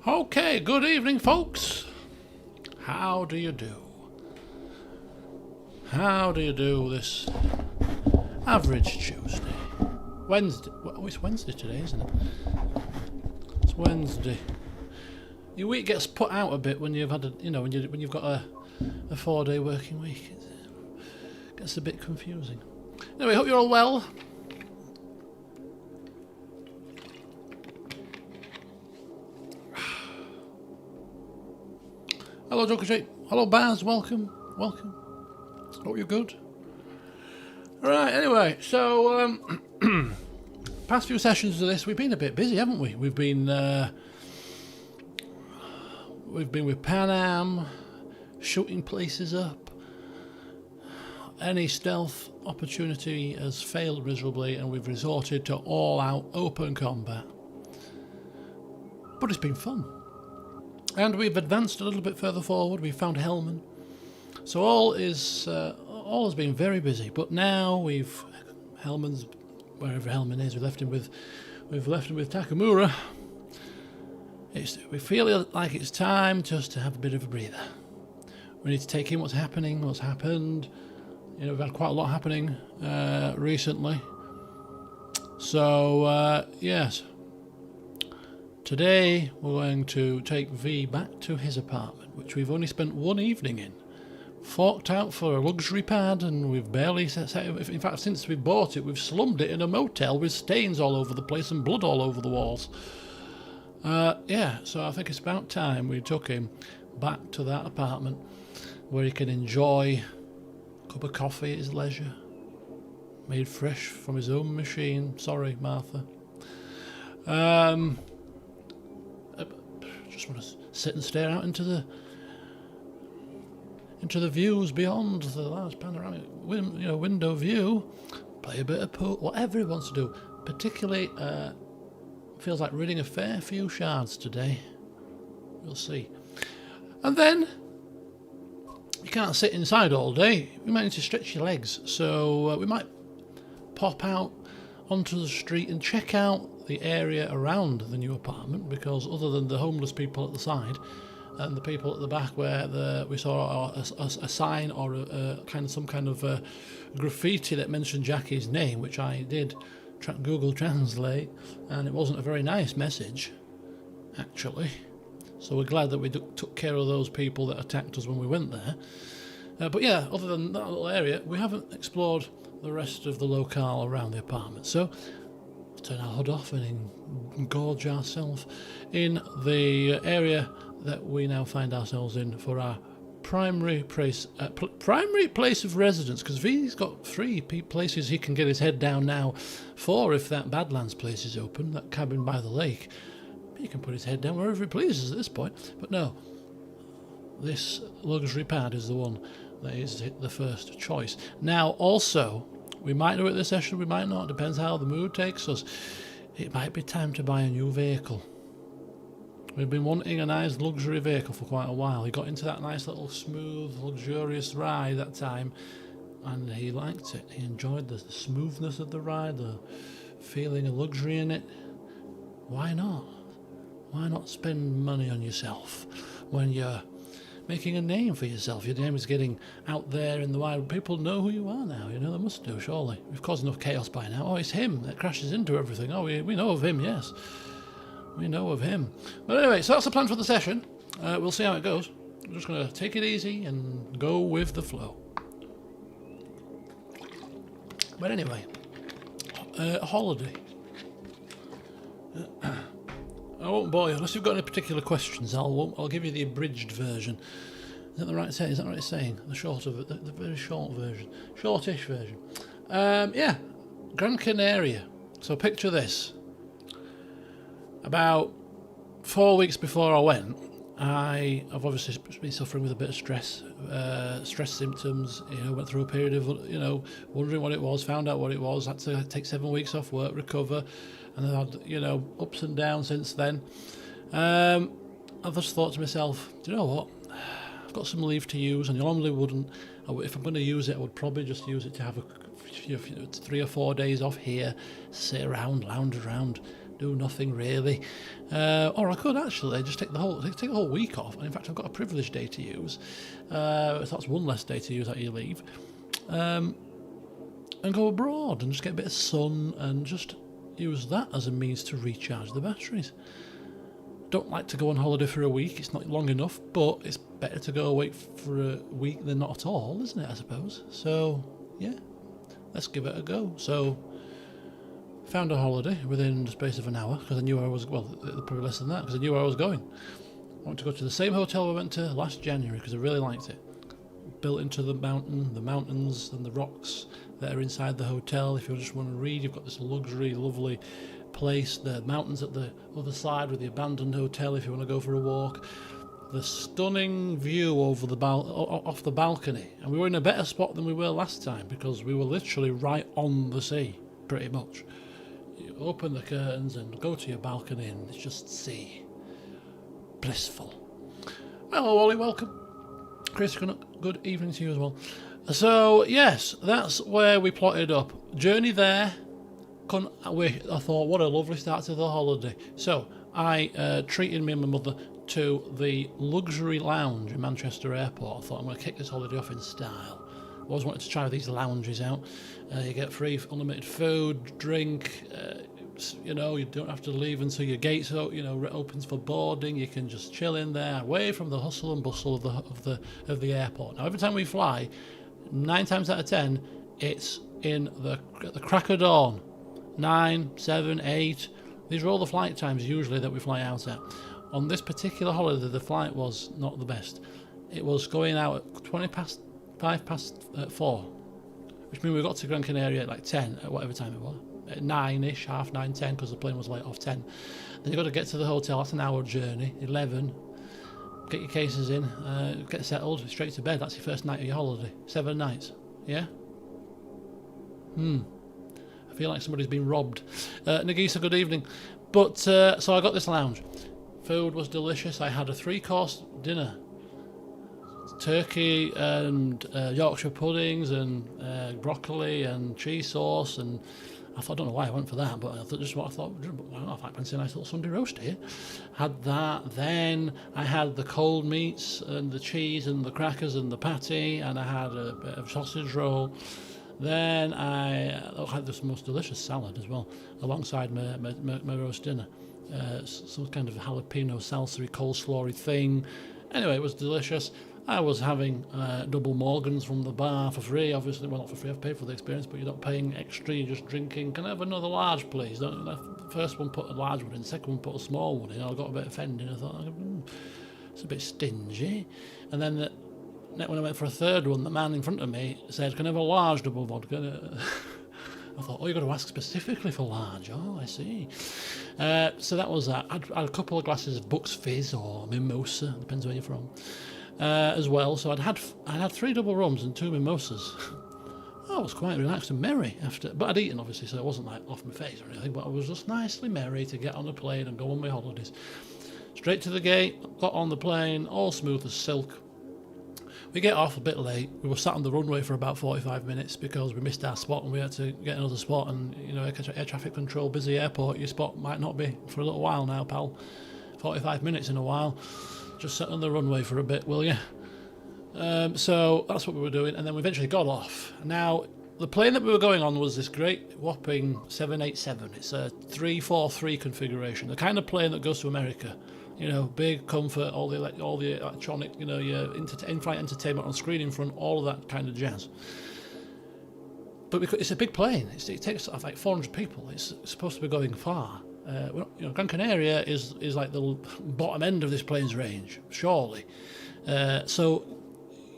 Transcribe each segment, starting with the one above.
Okay, good evening, folks. How do you do? How do you do this average Tuesday? Wednesday. Well, it's Wednesday today, isn't it? It's Wednesday. Your week gets put out a bit when you've had when you've got a 4-day working week. It gets a bit confusing. Anyway, hope you're all well. Hello, Joker Jake. Hello, Baz. Welcome. Hope you're good. Right. Anyway, so past few sessions of this, we've been a bit busy, haven't we? We've been with Pan Am, shooting places up. Any stealth opportunity has failed miserably, and we've resorted to all-out open combat. But it's been fun. And we've advanced a little bit further forward. We've found Hellman. So all has been very busy. But now Hellman's wherever Hellman is. We've left him with Takamura. We feel like it's time just to have a bit of a breather. We need to take in what's happened. We've had quite a lot happening recently. So yes. Today we're going to take V back to his apartment, which we've only spent one evening in. Forked out for a luxury pad, and we've barely set it. In fact, since we bought it, we've slummed it in a motel with stains all over the place and blood all over the walls. So I think it's about time we took him back to that apartment where he can enjoy a cup of coffee at his leisure, made fresh from his own machine. Sorry, Martha. Just want to sit and stare out into the views beyond the large panoramic window view, play a bit of pool, whatever he wants to do. Particularly feels like reading a fair few shards today. We'll see. And then you can't sit inside all day. You might need to stretch your legs, so we might pop out onto the street and check out the area around the new apartment, because other than the homeless people at the side and the people at the back where we saw a sign or some kind of graffiti that mentioned Jackie's name, which I did Google Translate, and it wasn't a very nice message actually, so we're glad that we took care of those people that attacked us when we went there. But yeah, other than that little area, we haven't explored the rest of the locale around the apartment, so turn our hood off and engorge ourselves in the area that we now find ourselves in for our primary place of residence, because V's got 3 places he can get his head down now for if that Badlands place is open, that cabin by the lake. He can put his head down wherever he pleases at this point, but no, this luxury pad is the one that is the first choice. Now also, we might do it this session, we might not, depends how the mood takes us. It might be time to buy a new vehicle. We've been wanting a nice luxury vehicle for quite a while. He got into that nice little smooth, luxurious ride that time, and he liked it. He enjoyed the smoothness of the ride, the feeling of luxury in it. Why not? Why not spend money on yourself when you're making a name for yourself? Your name is getting out there in the wild. People know who you are now. They must do, surely. We've caused enough chaos by now. Oh, it's him that crashes into everything. Oh, we know of him, yes. We know of him. But anyway, so that's the plan for the session. We'll see how it goes. I'm just going to take it easy and go with the flow. But anyway, holiday. I won't bore you unless you've got any particular questions. I'll give you the abridged version. Is that the right saying? Is that what it's saying? The short of it, the very short version, shortish version. Gran Canaria. So picture this. About 4 weeks before I went, I've obviously been suffering with a bit of stress symptoms. Went through a period of wondering what it was, found out what it was, had to take 7 weeks off work, recover, and I've had ups and downs since then. I've just thought to myself, do you know what? I've got some leave to use, and I normally wouldn't. If I'm going to use it, I would probably just use it to have 3 or 4 days off here, sit around, lounge around, do nothing really. Or I could actually just take the whole week off. And in fact, I've got a privileged day to use. So that's one less day to use at your leave. And go abroad and just get a bit of sun and just use that as a means to recharge the batteries. Don't like to go on holiday for a week. It's not long enough, but it's better to go away for a week than not at all, isn't it, I suppose? So, yeah, let's give it a go. So, found a holiday within the space of an hour, because I knew I was, well, probably less than that, because I knew I was going. I want to go to the same hotel we went to last January, because I really liked it. Built into the mountains and the rocks that are inside the hotel. If you just want to read, you've got this luxury, lovely place. The mountains at the other side with the abandoned hotel if you want to go for a walk. The stunning view over the off the balcony. And we were in a better spot than we were last time because we were literally right on the sea, pretty much. You open the curtains and go to your balcony and it's just sea. Blissful. Hello, Ollie, welcome. Chris, good evening to you as well. So, yes, that's where we plotted up. Journey there. I thought, what a lovely start to the holiday. So, I treated me and my mother to the luxury lounge in Manchester Airport. I thought, I'm going to kick this holiday off in style. I always wanted to try these lounges out. You get free unlimited food, drink. You don't have to leave until your gates opens for boarding. You can just chill in there, away from the hustle and bustle of the airport. Now, every time we fly, 9 times out of 10, it's at the crack of dawn. 9, 7, 8. These are all the flight times usually that we fly out at. On this particular holiday, the flight was not the best. It was going out at 5 past 4, which means we got to Gran Canaria at like 10, at whatever time it was. At 9-ish, half 9, 10, because the plane was late off 10. Then you've got to get to the hotel. That's an hour journey. 11. Get your cases in, get settled, straight to bed. That's your first night of your holiday. 7 nights. Yeah? I feel like somebody's been robbed. Nagisa, good evening. But, so I got this lounge. Food was delicious. I had a 3-course dinner. Turkey and Yorkshire puddings and broccoli and cheese sauce, and I don't know why I went for that, but I thought I fancy a nice little Sunday roast here. Had that, then I had the cold meats and the cheese and the crackers and the patty, and I had a bit of sausage roll. Then I had this most delicious salad as well, alongside my roast dinner. Some kind of jalapeno salsa-y, coleslaw-y thing. Anyway, it was delicious. I was having double Morgans from the bar for free, obviously. Well, not for free, I've paid for the experience, but you're not paying extra, you're just drinking. Can I have another large, please? The first one put a large one in, the second one put a small one in. I got a bit offended. I thought, it's a bit stingy. And then when I went for a third one, the man in front of me said, can I have a large double vodka? I thought, you've got to ask specifically for large. Oh, I see. So that was that. I had a couple of glasses of Bucks Fizz or Mimosa, depends where you're from. As well, so I'd had 3 double rums and 2 mimosas. I was quite relaxed and merry after, but I'd eaten obviously, so it wasn't like off my face or anything, but I was just nicely merry to get on a plane and go on my holidays. Straight to the gate, got on the plane, all smooth as silk. We get off a bit late. We were sat on the runway for about 45 minutes because we missed our spot and we had to get another spot, and air traffic control, busy airport, your spot might not be for a little while now, pal. 45 minutes in a while. Just sit on the runway for a bit, will you? So that's what we were doing, and then we eventually got off. Now, the plane that we were going on was this great whopping 787. It's a 343 configuration, the kind of plane that goes to America. Big comfort, all the electronic, your in-flight entertainment on screen in front, all of that kind of jazz. But because it's a big plane, it takes like 400 people. It's supposed to be going far. Gran Canaria is like the bottom end of this plane's range, surely. So,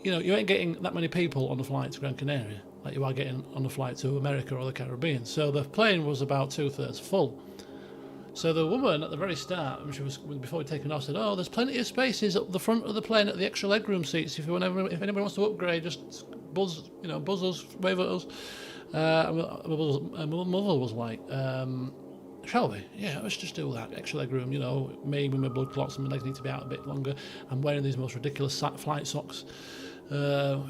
you ain't getting that many people on the flight to Gran Canaria like you are getting on the flight to America or the Caribbean. So the plane was about 2/3 full. So the woman at the very start, before we'd taken off, said, there's plenty of spaces up the front of the plane at the extra legroom seats. If anybody wants to upgrade, just buzz us, wave at us. And my mother was like, shall we? Yeah, let's just do that. Extra legroom, me with my blood clots and my legs need to be out a bit longer. I'm wearing these most ridiculous flight socks,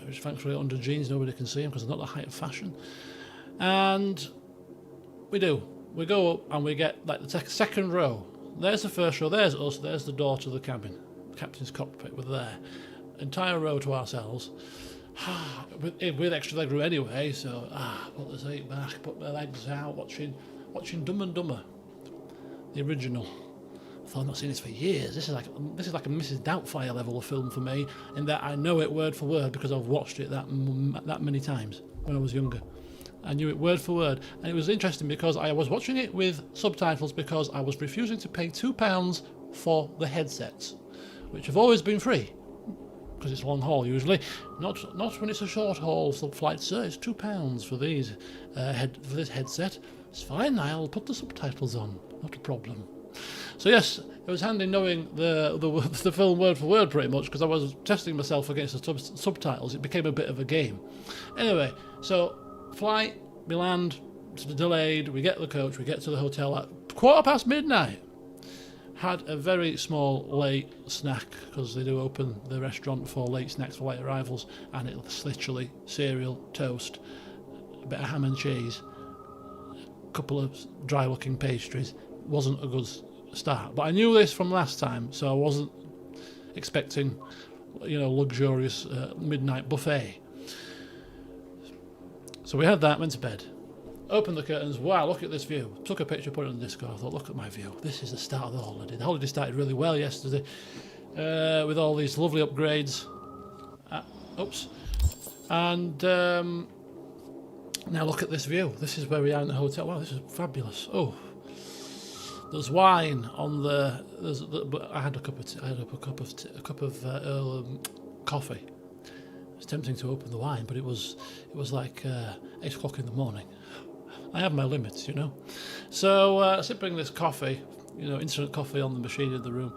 which thankfully under jeans nobody can see them because they're not the height of fashion. And we do. we go up and we get like the second row. There's the first row, there's us, there's the door to the cabin. The captain's cockpit, we're there. Entire row to ourselves. with extra leg room anyway, so put the seat back, put my legs out, watching Dumb and Dumber, the original. I thought I've not seen this for years. This is like a Mrs. Doubtfire level of film for me, in that I know it word for word because I've watched it that many times when I was younger. I knew it word for word, and it was interesting because I was watching it with subtitles because I was refusing to pay £2 for the headsets, which have always been free. Because it's long haul usually, not when it's a short haul flight, sir. It's £2 for these for this headset. It's fine. I'll put the subtitles on. Not a problem. So yes, it was handy knowing the film word for word pretty much, because I was testing myself against the subtitles. It became a bit of a game. Anyway, so flight, we land, it's delayed. We get the coach. We get to the hotel at midnight. Had a very small late snack, because they do open the restaurant for late snacks for late arrivals, and it's literally cereal, toast, a bit of ham and cheese, a couple of dry looking pastries. Wasn't a good start, but I knew this from last time, so I wasn't expecting, luxurious midnight buffet. So we had that, went to bed. Opened the curtains, wow, look at this view. Took a picture, put it on the Discord. I thought, look at my view. This is the start of the holiday. The holiday started really well yesterday with all these lovely upgrades. And now look at this view. This is where we are in the hotel. Wow, this is fabulous. Oh, there's wine on the. I had a cup of coffee. It was tempting to open the wine, but it was like 8 o'clock in the morning. I have my limits, So sipping this coffee, instant coffee on the machine in the room,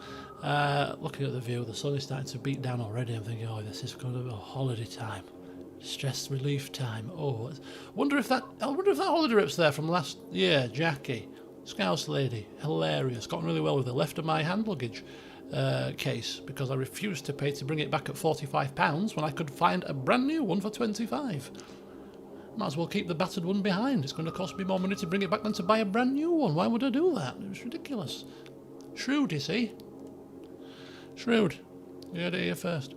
looking at the view. The sun is starting to beat down already. I'm thinking, oh, this is going to be a holiday time, stress relief time. Oh, I wonder if that holiday rip's there from last year. Jackie, Scouse lady, hilarious. Got on really well with her. Left of my hand luggage case because I refused to pay to bring it back at £45 when I could find a brand new one for £25. Might as well keep the battered one behind. It's going to cost me more money to bring it back than to buy a brand new one. Why would I do that? It was ridiculous. Shrewd, you see. Shrewd. You heard it here first.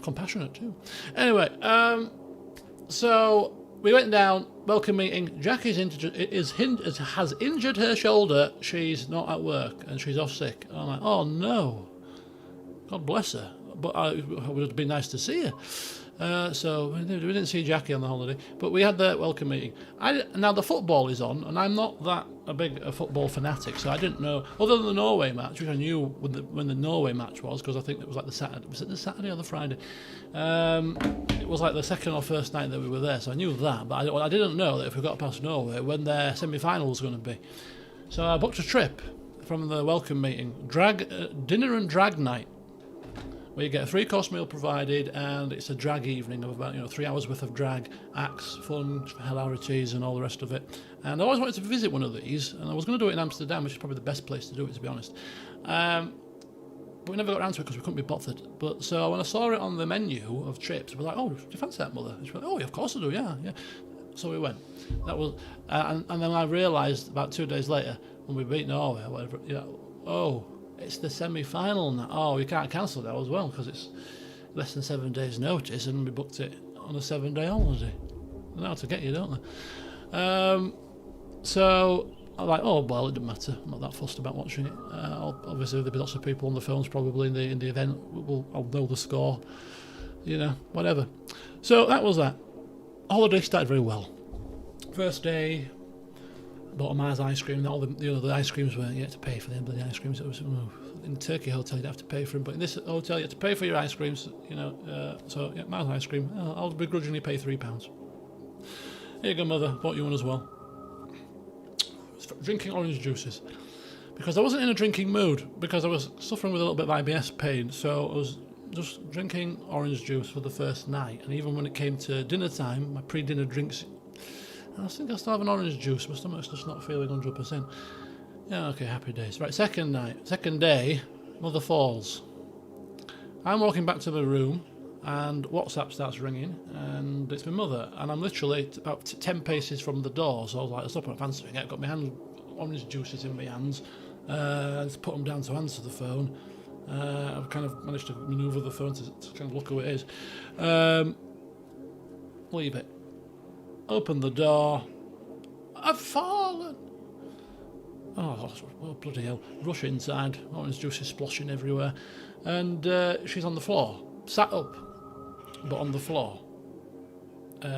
Compassionate too. Anyway, so we went down, welcome meeting. Jackie has injured her shoulder. She's not at work and she's off sick. I'm like, oh no. God bless her. But it would have been nice to see her. So we didn't see Jackie on the holiday, but we had the welcome meeting. Now the football is on, and I'm not that a football fanatic, so I didn't know, other than the Norway match, which I knew when the Norway match was, because I think it was like the Saturday. Was it the Saturday or the Friday? It was like the second or first night that we were there, so I knew that, but I didn't know that if we got past Norway, when their semi-final was going to be. So I booked a trip from the welcome meeting, dinner and drag night, where you get a 3-course meal provided, and it's a drag evening of about 3 hours worth of drag acts, fun, hilarities, and all the rest of it. And I always wanted to visit one of these, and I was going to do it in Amsterdam, which is probably the best place to do it, to be honest. But we never got around to it because we couldn't be bothered. But so when I saw it on the menu of trips, we were like, "Oh, do you fancy that, mother?" And she went, "Oh, yeah, of course I do, yeah." So we went. That was, and then I realised about 2 days later when we beat Norway, or whatever, oh. It's the semi-final now. Oh, we can't cancel that as well because it's less than 7 days' notice, and we booked it on a 7-day holiday. They know how to get you, don't they? So I'm like, oh well, it doesn't matter. I'm not that fussed about watching it. Obviously, there'll be lots of people on the phones probably in the event. I'll know the score, whatever. So that was that. Holiday started very well. First day. Bought a Mars ice cream, and all the ice creams were, you had to pay for them, but the ice creams, it was, in the Turkey hotel you'd have to pay for them, but in this hotel you had to pay for your ice creams, so yeah, Mars ice cream, I'll begrudgingly pay £3. Here you go, mother, bought you one as well. Drinking orange juices, because I wasn't in a drinking mood, because I was suffering with a little bit of IBS pain, so I was just drinking orange juice for the first night, and even when it came to dinner time, my pre-dinner drinks, I think I still have an orange juice. My stomach's just not feeling 100%. Yeah, okay, happy days. Right, second day, mother falls. I'm walking back to my room, and WhatsApp starts ringing, and it's my mother, and I'm literally about 10 paces from the door, so I was like, stop up answering it. I've got my hand, orange juices in my hands, just put them down to answer the phone. I've kind of managed to manoeuvre the phone to kind of look who it is. Leave it. Open the door. I've fallen. Oh, bloody hell. Rush inside. Orange juice is splashing everywhere. And she's on the floor. Sat up, but on the floor.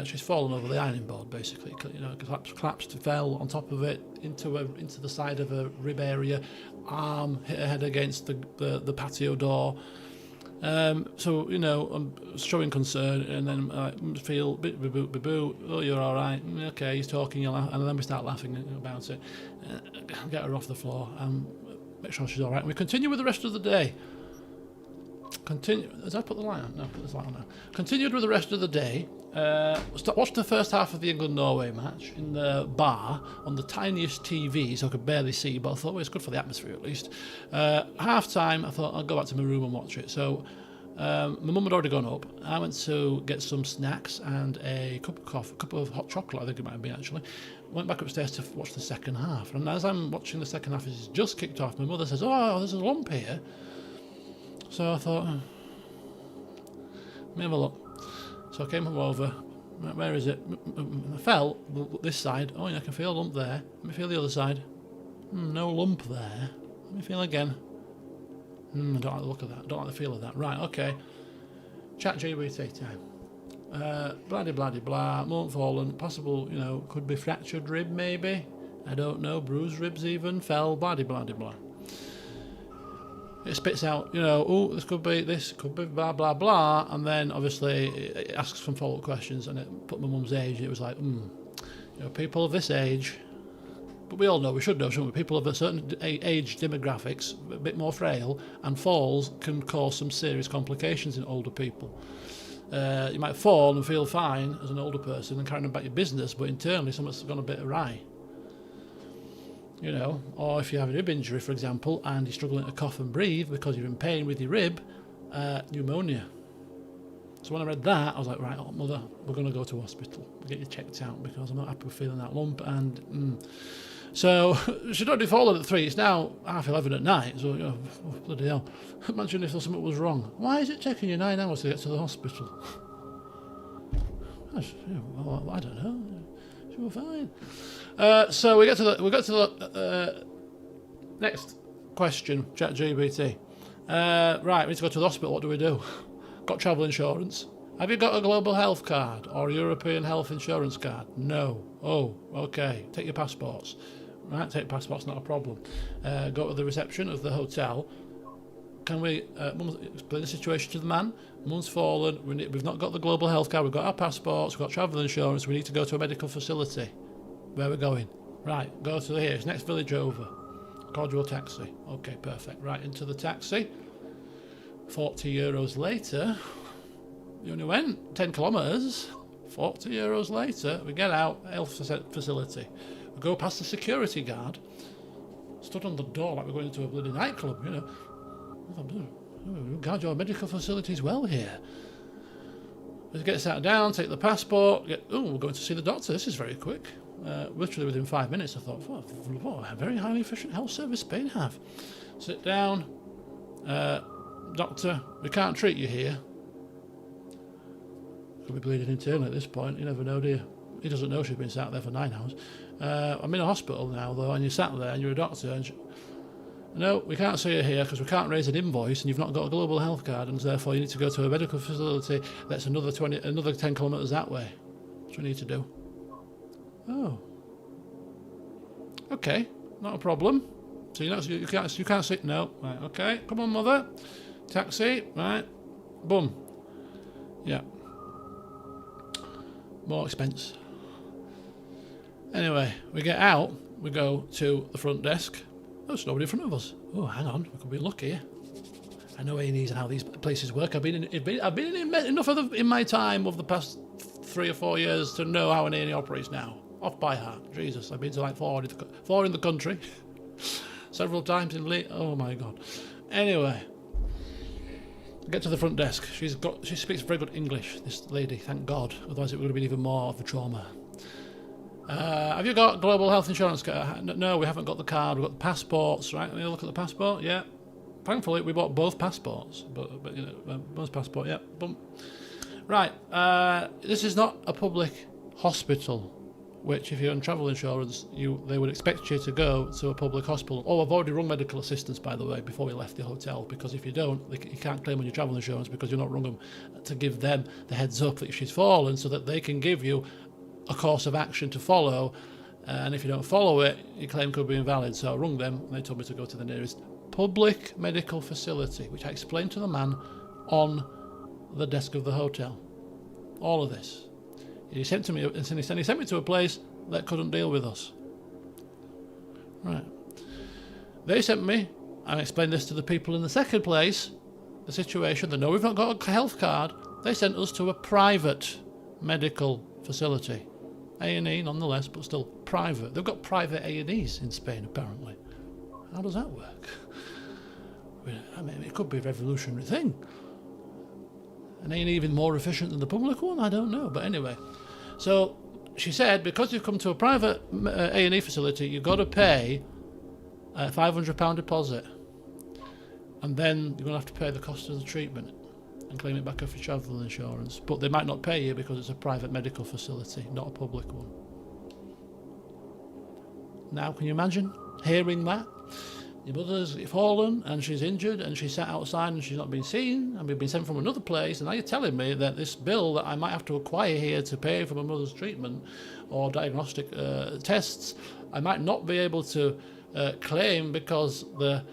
She's fallen over the ironing board, basically. You know, collapsed, fell on top of it, into the side of her rib area. Arm hit her head against the patio door. So, you know, I'm showing concern, and then I feel bit boo. Oh, you're all right. Okay, he's talking, and then we start laughing about it. Get her off the floor and make sure she's all right. And we continue with the rest of the day. As I put the light on? No, put this light on now. Continued with the rest of the day. Watched the first half of the England-Norway match in the bar on the tiniest TV, so I could barely see, but I thought, well, it's good for the atmosphere at least. Half time, I thought I'll go back to my room and watch it. So my mum had already gone up. I went to get some snacks and a cup of hot chocolate, I think it might have been actually. Went back upstairs to watch the second half. And as I'm watching the second half, it's just kicked off. My mother says, "Oh, there's a lump here." So I thought, let me have a look. So I came over. Where is it? I felt this side. Oh, yeah, I can feel a lump there. Let me feel the other side. No lump there. Let me feel again. I don't like the look of that. I don't like the feel of that. Right, okay. Chat GBT time. Blah, mum fallen. Possible, you know, could be fractured rib maybe. I don't know. Bruised ribs even. Fell. Blah. It spits out, you know, oh, this could be blah, blah, blah. And then, obviously, it asks some follow-up questions, and it put my mum's age. It was like, you know, people of this age, but we all know, we should know, shouldn't we? People of a certain age demographics, a bit more frail, and falls can cause some serious complications in older people. You might fall and feel fine as an older person and carrying about your business, but internally something's gone a bit awry. You know, or if you have a rib injury, for example, and you're struggling to cough and breathe because you're in pain with your rib, pneumonia. So when I read that, I was like, right, mother, we're going to go to hospital. We'll get you checked out because I'm not happy with feeling that lump. And so she'd already fallen at 3. It's now 11:30 at night. So, you know, bloody hell. Imagine if something was wrong. Why is it taking you 9 hours to get to the hospital? Well, I don't know. She was fine. So we got to the next question, ChatGPT. Right, we need to go to the hospital. What do we do? Got travel insurance? Have you got a global health card or a European health insurance card? No. Oh, okay. Take your passports. Right, take passports, not a problem. Go to the reception of the hotel. Can we explain the situation to the man? Mum's fallen. We've not got the global health card. We've got our passports. We've got travel insurance. We need to go to a medical facility. Where are we going? Right, go to here. It's next village over. Called you a taxi. Okay, perfect. Right, into the taxi. 40 euros later, you only went 10 kilometres. 40 euros later, we get out, health facility. We go past the security guard. Stood on the door like we're going into a bloody nightclub, you know. God, your medical facility's well here. We get sat down, take the passport, we're going to see the doctor. This is very quick. Literally within 5 minutes, I thought, what a very highly efficient health service Spain have. Sit down. Doctor, we can't treat you here. Could be bleeding internally at this point. You never know, do you? He doesn't know she's been sat there for 9 hours. I'm in a hospital now, though, and you sat there and you're a doctor. And no, we can't see you here because we can't raise an invoice and you've not got a global health card, and therefore you need to go to a medical facility that's another 10 kilometres that way. That's what we need to do. Oh. Okay, not a problem. So you can't sit. No. Right. Okay. Come on, mother. Taxi. Right. Boom. Yeah. More expense. Anyway, we get out. We go to the front desk. There's nobody in front of us. Oh, hang on. We could be lucky. I know A&Es and how these places work. I've been in enough in my time of the past 3 or 4 years to know how an A&E operates now. Off by heart. Jesus, I've been to like 4 in the country. Several times in late. Oh my God. Anyway. Get to the front desk. She speaks very good English, this lady, thank God. Otherwise it would have been even more of a trauma. Have you got global health insurance? No, we haven't got the card. We've got the passports, right? Let me look at the passport. Yeah. Thankfully, we bought both passports. But you know, both passport, yeah. Boom. Right. This is not a public hospital, which if you're on travel insurance, they would expect you to go to a public hospital. Oh, I've already rung medical assistance, by the way, before we left the hotel, because if you don't, you can't claim on your travel insurance because you're not rung them to give them the heads up that she's fallen so that they can give you a course of action to follow, and if you don't follow it, your claim could be invalid. So I rung them and they told me to go to the nearest public medical facility, which I explained to the man on the desk of the hotel. All of this. He sent me to a place that couldn't deal with us. Right. They sent me, I explained this to the people in the second place, the situation, they know we've not got a health card, they sent us to a private medical facility. A&E nonetheless, but still private. They've got private A&Es in Spain, apparently. How does that work? I mean, it could be a revolutionary thing. An A&E even more efficient than the public one? I don't know. But anyway, so she said, because you've come to a private A&E facility, you've got to pay a £500 deposit. And then you're going to have to pay the cost of the treatment and claim it back off your travel insurance. But they might not pay you because it's a private medical facility, not a public one. Now, can you imagine hearing that? Your mother's fallen and she's injured and she's sat outside and she's not been seen and we've been sent from another place, and now you're telling me that this bill that I might have to acquire here to pay for my mother's treatment or diagnostic tests, I might not be able to claim because the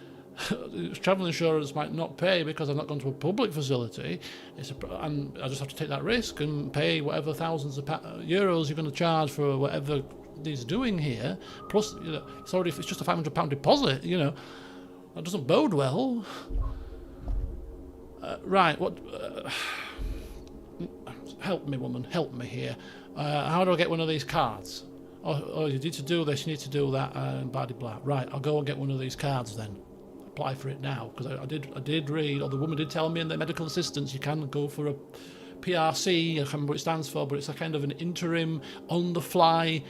travel insurance might not pay because I've not gone to a public facility, and I just have to take that risk and pay whatever thousands of euros you're going to charge for whatever he's doing here. Plus, you know, it's just a £500 deposit. You know, that doesn't bode well. Right, what? Help me, woman. Help me here. How do I get one of these cards? Oh, you need to do this. You need to do that. And blah blah blah. Right, I'll go and get one of these cards then. Apply for it now, because I did read, or the woman did tell me in the medical assistance, you can go for a PRC, I can't remember what it stands for, but it's a kind of an interim on-the-fly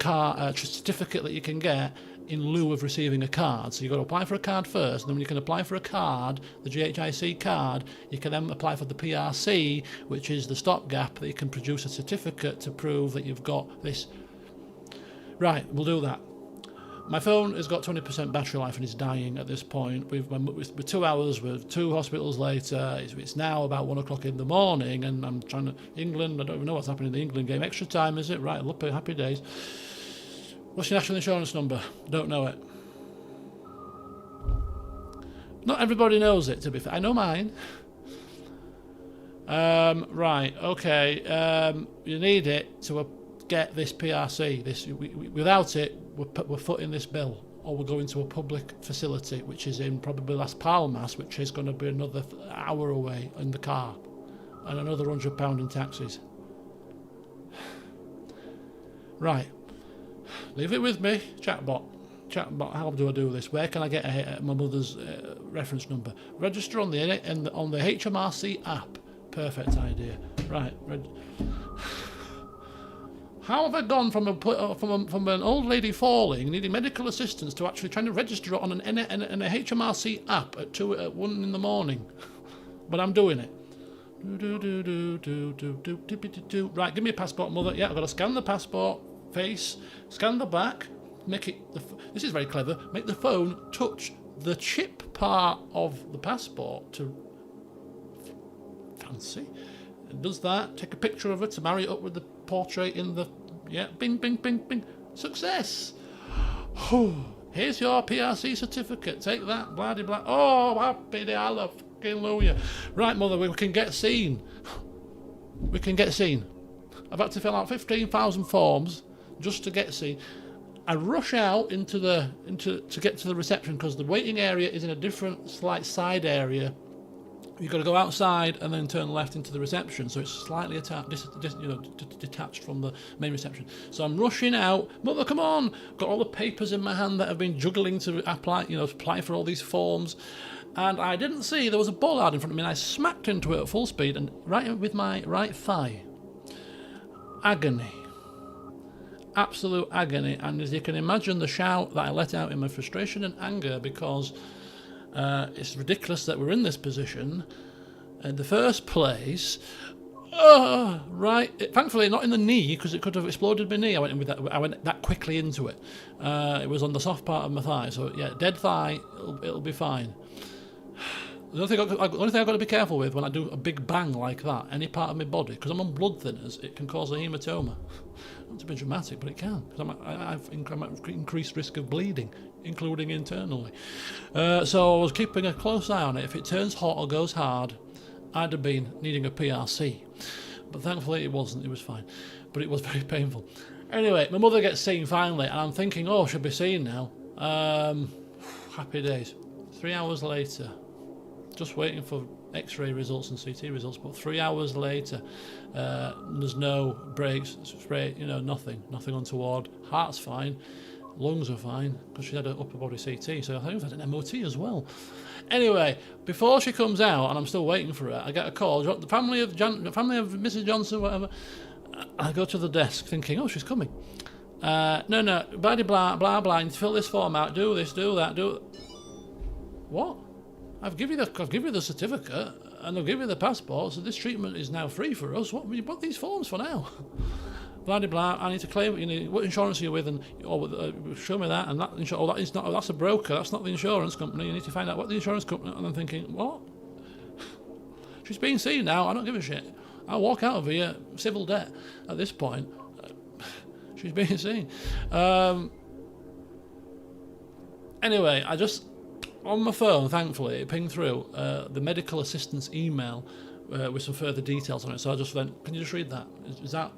certificate that you can get in lieu of receiving a card. So you've got to apply for a card first, and then when you can apply for a card, the GHIC card, you can then apply for the PRC, which is the stopgap that you can produce a certificate to prove that you've got this. Right, we'll do that. My phone has got 20% battery life and is dying at this point. We're 2 hours, we're 2 hospitals later. It's now about 1 o'clock in the morning, and I'm trying to... England, I don't even know what's happening in the England game. Extra time, is it? Right, look, happy days. What's your national insurance number? Don't know it. Not everybody knows it, to be fair. I know mine. Right, okay. You need it to get this PRC. Without it, we're footing this bill, or we're going to a public facility, which is in probably Las Palmas, which is going to be another hour away in the car, and another £100 in taxes. Right, leave it with me. Chatbot, how do I do this? Where can I get my mother's reference number? Register on the HMRC app. Perfect idea. Right. How have I gone from an old lady falling, needing medical assistance, to actually trying to register it on a HMRC app at 1 in the morning? But I'm doing it. Right, give me a passport, mother. Yeah, I've got to scan the passport face, scan the back, make it... This is very clever. Make the phone touch the chip part of the passport to... Fancy. It does that. Take a picture of it to marry it up with the portrait in the... Yeah, bing, bing, bing, bing. Success. Here's your PRC certificate. Take that, blah, blah, blah. Oh, happy day, hallelujah. Right, mother, we can get seen. We can get seen. I've had to fill out 15,000 forms just to get seen. I rush out to get to the reception because the waiting area is in a different, slight side area You've got to go outside and then turn left into the reception, so it's slightly detached from the main reception. So I'm rushing out. Mother, come on! Got all the papers in my hand that I've been juggling to apply for all these forms, and I didn't see there was a bollard in front of me, and I smacked into it at full speed and right with my right thigh. Agony. Absolute agony, and as you can imagine, the shout that I let out in my frustration and anger, because it's ridiculous that we're in this position in the first place. Thankfully not in the knee, because it could have exploded my knee. I went that quickly into it. It was on the soft part of my thigh, so yeah, dead thigh. It'll be fine. The only thing I've got to be careful with when I do a big bang like that, any part of my body, because I'm on blood thinners, it can cause a hematoma. Not to be dramatic, but it can, because I'm at increased risk of bleeding, including internally. So I was keeping a close eye on it. If it turns hot or goes hard, I'd have been needing a PRC. But thankfully it wasn't, it was fine. But it was very painful. Anyway, my mother gets seen finally, and I'm thinking, oh, she'll be seen now. Happy days. 3 hours later, just waiting for X-ray results and CT results, but 3 hours later, there's no breaks, spray, nothing untoward. Heart's fine, lungs are fine, because she had an upper body CT, so I think I've had an MOT as well. Anyway, before she comes out, and I'm still waiting for her, I get a call. The family of Mrs. Johnson, whatever. I go to the desk thinking, oh, she's coming. No, blah blah blah. You need to fill this form out. Do this, do that, do. What? I've given you the certificate, and I've given you the passport, so this treatment is now free for us. What you put these forms for now? Blah blah. I need to claim. What insurance are you with? And show me that. And that is not. That's a broker. That's not the insurance company. You need to find out what the insurance company. And I'm thinking, what? She's being seen now. I don't give a shit. I'll walk out of here civil debt at this point. She's being seen. Anyway, I just. On my phone, thankfully, it pinged through the medical assistance email with some further details on it. So I just went, can you just read that? Is that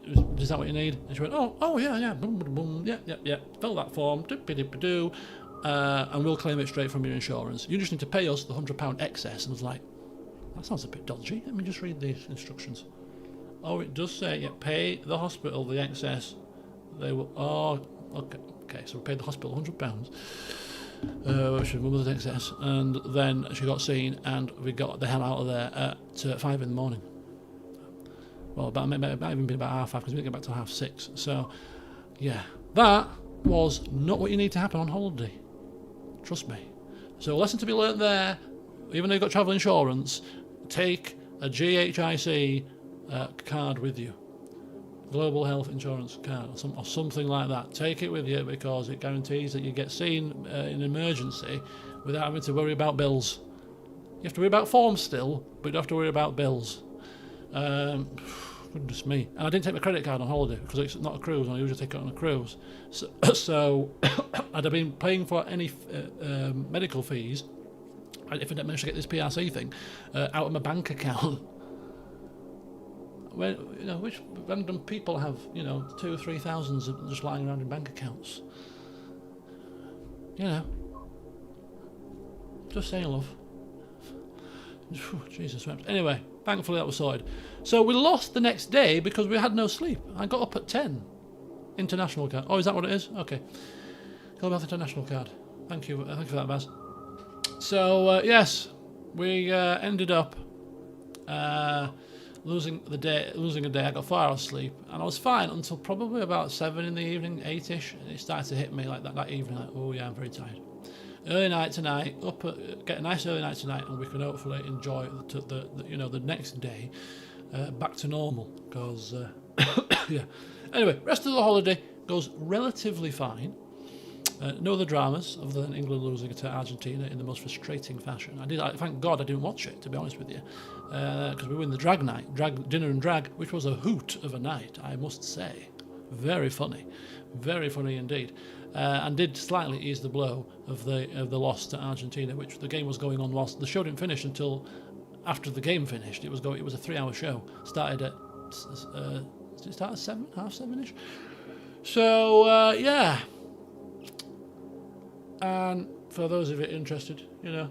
what you need? And she went, oh yeah, boom, boom, boom, yeah. Fill that form, and we'll claim it straight from your insurance. You just need to pay us the £100 excess. And I was like, that sounds a bit dodgy. Let me just read the instructions. Oh, it does say, yeah, pay the hospital the excess. They will. Oh, okay. So we paid the hospital £100. Which was mother's excess, and then she got seen, and we got the hell out of there at 5 in the morning. Well, it might even been about 5:30, because we didn't get back till 6:30. So, yeah, that was not what you need to happen on holiday. Trust me. So, a lesson to be learnt there. Even though you've got travel insurance, take a GHIC card with you. Global health insurance card or something like that. Take it with you, because it guarantees that you get seen in an emergency without having to worry about bills. You have to worry about forms still, but you don't have to worry about bills. Goodness me. And I didn't take my credit card on holiday because it's not a cruise, and I usually take it on a cruise. So I'd have been paying for any medical fees, if I didn't manage to get this PRC thing, out of my bank account. When, which random people have, 2,000 or 3,000 just lying around in bank accounts? Just saying, love. Jesus. Anyway, thankfully that was sorted. So we lost the next day because we had no sleep. I got up at 10. International card. Oh, is that what it is? Okay. Gilbath International card. Thank you for that, Baz. So yes, we ended up. Losing a day. I got 4 hours sleep, and I was fine until probably about 7 in the evening, 8ish, and it started to hit me like that evening. Like, oh yeah, I'm very tired. Early night tonight. Get a nice early night tonight, and we can hopefully enjoy the next day back to normal. Because yeah. Anyway, rest of the holiday goes relatively fine. No other dramas other than England losing to Argentina in the most frustrating fashion. Thank God I didn't watch it, to be honest with you, because we were in the drag night, dinner and drag, which was a hoot of a night, I must say. Very funny indeed, and did slightly ease the blow of the loss to Argentina, which the game was going on whilst the show didn't finish until after the game finished. It was a 3-hour show. Started at did it start at 7, half 7ish? So yeah. And for those of you interested, there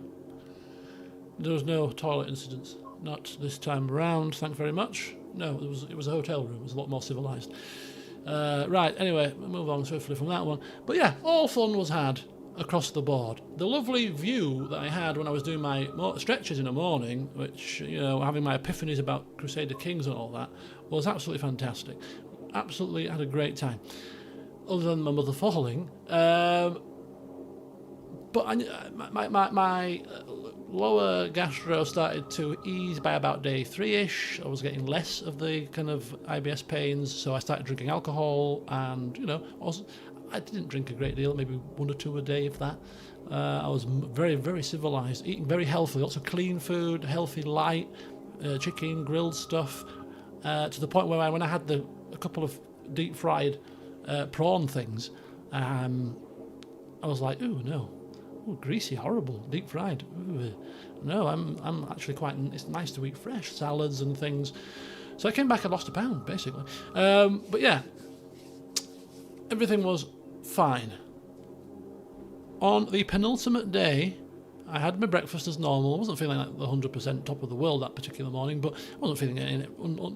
was no toilet incidents. Not this time round, thank very much. No, it was a hotel room. It was a lot more civilised. Right, anyway, we'll move on swiftly from that one. But yeah, all fun was had across the board. The lovely view that I had when I was doing my stretches in the morning, which, having my epiphanies about Crusader Kings and all that, was absolutely fantastic. Absolutely had a great time. Other than my mother falling. But my lower gastro started to ease by about day 3-ish. I was getting less of the kind of IBS pains, so I started drinking alcohol, and also I didn't drink a great deal, maybe 1 or 2 a day, if that. I was very, very civilised, eating very healthily, lots of clean food, healthy, light, chicken, grilled stuff, to the point where when I had a couple of deep fried prawn things, I was like, ooh, no. Ooh, greasy, horrible, deep fried. Ooh, no, I'm actually it's nice to eat fresh salads and things. So I came back and lost a pound, basically. But yeah, everything was fine. On the penultimate day, I had my breakfast as normal. I wasn't feeling like the 100% top of the world that particular morning, but I wasn't feeling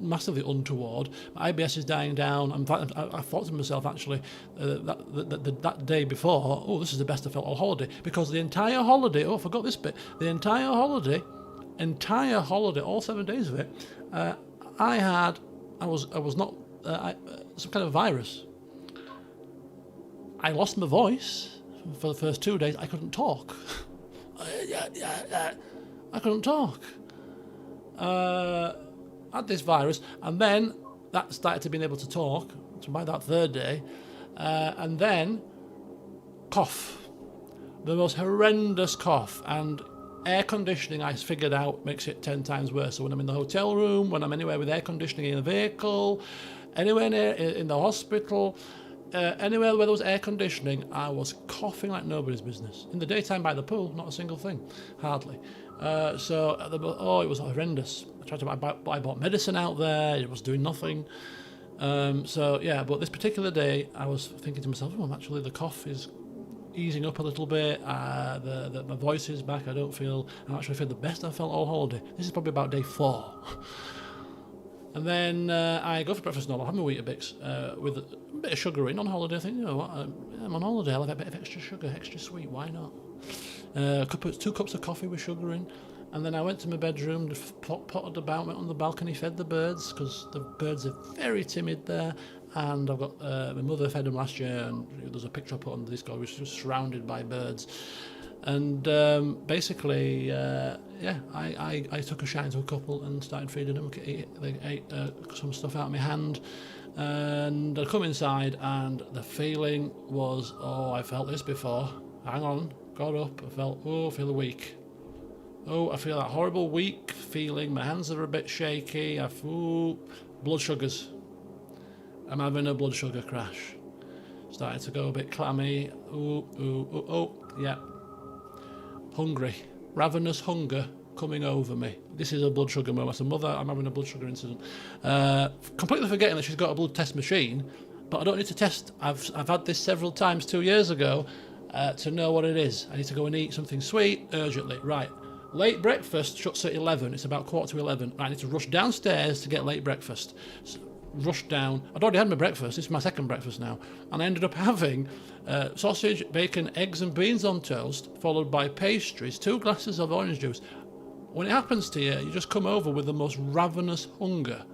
massively untoward. My IBS is dying down. In fact, I thought to myself, actually, that day before, oh, this is the best I felt all holiday. Because the entire holiday, I forgot this bit, the entire holiday, all 7 days of it, I was not, some kind of virus. I lost my voice for the first 2 days. I couldn't talk. I couldn't talk. Had this virus, and then that started to being able to talk. So by that 3rd day, and then cough, the most horrendous cough, and air conditioning. I figured out makes it 10 times worse. So when I'm in the hotel room, when I'm anywhere with air conditioning in a vehicle, anywhere near in the hospital. Anywhere where there was air conditioning, I was coughing like nobody's business. In the daytime by the pool, not a single thing, hardly. It was horrendous. I bought medicine out there. It was doing nothing. But this particular day, I was thinking to myself, actually the cough is easing up a little bit. My voice is back. I actually feel the best I felt all holiday. This is probably about day 4. And then I go for breakfast and I'll have my Weetabix with a bit of sugar in on holiday. I think, I'm on holiday, I'll have a bit of extra sugar, extra sweet, why not? 2 cups of coffee with sugar in. And then I went to my bedroom, potted about, went on the balcony, fed the birds, because the birds are very timid there. And I've got, my mother fed them last year, and there's a picture I put on the Discord, which was surrounded by birds. And basically, I took a shine to a couple and started feeding them. They ate some stuff out of my hand, and I come inside, and the feeling was, I felt this before. Hang on, got up, I feel weak. I feel that horrible weak feeling. My hands are a bit shaky. Blood sugars. I'm having a blood sugar crash. Started to go a bit clammy. Yeah. Hungry, ravenous hunger coming over me. This is a blood sugar moment. I said, Mother, I'm having a blood sugar incident. Completely forgetting that she's got a blood test machine, but I don't need to test. I've had this several times 2 years ago to know what it is. I need to go and eat something sweet urgently. Right, late breakfast shuts at 11. It's about 11:15. I need to rush downstairs to get late breakfast. Rushed down. I'd already had my breakfast. This is my second breakfast now, and I ended up having sausage, bacon, eggs and beans on toast, followed by pastries, 2 glasses of orange juice. When it happens to you, you just come over with the most ravenous hunger.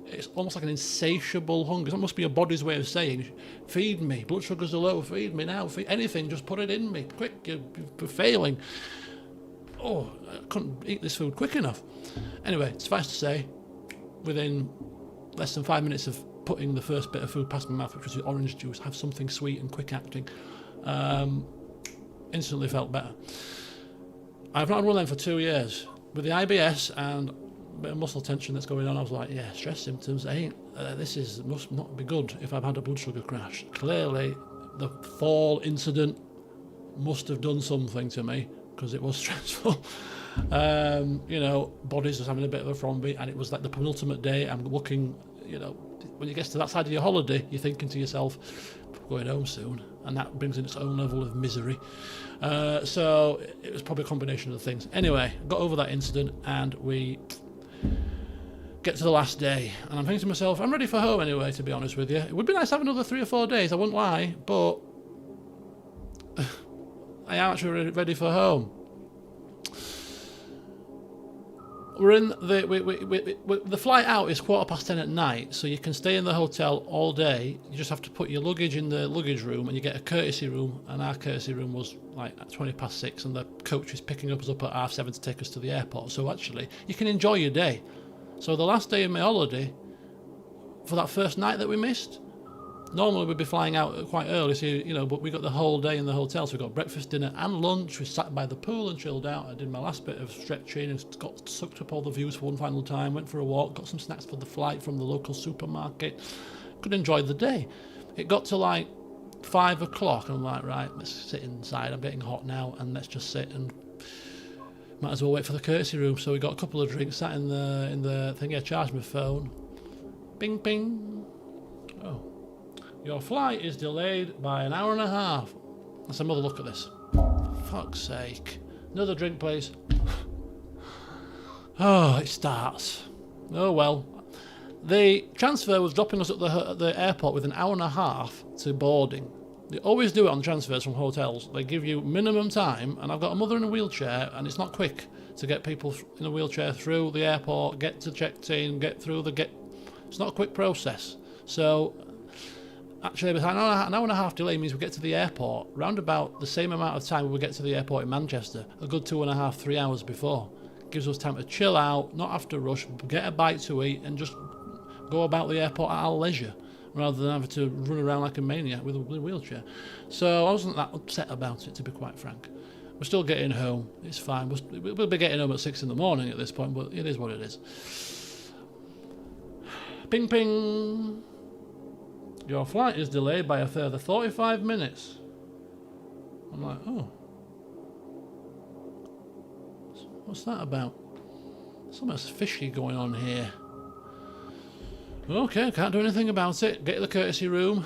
It's almost like an insatiable hunger. That must be your body's way of saying, feed me, blood sugars are low, feed me now, anything, just put it in me, quick, you're failing. I couldn't eat this food quick enough. Anyway, suffice to say, within less than 5 minutes of putting the first bit of food past my mouth, which was the orange juice, have something sweet and quick acting, instantly felt better. I've not had one of them for 2 years. With the IBS and a bit of muscle tension that's going on, I was like, stress symptoms must not be good if I've had a blood sugar crash. Clearly, the fall incident must have done something to me, because it was stressful. Bodies was having a bit of a thromby, and it was like the penultimate day. I'm looking, when you get to that side of your holiday, you're thinking to yourself, I'm going home soon. and that brings in its own level of misery. So it was probably a combination of the things. Anyway, got over that incident, and we get to the last day, and I'm thinking to myself, I'm ready for home anyway, to be honest with you. It would be nice to have another 3 or 4 days, I wouldn't lie, but I am actually ready for home. We're in the flight out is 10:15 at night, so you can stay in the hotel all day. You just have to put your luggage in the luggage room, and you get a courtesy room, and our courtesy room was like at 6:20, and the coach is picking us up at 7:30 to take us to the airport. So actually, you can enjoy your day. So the last day of my holiday, for that first night that we missed, normally we'd be flying out quite early, so but we got the whole day in the hotel. So we got breakfast, dinner, and lunch. We sat by the pool and chilled out. I did my last bit of stretching and got sucked up all the views for one final time. Went for a walk, got some snacks for the flight from the local supermarket. Could enjoy the day. It got to like 5 o'clock, and I'm like, right, let's sit inside. I'm getting hot now, and let's just sit and might as well wait for the courtesy room. So we got a couple of drinks, sat in the thing. I charged my phone. Bing, bing. Oh. Your flight is delayed by an hour and a half. Let's have another look at this. Fuck's sake. Another drink, please. Oh, it starts. Oh, well. The transfer was dropping us at the airport with an hour and a half to boarding. They always do it on transfers from hotels. They give you minimum time, and I've got a mother in a wheelchair, and it's not quick to get people in a wheelchair through the airport, get to checked in, It's not a quick process. So actually, an hour and a half delay means we get to the airport round about the same amount of time we get to the airport in Manchester, a good 2.5, 3 hours before. Gives us time to chill out, not have to rush, get a bite to eat, and just go about the airport at our leisure, rather than having to run around like a maniac with a wheelchair. So I wasn't that upset about it, to be quite frank. We're still getting home. It's fine. We'll be getting home at 6 in the morning at this point, but it is what it is. Ping, ping. Your flight is delayed by a further 45 minutes. I'm like, oh. What's that about? Something's fishy going on here. Okay, can't do anything about it. Get to the courtesy room,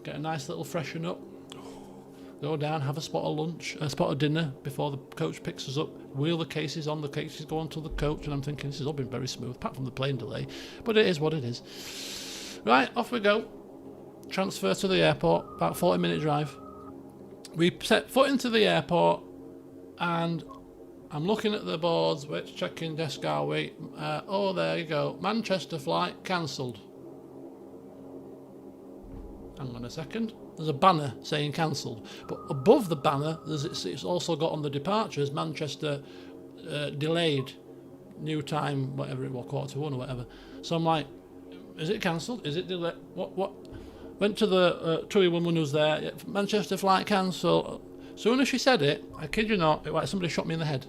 get a nice little freshen up, go down, have a spot of dinner before the coach picks us up, wheel the cases on, the cases go onto the coach, and I'm thinking this has all been very smooth, apart from the plane delay, but it is what it is. Right, off we go. Transfer to the airport, about 40-minute drive. We set foot into the airport, and I'm looking at the boards. Which check-in desk are we? Oh, there you go. Manchester flight cancelled. Hang on a second. There's a banner saying cancelled, but above the banner, it's also got on the departures Manchester delayed, new time, whatever it was, 1:45 or whatever. So I'm like, is it cancelled? Is it delayed? What? Went to the TUI woman who was there. Manchester flight cancelled. Soon as she said it, I kid you not, it was like somebody shot me in the head.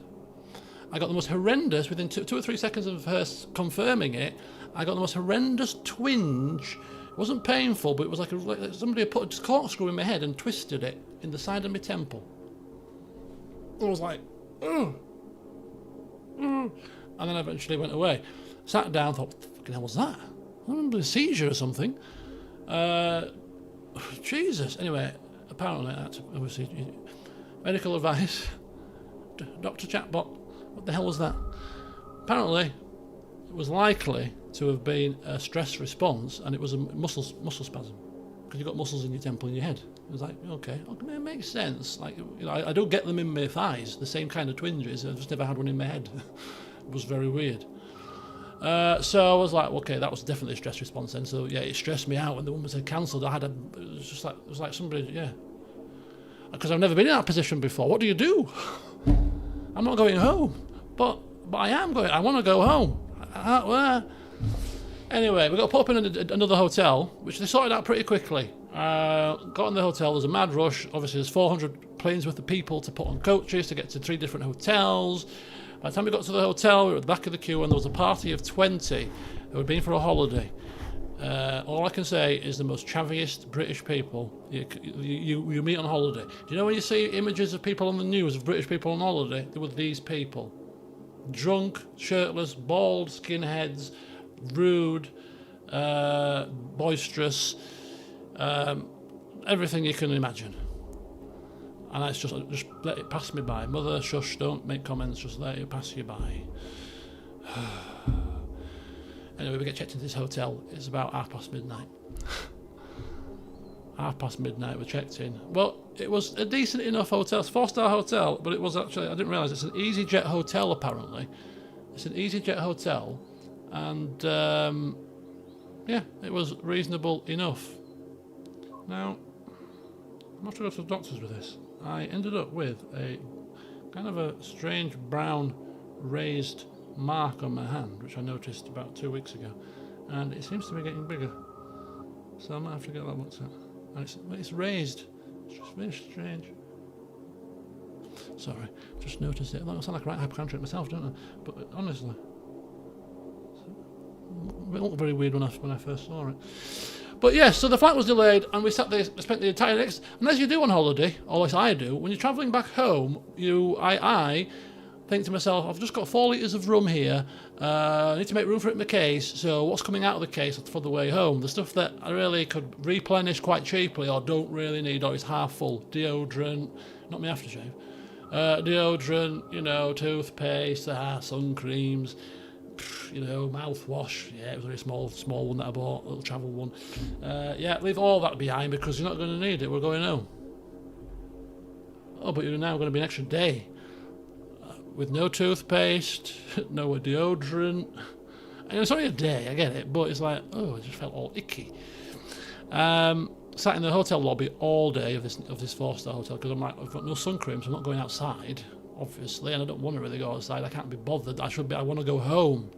I got the most horrendous, within 2 or 3 seconds of her confirming it, I got the most horrendous twinge. It wasn't painful, but it was like somebody had put a corkscrew in my head and twisted it in the side of my temple. I was like, ugh. And then I eventually went away. Sat down, thought, what the fucking hell was that? I remember a seizure or something. Jesus. Anyway, apparently that's obviously medical advice. Dr. Chatbot, what the hell was that? Apparently, it was likely to have been a stress response, and it was a muscle spasm, because you've got muscles in your temple and your head. It was like, okay, it makes sense. Like, I don't get them in my thighs, the same kind of twinges. I've just never had one in my head. It was very weird. So I was like, okay, that was definitely a stress response then. So yeah, it stressed me out when the woman said cancelled. It was like somebody, yeah. Because I've never been in that position before. What do you do? I'm not going home, but I am going. I want to go home. Anyway, we got put up in another hotel, which they sorted out pretty quickly. Got in the hotel. There's a mad rush. Obviously, there's 400 planes worth of people to put on coaches to get to 3 different hotels. By the time we got to the hotel, we were at the back of the queue, and there was a party of 20 who had been for a holiday. All I can say is the most chaviest British people you meet on holiday. Do you know when you see images of people on the news of British people on holiday? They were these people. Drunk, shirtless, bald, skinheads, rude, boisterous, everything you can imagine. And it's just let it pass me by. Mother, shush, don't make comments, just let it pass you by. Anyway, we get checked into this hotel. It's about midnight. midnight, we're checked in. Well, it was a decent enough hotel. It's a 4-star hotel, but it was actually, I didn't realise, it's an EasyJet hotel apparently. It's an EasyJet hotel, and yeah, it was reasonable enough. Now, I'm not sure if the doctors with this. I ended up with a kind of a strange brown raised mark on my hand, which I noticed about 2 weeks ago, and it seems to be getting bigger. So I might have to get that looked at. And it's raised. It's just very strange. Sorry, just noticed it. I sound like a right hypochondriac myself, don't I? But honestly, it looked very weird when I first saw it. But yeah, so the flight was delayed, and we sat there, spent the entire next. And as you do on holiday, or at least I do, when you're travelling back home, I think to myself, I've just got 4 litres of rum here. I need to make room for it in my case. So what's coming out of the case for the way home? The stuff that I really could replenish quite cheaply, or don't really need, or is half full. Deodorant, not my aftershave. Deodorant, toothpaste, sun creams, mouthwash. Yeah, it was a very small one that I bought, a little travel one. Yeah, leave all that behind because you're not going to need it. We're going home. Oh, but you're now going to be an extra day with no toothpaste, no deodorant. And it's only a day, I get it, but it's like, oh, it just felt all icky. Sat in the hotel lobby all day of this 4-star hotel because I'm like, I've got no sun cream, so I'm not going outside, obviously, and I don't want to really go outside. I can't be bothered. I want to go home.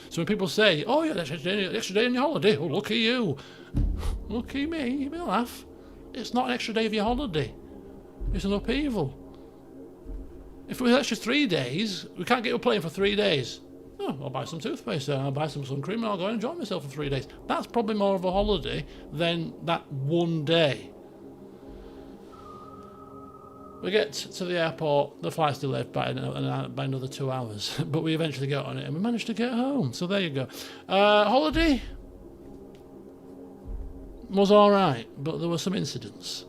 So when people say, oh, yeah, the extra day on your holiday, oh, lucky you. Lucky me, you may laugh. It's not an extra day of your holiday. It's an upheaval. If it was extra 3 days, we can't get you a plane for 3 days. Oh, I'll buy some toothpaste, I'll buy some sun cream, and I'll go and enjoy myself for 3 days. That's probably more of a holiday than that 1 day. We get to the airport, the flight's delayed by another 2 hours, but we eventually get on it and we managed to get home. So there you go. Holiday was alright, but there were some incidents.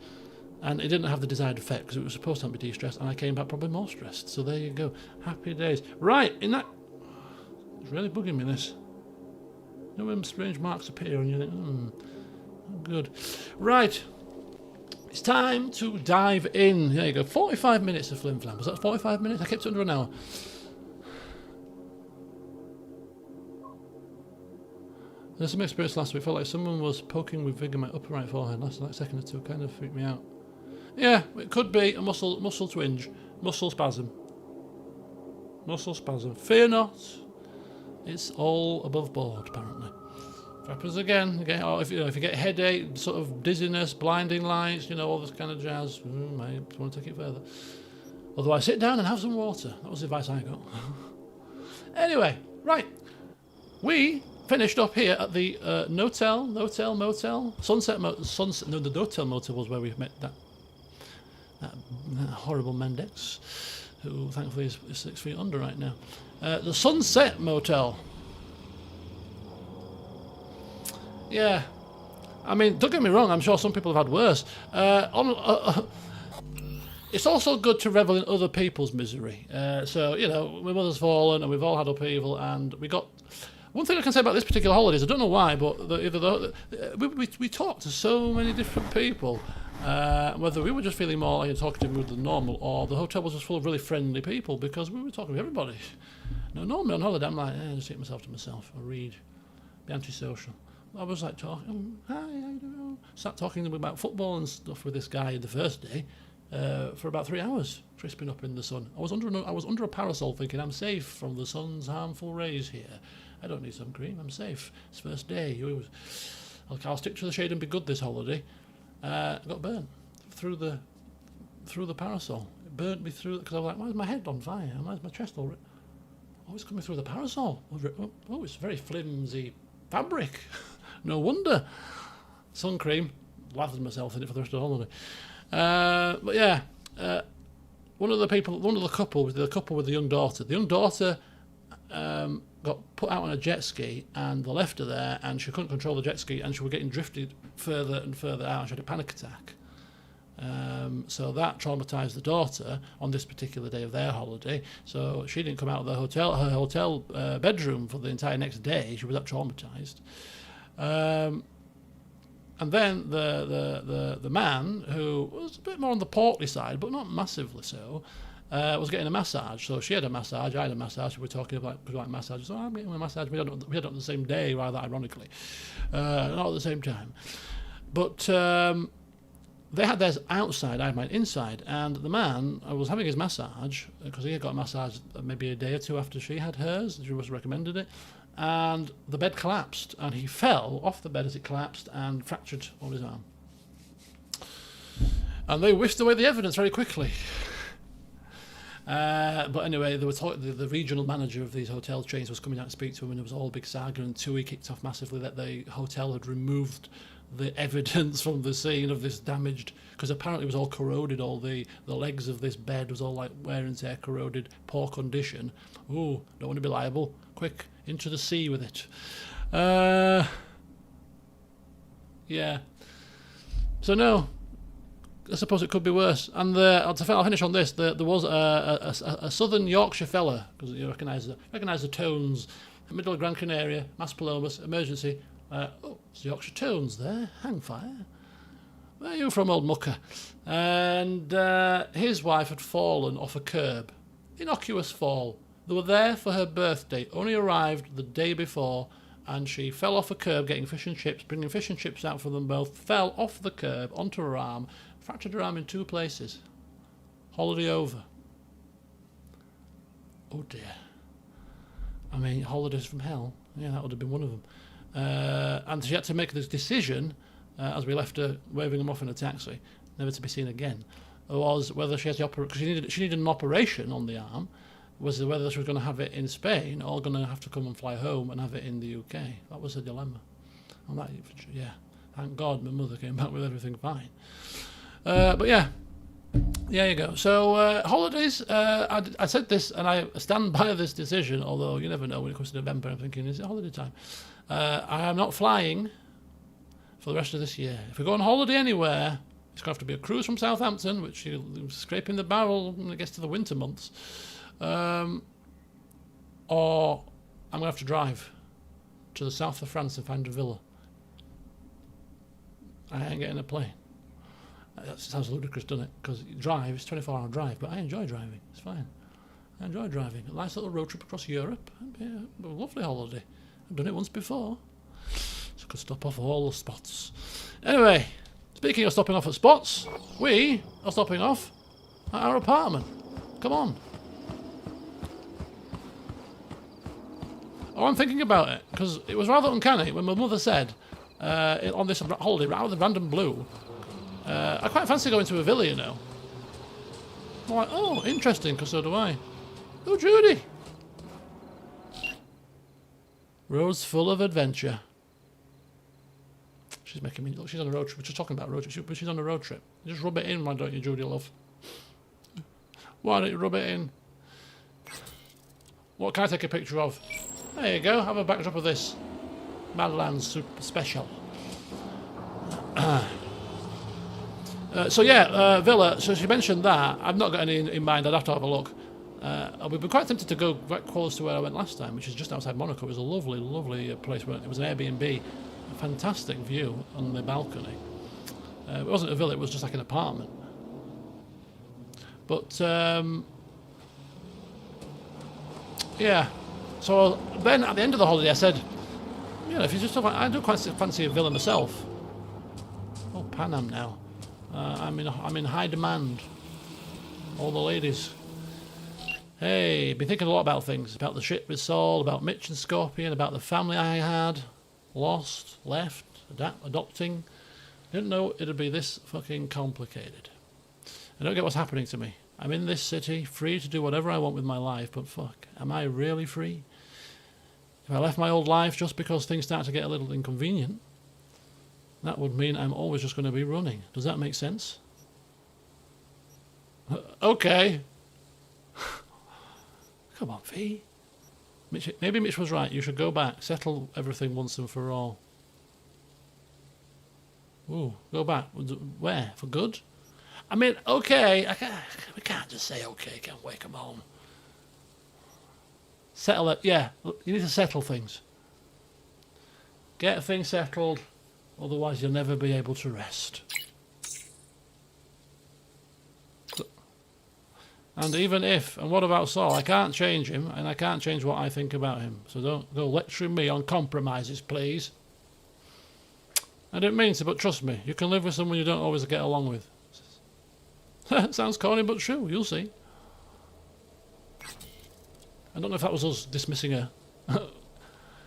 And it didn't have the desired effect because it was supposed to be de-stressed, and I came back probably more stressed. So there you go. Happy days. Right, it's really bugging me, this. When strange marks appear and you think, good. Right. It's time to dive in. There you go. 45 minutes of flim flam. Was that 45 minutes? I kept it under an hour. There's some experience last week. Felt like someone was poking with vigour my upper right forehead. Last second or two kind of freaked me out. Yeah, it could be a muscle twinge, muscle spasm. Fear not. It's all above board, apparently. If it happens again, or if you get headache, sort of dizziness, blinding lights, all this kind of jazz, might want to take it further. Otherwise, sit down and have some water. That was the advice I got. Anyway, right. We finished up here at the motel, Sunset. No, the Notel Motel was where we met that horrible Mendex, who thankfully is 6 feet under right now. The Sunset Motel. Yeah, I mean, don't get me wrong, I'm sure some people have had worse. It's also good to revel in other people's misery. So, my mother's fallen and we've all had upheaval, and we got... One thing I can say about this particular holiday is, I don't know why, but we talked to so many different people. Whether we were just feeling more like a talkative mood than normal, or the hotel was just full of really friendly people, because we were talking to everybody. No, normally on holiday I'm like, just take myself to myself, or read, be antisocial. I was like talking, hi, how you doing? Sat talking to them about football and stuff with this guy the first day for about 3 hours, crisping up in the sun. I was under a parasol thinking, I'm safe from the sun's harmful rays here. I don't need sun cream, I'm safe. It's first day. I'll stick to the shade and be good this holiday. I got burnt through the parasol. It burnt me through, because I was like, why is my head on fire? Why is my chest all... Oh, it's coming through the parasol. Oh, it's very flimsy fabric. No wonder. Sun cream. Lathered myself in it for the rest of the holiday. But yeah, one of the couple with the young daughter. The young daughter got put out on a jet ski, and they left her there, and she couldn't control the jet ski, and she was getting drifted further and further out, and she had a panic attack. So that traumatised the daughter on this particular day of their holiday. So she didn't come out of her hotel bedroom for the entire next day. She was that traumatised. And then the man, who was a bit more on the portly side, but not massively so, was getting a massage. So she had a massage, I had a massage. We were talking about massages. So I'm getting a massage. We had it on the same day, rather ironically, not at the same time. But they had theirs outside, I had mine inside, and the man was having his massage, because he had got a massage maybe a day or two after she had hers. She was recommended it. And the bed collapsed, and he fell off the bed as it collapsed and fractured on his arm. And they whisked away the evidence very quickly. But anyway, they were the regional manager of these hotel chains was coming out to speak to him, and it was all a big saga, and TUI kicked off massively that the hotel had removed the evidence from the scene of this damaged, because apparently it was all corroded, all the legs of this bed was all like wear and tear, corroded, poor condition. Ooh, don't want to be liable. Quick, into the sea with it. Yeah. So no, I suppose it could be worse. And I'll finish on this. There was a southern Yorkshire fella, because you recognise the tones, middle of Gran Canaria, Maspalomas, emergency. It's the Yorkshire tones there, hang fire. Where are you from, old mucker? And his wife had fallen off a curb. Innocuous fall. They were there for her birthday, only arrived the day before, and she fell off a curb getting fish and chips, bringing fish and chips out for them both, fell off the curb onto her arm, fractured her arm in 2 places. Holiday over. Oh dear. I mean, holidays from hell. Yeah, that would have been one of them. And she had to make this decision, as we left her waving them off in a taxi, never to be seen again, was whether she had to operate, because she needed an operation on the arm, was whether she was going to have it in Spain or going to have to come and fly home and have it in the UK. That was her dilemma. And that, yeah, thank God my mother came back with everything fine. But yeah, there you go. So holidays, I said this and I stand by this decision, although you never know when it comes to November. I'm thinking, is it holiday time? I am not flying for the rest of this year. If we go on holiday anywhere, it's going to have to be a cruise from Southampton, which you're scraping the barrel when it gets to the winter months. Or I'm going to have to drive to the south of France and find a villa. I ain't getting a plane. That sounds ludicrous, doesn't it? Because drive, it's a 24-hour drive, but I enjoy driving. It's fine. I enjoy driving. A nice little road trip across Europe. Yeah, a lovely holiday. I've done it once before. So I could stop off all the spots. Anyway, speaking of stopping off at spots, we are stopping off at our apartment. Come on. Oh, I'm thinking about it, because it was rather uncanny when my mother said, on this holiday, rather than random blue, I quite fancy going to a villa, you know. I'm like, oh, interesting, because so do I. Oh, Judy! Road's full of adventure. She's making me look. She's on a road trip. We're just talking about road trip, but she's on a road trip. Just rub it in, why don't you, Judy, love? Why don't you rub it in? What can I take a picture of? There you go. Have a backdrop of this. Badlands Super Special. So yeah, villa. So she mentioned that. I've not got any in mind. I'd have to have a look. I would be quite tempted to go quite close to where I went last time, which is just outside Monaco. It was a lovely, lovely place. It was an Airbnb, a fantastic view on the balcony. It wasn't a villa; it was just like an apartment. But yeah. So then at the end of the holiday, I said, you know, if you just talk, I do quite fancy a villa myself. Oh, Pan Am now. I'm in high demand. All the ladies. Hey, been thinking a lot about things. About the ship with Saul, about Mitch and Scorpion, about the family I had. Lost, left, adopting. Didn't know it'd be this fucking complicated. I don't get what's happening to me. I'm in this city, free to do whatever I want with my life, but fuck, am I really free? If I left my old life just because things start to get a little inconvenient, that would mean I'm always just going to be running. Does that make sense? Okay. Come on, V. Maybe Mitch was right. You should go back, settle everything once and for all. Ooh, go back. Where? For good? I mean, okay. We can't just say okay, can we? Come on. Settle it. Yeah, you need to settle things. Get things settled, otherwise you'll never be able to rest. And even if, and what about Saul? I can't change him, and I can't change what I think about him. So don't go lecturing me on compromises, please. I didn't mean to, but trust me, you can live with someone you don't always get along with. Sounds corny, but true. You'll see. I don't know if that was us dismissing her.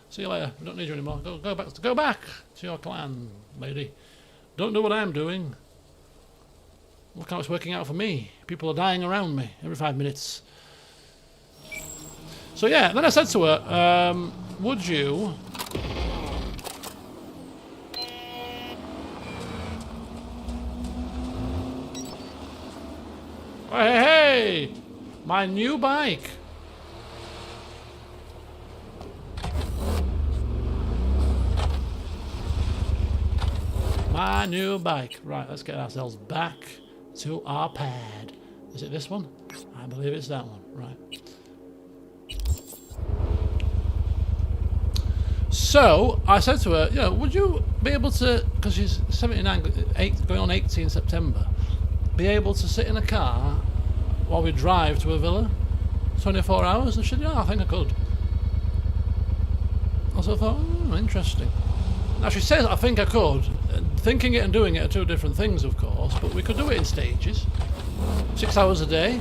See you later. We don't need you anymore. Go back to your clan, lady. Don't do what I'm doing. Look how it's working out for me. People are dying around me every 5 minutes. So yeah, then I said to her, would you... Hey! My new bike! My new bike. Right, let's get ourselves back to our pad. Is it this one? I believe it's that one. Right. So, I said to her, you know, would you be able to, because she's 79, going on 80 in September, be able to sit in a car while we drive to a villa? 24 hours? And she said, yeah, I think I could. So I thought, interesting. Now she says I think I could. Thinking it and doing it are two different things, of course, but we could do it in stages. 6 hours a day,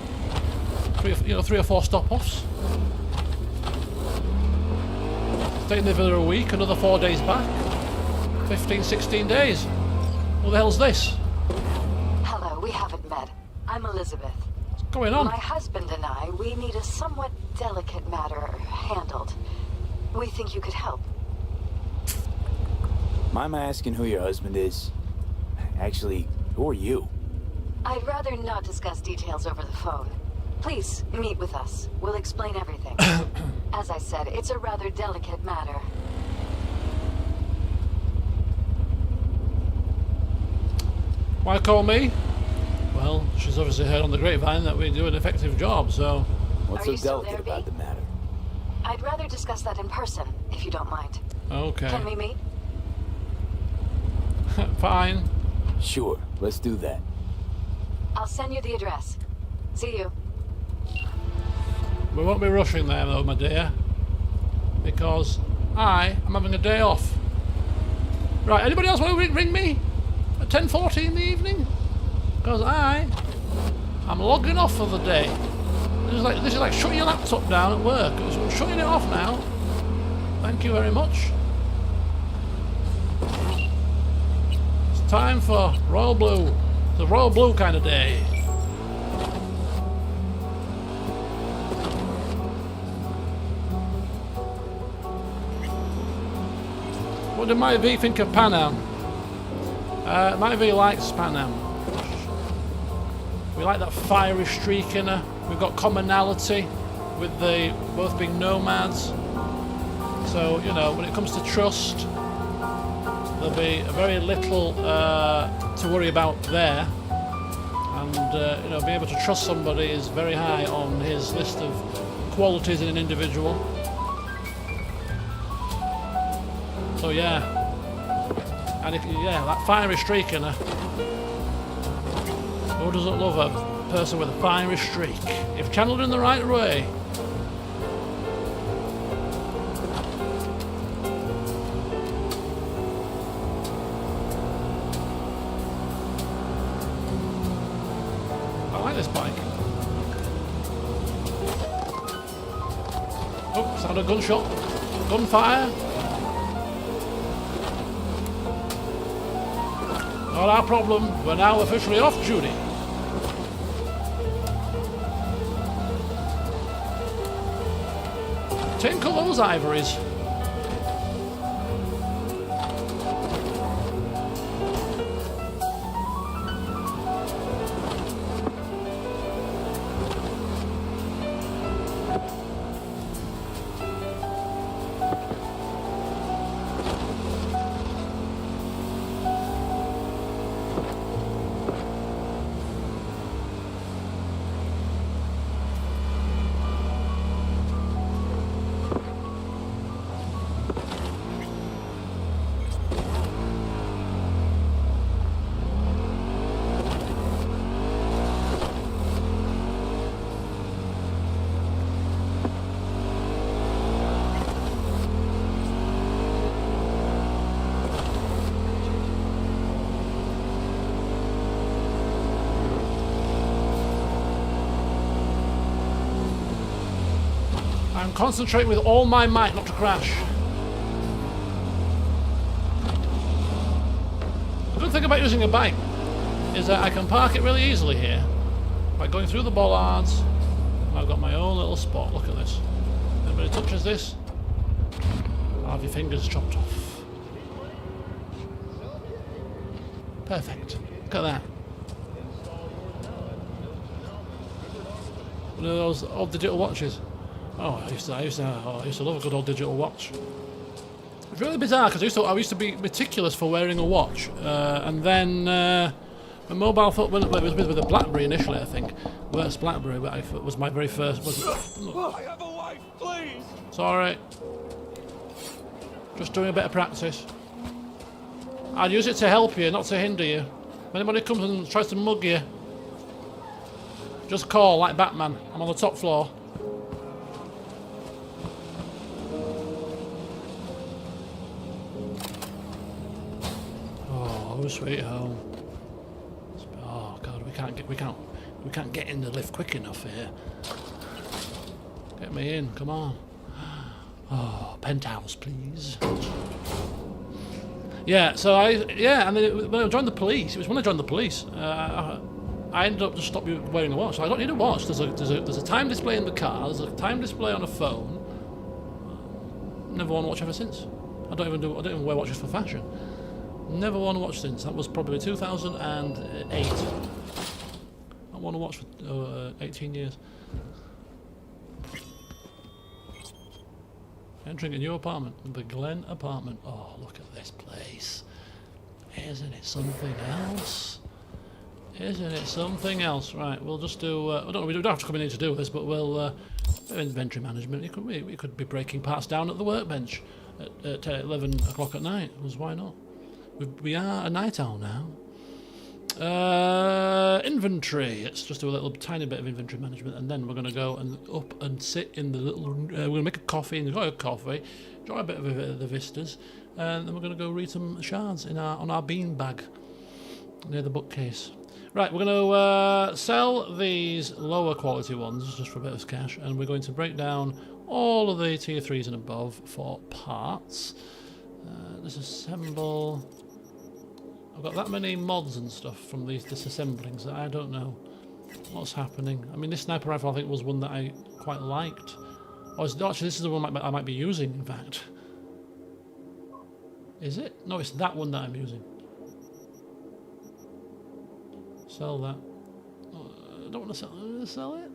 3 or 4 stop-offs. Stay in the villa a week, another 4 days back. 15, 16 days. What the hell's this? Hello, we haven't met. I'm Elizabeth. What's going on? My husband and I, we need a somewhat delicate matter handled. We think you could help. Mind my asking who your husband is? Actually, who are you? I'd rather not discuss details over the phone. Please, meet with us. We'll explain everything. As I said, it's a rather delicate matter. Why call me? Well, she's obviously heard on the grapevine that we do an effective job, so... What's so delicate about the matter? I'd rather discuss that in person, if you don't mind. Okay. Can we meet? Fine. Sure, let's do that. I'll send you the address. See you. We won't be rushing there though, my dear. Because I am having a day off. Right, anybody else want to ring me? At 10:40 in the evening? Because I'm logging off for the day. This is like shutting your laptop down at work. I'm shutting it off now. Thank you very much. It's time for Royal Blue. It's a Royal Blue kind of day. What did my V think of Pan Am? My V likes Pan Am. We like that fiery streak in her. We've got commonality with the both being nomads. So, you know, when it comes to trust, there'll be very little to worry about there. And, you know, being able to trust somebody is very high on his list of qualities in an individual. So, yeah. And that fiery streak in her. Who doesn't love a person with a fiery streak, if channeled in the right way? I like this bike. Oh, sound a gunshot. Gunfire. Not our problem. We're now officially off duty. Tinkle those ivories. concentrating with all my might not to crash. The good thing about using a bike is that I can park it really easily here by going through the bollards. I've got my own little spot. Look at this. Anybody touches this, I'll have your fingers chopped off. Perfect. Look at that. One of those old digital watches. Oh, I used to love a good old digital watch. It's really bizarre because I used to be meticulous for wearing a watch, and then my mobile phone. Well, it was with a BlackBerry initially, I think. Worst BlackBerry, but it was my very first. I have a wife, please. Sorry. Just doing a bit of practice. I'd use it to help you, not to hinder you. If anybody comes and tries to mug you, just call like Batman. I'm on the top floor. Oh, sweet home. Oh God, we can't get in the lift quick enough here. Get me in, come on. Oh, penthouse, please. Yeah, so and then when I joined the police, it was when I joined the police. I ended up just stopping wearing a watch. So I don't need a watch. There's a time display in the car. There's a time display on a phone. Never worn a watch ever since. I don't even wear watches for fashion. Never worn a watch since. That was probably 2008. I worn a watch for 18 years. Entering a new apartment, the Glen apartment. Oh, look at this place. Isn't it something else? Isn't it something else? Right, we'll just do... I don't know, we don't have to come in here to do this, but we'll... inventory management. We could be breaking parts down at the workbench at 11 o'clock at night. Why not? We are a night owl now. Inventory. Let's just do a little tiny bit of inventory management, and then we're going to go and up and sit in the little... we're going to make a coffee, enjoy a coffee, enjoy a bit of the vistas, and then we're going to go read some shards on our bean bag near the bookcase. Right, we're going to sell these lower quality ones just for a bit of cash, and we're going to break down all of the tier 3s and above for parts. Disassemble. I've got that many mods and stuff from these disassemblings that I don't know what's happening. I mean, this sniper rifle I think was one that I quite liked. Oh, actually, this is the one I might be using, in fact. Is it? No, it's that one that I'm using. Sell that. Oh, I don't want to sell it.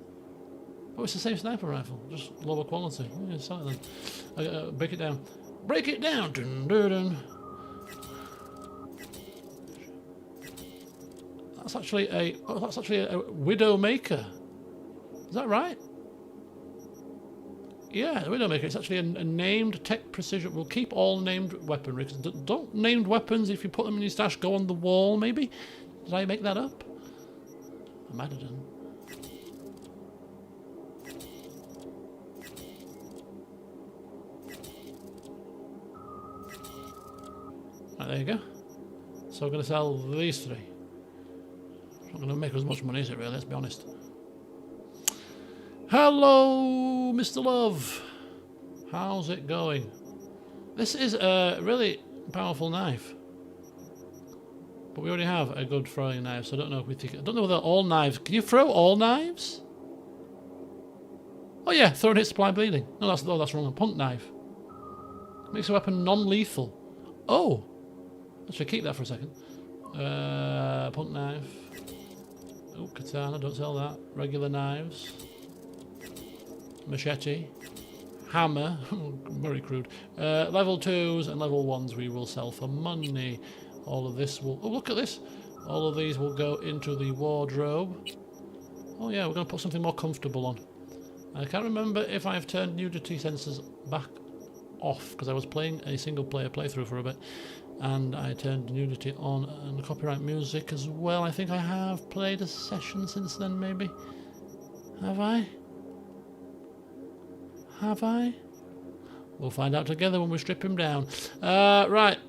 Oh, it's the same sniper rifle, just lower quality. Yeah, sell it then. Break it down. Break it down. Dun, dun, dun. That's actually a Widowmaker. Is that right? Yeah, Widowmaker. It's actually a named tech precision. We'll keep all named weaponry. Don't named weapons, if you put them in your stash, go on the wall. Maybe. Did I make that up? I might have done. Right, there you go. So we're going to sell these 3. It's not going to make as much money, is it really? Let's be honest. Hello, Mr. Love. How's it going? This is a really powerful knife. But we already have a good throwing knife, so I don't know if we take it. I don't know whether all knives... Can you throw all knives? Oh yeah, throw and hit supply bleeding. No, that's wrong. A punt knife. Makes a weapon non-lethal. Oh! Actually, keep that for a second. Punt knife. Oh, katana, don't sell that. Regular knives. Machete. Hammer. Very crude. Level 2s and level 1s we will sell for money. All of this will... Oh, look at this. All of these will go into the wardrobe. Oh yeah, we're going to put something more comfortable on. I can't remember if I've turned nudity sensors back off, because I was playing a single player playthrough for a bit. And I turned nudity on and copyright music as well. I think I have played a session since then, maybe. Have I? Have I? We'll find out together when we strip him down. Right.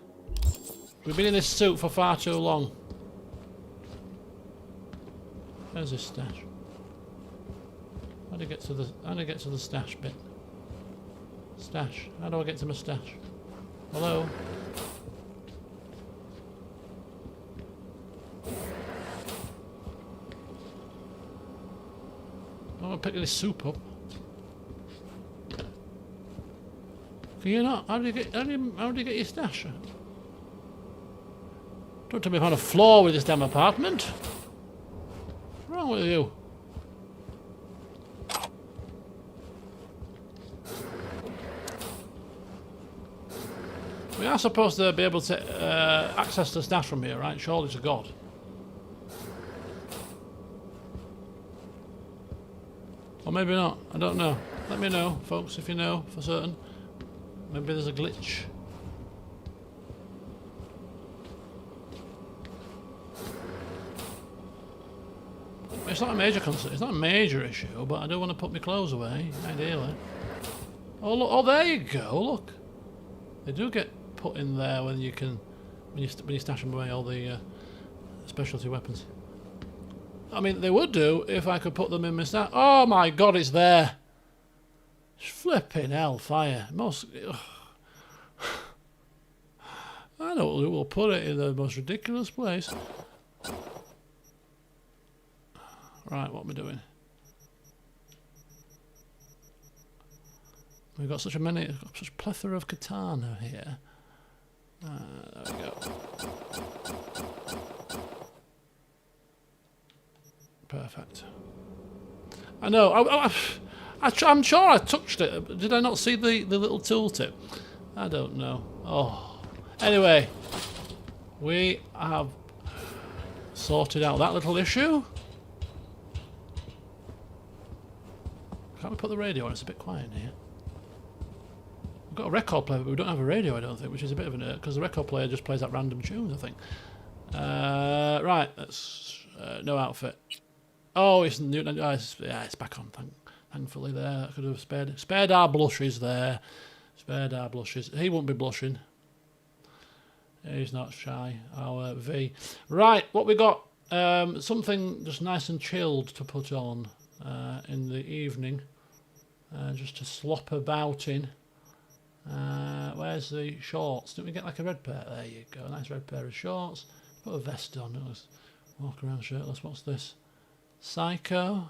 We've been in this suit for far too long. Where's this stash? How do I get to the stash bit? Stash. How do I get to my stash? Hello? I'm gonna pick this soup up. Can you not? How do you get your stash? Don't tell me I'm on a floor with this damn apartment. What's wrong with you? We are supposed to be able to access the stash from here, right? Surely to God. Or maybe not. I don't know. Let me know, folks, if you know for certain. Maybe there's a glitch. It's not a major concern. It's not a major issue, but I do want to put my clothes away, ideally. Oh look! Oh, there you go. Look, they do get put in there when you can, when you stash them away, all the specialty weapons. I mean, they would do if I could put them in my stash. Oh my God, it's there. It's flipping hellfire. Most. Ugh. I know we'll put it in the most ridiculous place. Right, what am I doing? We've got such a plethora of katana here. There we go. Perfect. I know. I'm sure I touched it. Did I not see the little tooltip? I don't know. Oh. Anyway, we have sorted out that little issue. Can't we put the radio on? It's a bit quiet in here. We've got a record player, but we don't have a radio, I don't think, which is a bit of an irk, because the record player just plays out random tunes, I think. Right, that's no outfit. Oh, it's new. Yeah, it's back on. Thankfully, there. I could have spared our blushes there. Spared our blushes. He won't be blushing. He's not shy. Our V. Right, what we got? Something just nice and chilled to put on in the evening, just to slop about in. Where's the shorts? Didn't we get like a red pair? There you go. A nice red pair of shorts. Put a vest on. Let's walk around shirtless. What's this? Psycho.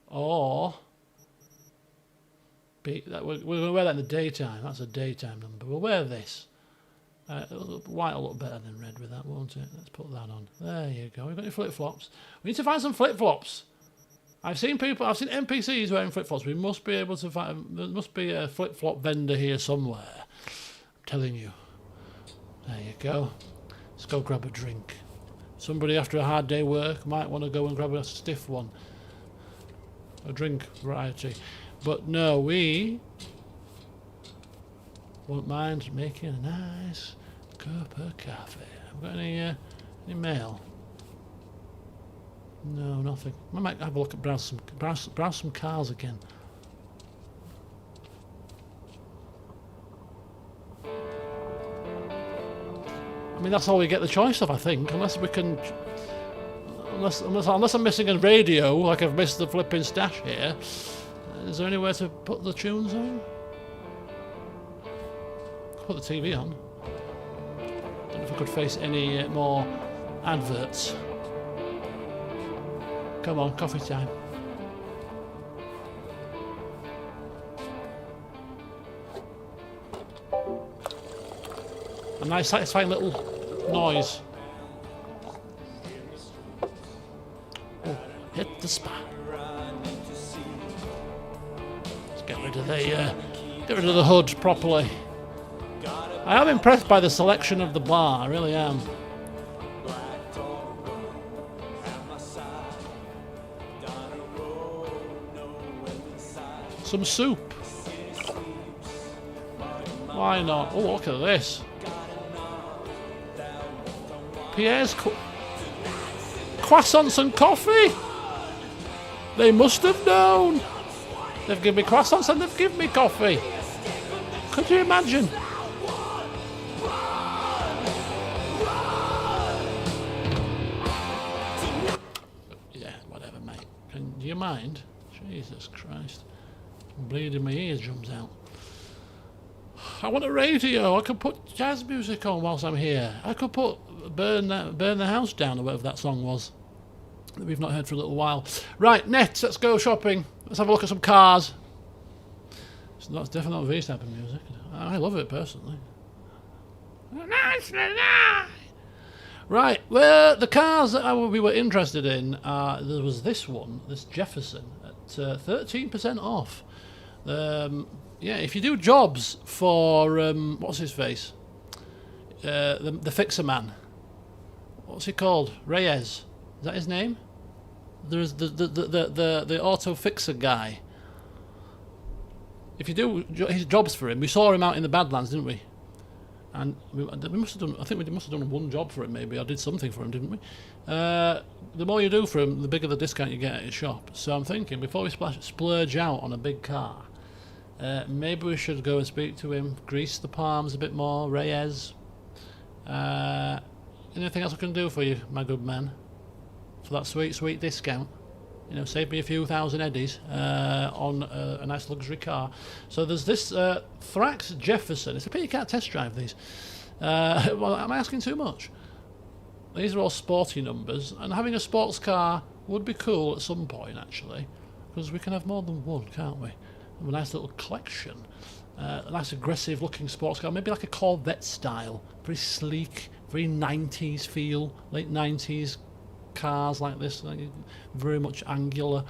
Or we're going to wear that in the daytime. That's a daytime number. We'll wear this. White will look better than red with that, won't it? Let's put that on. There you go. We've got your flip-flops. We need to find some flip-flops. I've seen NPCs wearing flip-flops. We must be able to find. There must be a flip-flop vendor here somewhere. I'm telling you. There you go. Let's go grab a drink. Somebody after a hard day work might want to go and grab a stiff one. A drink variety. But no, we won't mind making a nice cup of coffee. Have we got any mail? No, nothing. I might have a look at browse some cars again. I mean, that's all we get the choice of, I think, unless we can. Unless I'm missing a radio, like I've missed the flipping stash here. Is there anywhere to put the tunes on? Put the TV on. Don't know if I could face any more adverts. Come on, coffee time. A nice satisfying little noise. Oh, hit the spot. Let's get rid of the hood properly. I am impressed by the selection of the bar, I really am. Some soup. Why not? Oh, look at this. Pierre's croissants and coffee. They must have known. They've given me croissants and they've given me coffee. Could you imagine? Do you mind? Jesus Christ. Bleeding my eardrums out. I want a radio. I could put jazz music on whilst I'm here. I could put Burn the House Down, or whatever that song was that we've not heard for a little while. Right, Nets, let's go shopping. Let's have a look at some cars. So that's definitely not these type of music. I love it personally. Right, well, the cars that we were interested in, there was this one, this Jefferson, at 13% off. Yeah, if you do jobs for, what's his face? The Fixer Man. What's he called? Reyes. Is that his name? There's the auto fixer guy. If you do his jobs for him, we saw him out in the Badlands, didn't we? And we must have done. I think we must have done one job for him. Maybe I did something for him, didn't we? The more you do for him, the bigger the discount you get at his shop. So I'm thinking, before we splurge out on a big car, maybe we should go and speak to him, grease the palms a bit more. Reyes. Anything else I can do for you, my good man? For that sweet discount. You know, save me a few thousand eddies on a nice luxury car. So there's this Thrax Jefferson. It's a pity you can't test drive these. Well, am I asking too much? These are all sporty numbers, and having a sports car would be cool at some point, actually, because we can have more than one, can't we? Have a nice little collection. A nice aggressive looking sports car, maybe like a Corvette style, very sleek, very 90s feel, late 90s cars like this, like very much angular.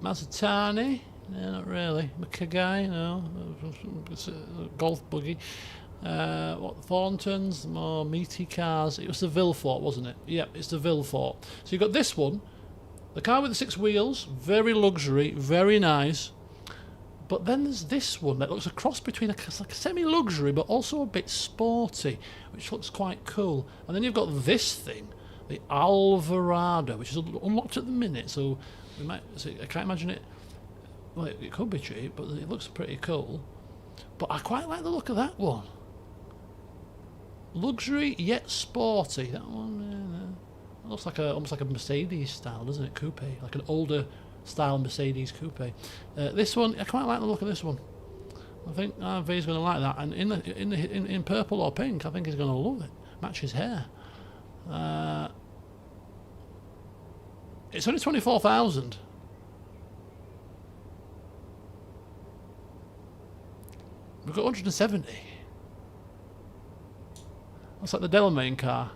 Mazzatani, no, not really. Makagai, no. It's a golf buggy. What, Thorntons, more meaty cars. It was the Villefort, wasn't it? Yep, it's the Villefort. So you've got this one, the car with the 6 wheels, very luxury, very nice. But then there's this one that looks a cross between it's like a semi-luxury but also a bit sporty, which looks quite cool. And then you've got this thing, the Alvarado, which is unlocked at the minute, so we might. So I can't imagine it. Well, it could be cheap, but it looks pretty cool. But I quite like the look of that one. Luxury yet sporty. That one looks like almost like a Mercedes style, doesn't it? Coupe, like an older style Mercedes coupe. This one, I quite like the look of this one. I think RV's going to like that, and in purple or pink, I think he's going to love it. Match his hair. It's only 24,000. We've got 170. That's like the Delamain car.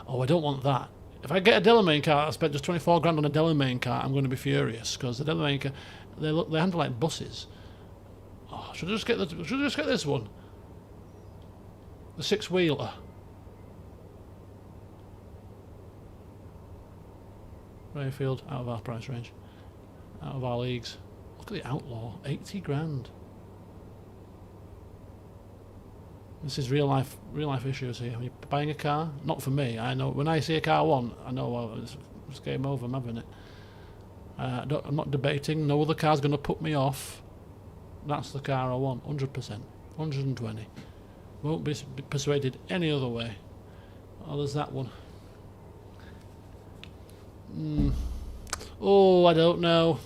Oh, I don't want that. If I get a Delamain car, I spent just 24 grand on a Delamain car, I'm going to be furious, because the Delamain car, they handle like buses. Oh, should I just get this one? The 6-wheeler. Rayfield, out of our price range. Out of our leagues. Look at the Outlaw, 80 grand. This is real life issues here. When you're buying a car, not for me. I know when I see a car I want, I know well, it's game over. I'm having it. I'm not debating. No other car's going to put me off. That's the car I want. 100%, 120. Won't be persuaded any other way. Oh, there's that one. Oh, I don't know.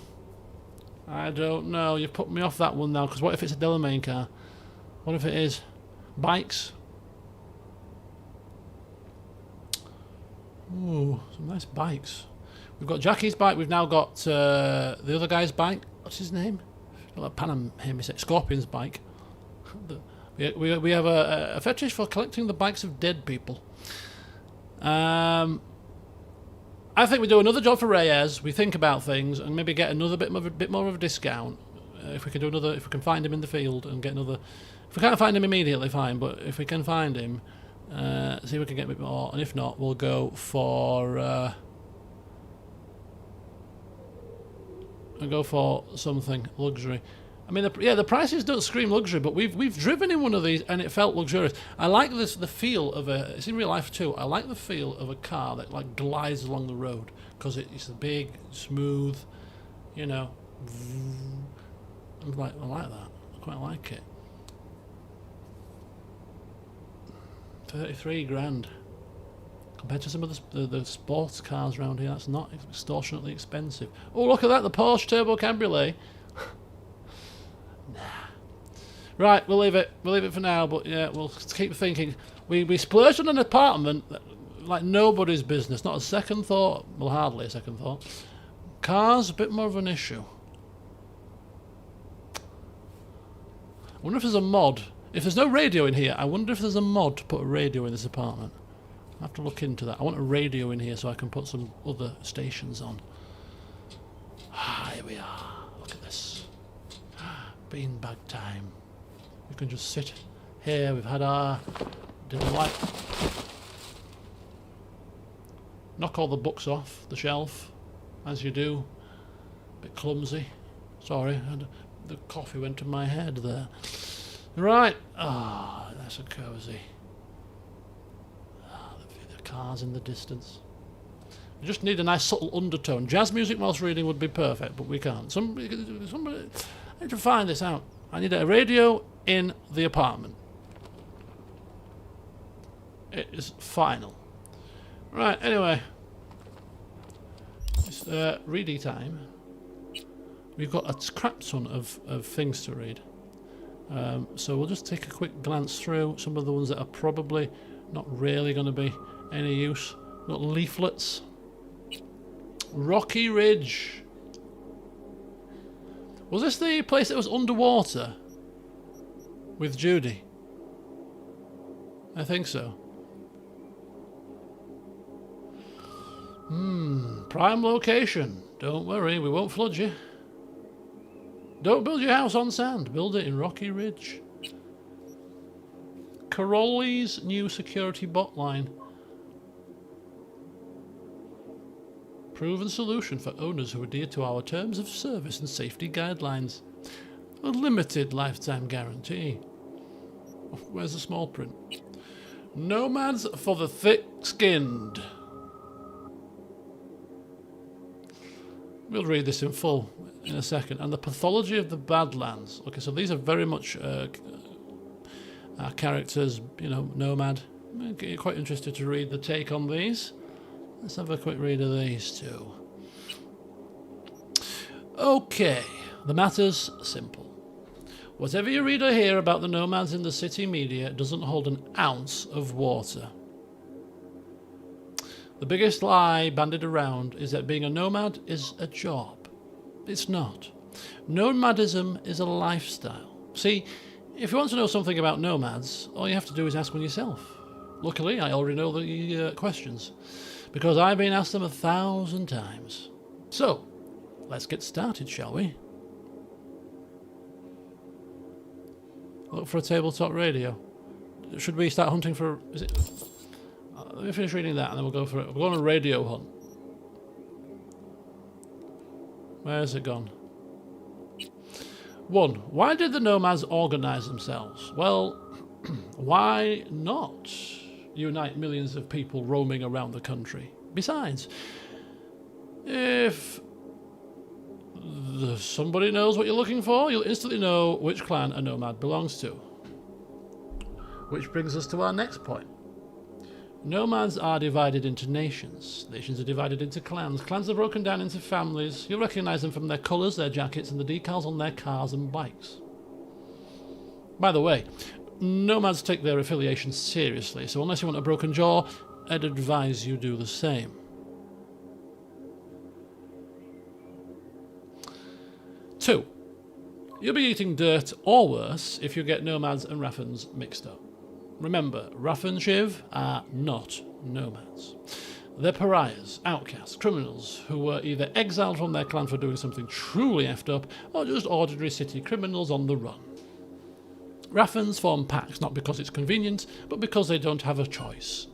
You've put me off that one now. Because what if it's a Delamain car? What if it is? Bikes. Ooh, some nice bikes. We've got Jackie's bike. We've now got the other guy's bike. What's his name? Like Panam, Scorpion's bike. We have a fetish for collecting the bikes of dead people. I think we do another job for Reyes. We think about things and maybe get another bit more of a discount. If we can find him in the field and get another. If we can't find him immediately, fine. But if we can find him, see if we can get a bit more. And if not, we'll go for something luxury. I mean, the prices don't scream luxury, but we've driven in one of these and it felt luxurious. I like the feel of it's in real life too. I like the feel of a car that like glides along the road because it's a big, smooth, you know. I like that. I quite like it. 33 grand. Compared to some of the sports cars around here, that's not extortionately expensive. Oh, look at that, the Porsche Turbo Cabriolet. Nah. Right, we'll leave it. We'll leave it for now, but yeah, we'll keep thinking. We splurged on an apartment like nobody's business. Not a second thought. Well, hardly a second thought. Cars, a bit more of an issue. I wonder if there's a mod. If there's no radio in here, I wonder if there's a mod to put a radio in this apartment. I have to look into that. I want a radio in here so I can put some other stations on. Ah, here we are. Look at this. Beanbag time. We can just sit here. We've had our delight. Knock all the books off the shelf, as you do. A bit clumsy. Sorry, the coffee went to my head there. Right. Ah, that's a cosy. The cars in the distance. We just need a nice subtle undertone. Jazz music whilst reading would be perfect, but we can't. Somebody, I need to find this out. I need a radio in the apartment. It is final. Right, anyway. It's ready time. We've got a crap ton of things to read. So we'll just take a quick glance through some of the ones that are probably not really going to be any use. We've got leaflets. Rocky Ridge. Was this the place that was underwater? With Judy? I think so. Prime location. Don't worry, we won't flood you. Don't build your house on sand. Build it in Rocky Ridge. Caroli's new security bot line. Proven solution for owners who adhere to our terms of service and safety guidelines. A limited lifetime guarantee. Where's the small print? Nomads for the thick-skinned. We'll read this in full in a second. And the pathology of the Badlands. Okay, so these are very much our characters, you know, nomad. I'm quite interested to read the take on these. Let's have a quick read of these two. Okay, the matter's simple. Whatever you read or hear about the nomads in the city media doesn't hold an ounce of water. The biggest lie bandied around is that being a nomad is a job. It's not. Nomadism is a lifestyle. See, if you want to know something about nomads, all you have to do is ask one yourself. Luckily, I already know the questions, because I've been asked them 1,000 times. So, let's get started, shall we? Look for a tabletop radio. Should we start hunting for... Is it... let me finish reading that and then we'll go for it. We'll go on a radio hunt. Where's it gone? 1. Why did the nomads organise themselves? Well, why not unite millions of people roaming around the country? Besides, if somebody knows what you're looking for, you'll instantly know which clan a nomad belongs to. Which brings us to our next point. Nomads are divided into nations. Nations are divided into clans. Clans are broken down into families. You'll recognise them from their colours, their jackets, and the decals on their cars and bikes. By the way, nomads take their affiliation seriously, so unless you want a broken jaw, I'd advise you do the same. 2. You'll be eating dirt or worse if you get nomads and Raffens mixed up. Remember, Raffen Shiv are not nomads. They're pariahs, outcasts, criminals who were either exiled from their clan for doing something truly effed up, or just ordinary city criminals on the run. Raffens form packs not because it's convenient, but because they don't have a choice.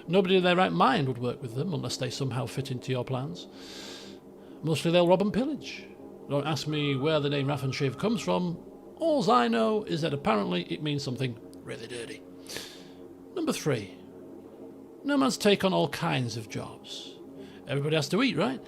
Nobody in their right mind would work with them unless they somehow fit into your plans. Mostly they'll rob and pillage. Don't ask me where the name Raffen Shiv comes from. All I know is that apparently it means something really dirty. Number 3. Nomads take on all kinds of jobs. Everybody has to eat, right?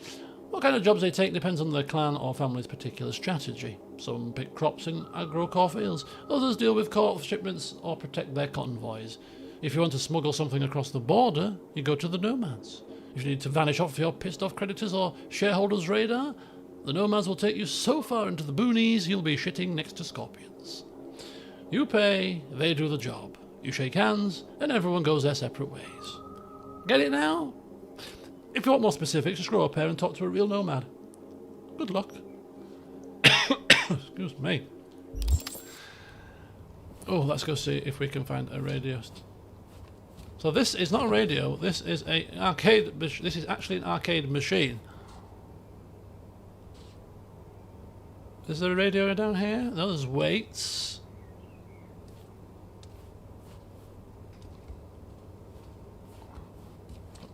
What kind of jobs they take depends on their clan or family's particular strategy. Some pick crops in agro-core fields, others deal with court shipments or protect their convoys. If you want to smuggle something across the border, you go to the nomads. If you need to vanish off your pissed off creditors or shareholders' radar, the nomads will take you so far into the boonies you'll be shitting next to scorpions. You pay, they do the job. You shake hands, and everyone goes their separate ways. Get it now? If you want more specifics, just grow up here and talk to a real nomad. Good luck. Excuse me. Oh, let's go see if we can find a radio. So this is not a radio. This is an arcade. This is actually an arcade machine. Is there a radio down here? No, there's weights.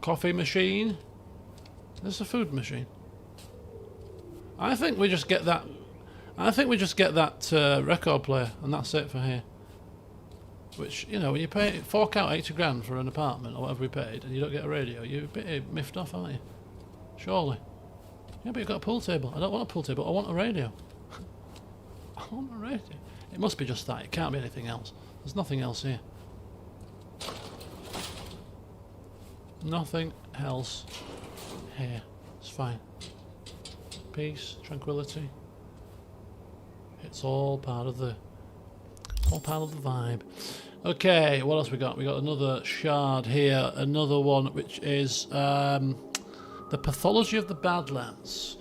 Coffee machine. There's a food machine. I think we just get that. I think we just get that record player, and that's it for here. Which, you know, when you fork out 80 grand for an apartment or whatever we paid, and you don't get a radio, you're a bit miffed off, aren't you? Surely. Yeah, but you've got a pool table. I don't want a pool table. I want a radio. I want a radio. It must be just that. It can't be anything else. There's nothing else here. Nothing else here. It's fine. Peace, tranquility. It's all part of the vibe. Okay, what else we got? We got another shard here. Another one which is the pathology of the Badlands.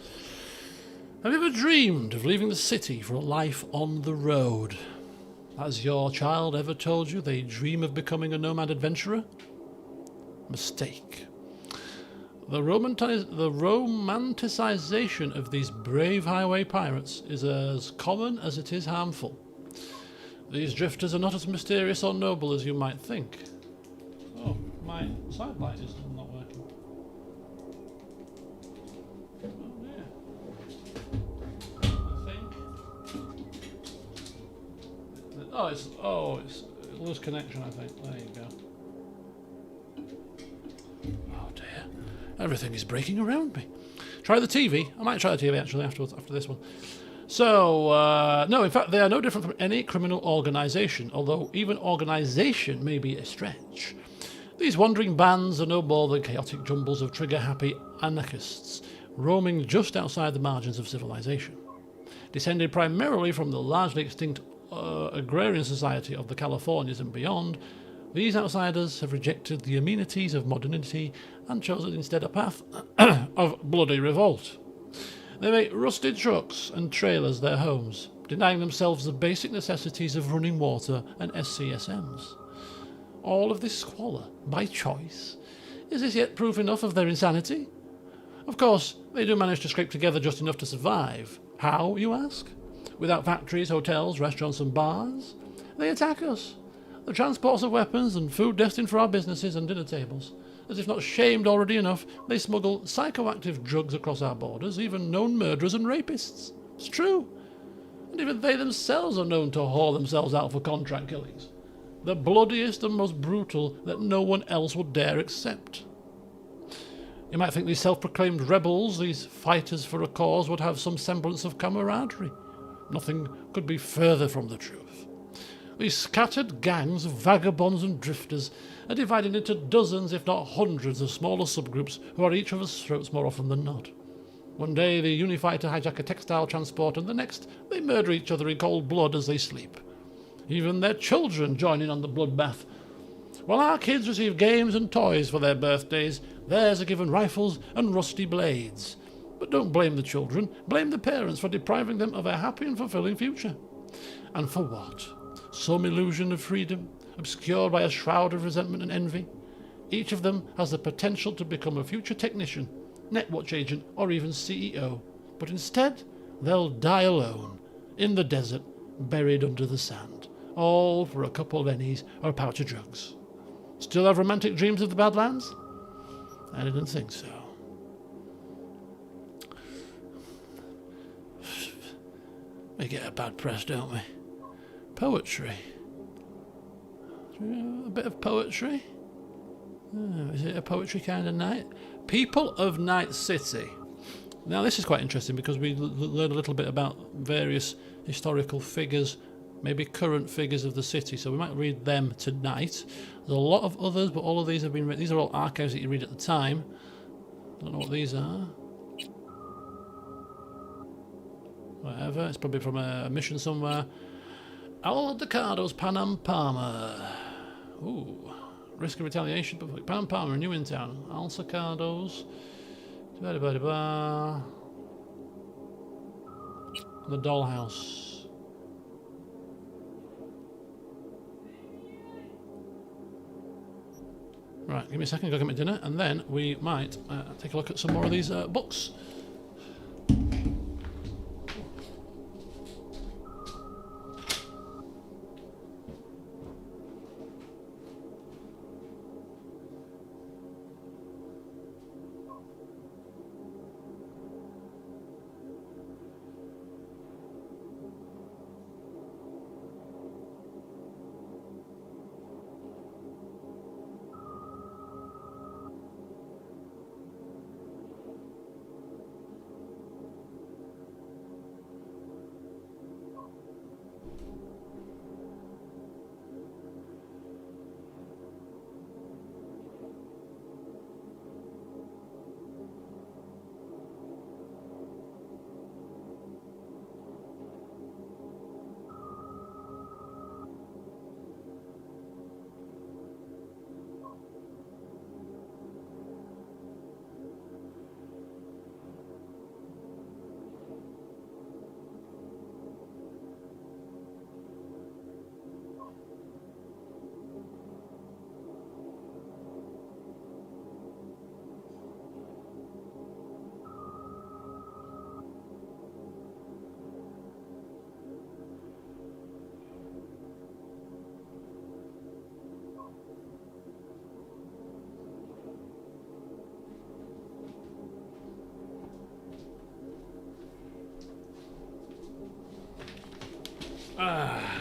Have you ever dreamed of leaving the city for a life on the road? Has your child ever told you they dream of becoming a nomad adventurer? Mistake. The romanticization of these brave highway pirates is as common as it is harmful. These drifters are not as mysterious or noble as you might think. Oh, my side light is not working. Oh dear. I think. It's loose connection, I think. There you go. Oh dear. Everything is breaking around me. Try the TV. I might try the TV actually after this one. So, no, in fact, they are no different from any criminal organisation, although even organisation may be a stretch. These wandering bands are no more than chaotic jumbles of trigger-happy anarchists, roaming just outside the margins of civilization. Descended primarily from the largely extinct agrarian society of the Californias and beyond, these outsiders have rejected the amenities of modernity and chosen instead a path of bloody revolt. They make rusted trucks and trailers their homes, denying themselves the basic necessities of running water and SCSMs. All of this squalor, by choice. Is this yet proof enough of their insanity? Of course, they do manage to scrape together just enough to survive. How, you ask? Without factories, hotels, restaurants and bars? They attack us. The transports of weapons and food destined for our businesses and dinner tables. As if not shamed already enough, they smuggle psychoactive drugs across our borders, even known murderers and rapists. It's true. And even they themselves are known to whore themselves out for contract killings. The bloodiest and most brutal that no one else would dare accept. You might think these self-proclaimed rebels, these fighters for a cause, would have some semblance of camaraderie. Nothing could be further from the truth. These scattered gangs of vagabonds and drifters are divided into dozens, if not hundreds, of smaller subgroups who are each other's throats more often than not. One day they unify to hijack a textile transport, and the next they murder each other in cold blood as they sleep. Even their children join in on the bloodbath. While our kids receive games and toys for their birthdays, theirs are given rifles and rusty blades. But don't blame the children, blame the parents for depriving them of a happy and fulfilling future. And for what? Some illusion of freedom, obscured by a shroud of resentment and envy. Each of them has the potential to become a future technician, netwatch agent, or even CEO. But instead, they'll die alone, in the desert, buried under the sand. All for a couple of pennies or a pouch of drugs. Still have romantic dreams of the Badlands? I didn't think so. We get a bad press, don't we? Poetry. A bit of poetry. Is it a poetry kind of night? People of Night City. Now this is quite interesting because we learn a little bit about various historical figures maybe current figures of the city. So we might read them tonight. There's a lot of others, but all of these have been read. These are all archives that you read at the time. I don't know what these are. Whatever, it's probably from a mission somewhere. Al Ducado's Panam Palmer. Ooh. Risk of retaliation. Panam Palmer, new in town. Al Ducado's. The dollhouse. Right, give me a second, go get my dinner, and then we might take a look at some more of these books.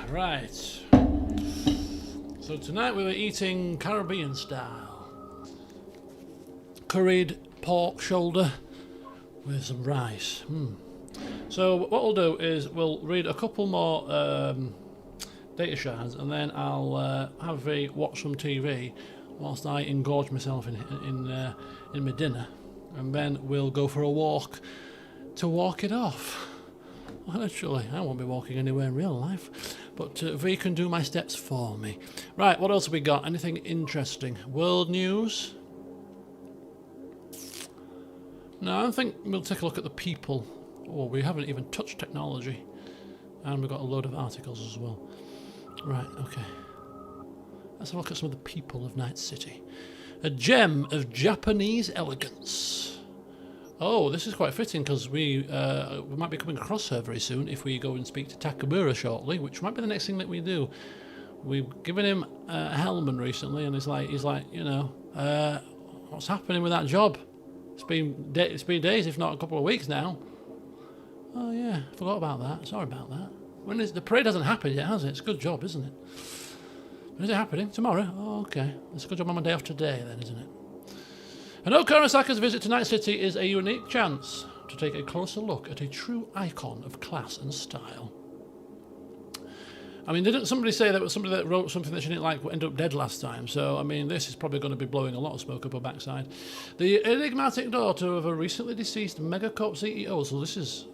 Right. So tonight we were eating Caribbean style. Curried pork shoulder with some rice. So what we'll do is we'll read a couple more data shards, and then I'll have a watch some TV whilst I engorge myself in my dinner, and then we'll go for a walk to walk it off. Well, actually, I won't be walking anywhere in real life, but V can do my steps for me. Right, what else have we got? Anything interesting? World news? No, I think we'll take a look at the people. Oh, we haven't even touched technology. And we've got a load of articles as well. Right, okay. Let's have a look at some of the people of Night City. A gem of Japanese elegance. Oh, this is quite fitting because we might be coming across her very soon if we go and speak to Takamura shortly, which might be the next thing that we do. We've given him a Hellman recently, and he's like, you know, what's happening with that job? It's been days, if not a couple of weeks now. Oh yeah, forgot about that. Sorry about that. The parade hasn't happened yet, has it? It's a good job, isn't it? When is it happening? Tomorrow? Oh, okay. It's a good job on my day off today, then, isn't it? Hanoko Arasaka's visit to Night City is a unique chance to take a closer look at a true icon of class and style. I mean, didn't somebody say that was somebody that wrote something that she didn't like ended up dead last time? So, I mean, this is probably going to be blowing a lot of smoke up her backside. The enigmatic daughter of a recently deceased megacorp CEO, so this is...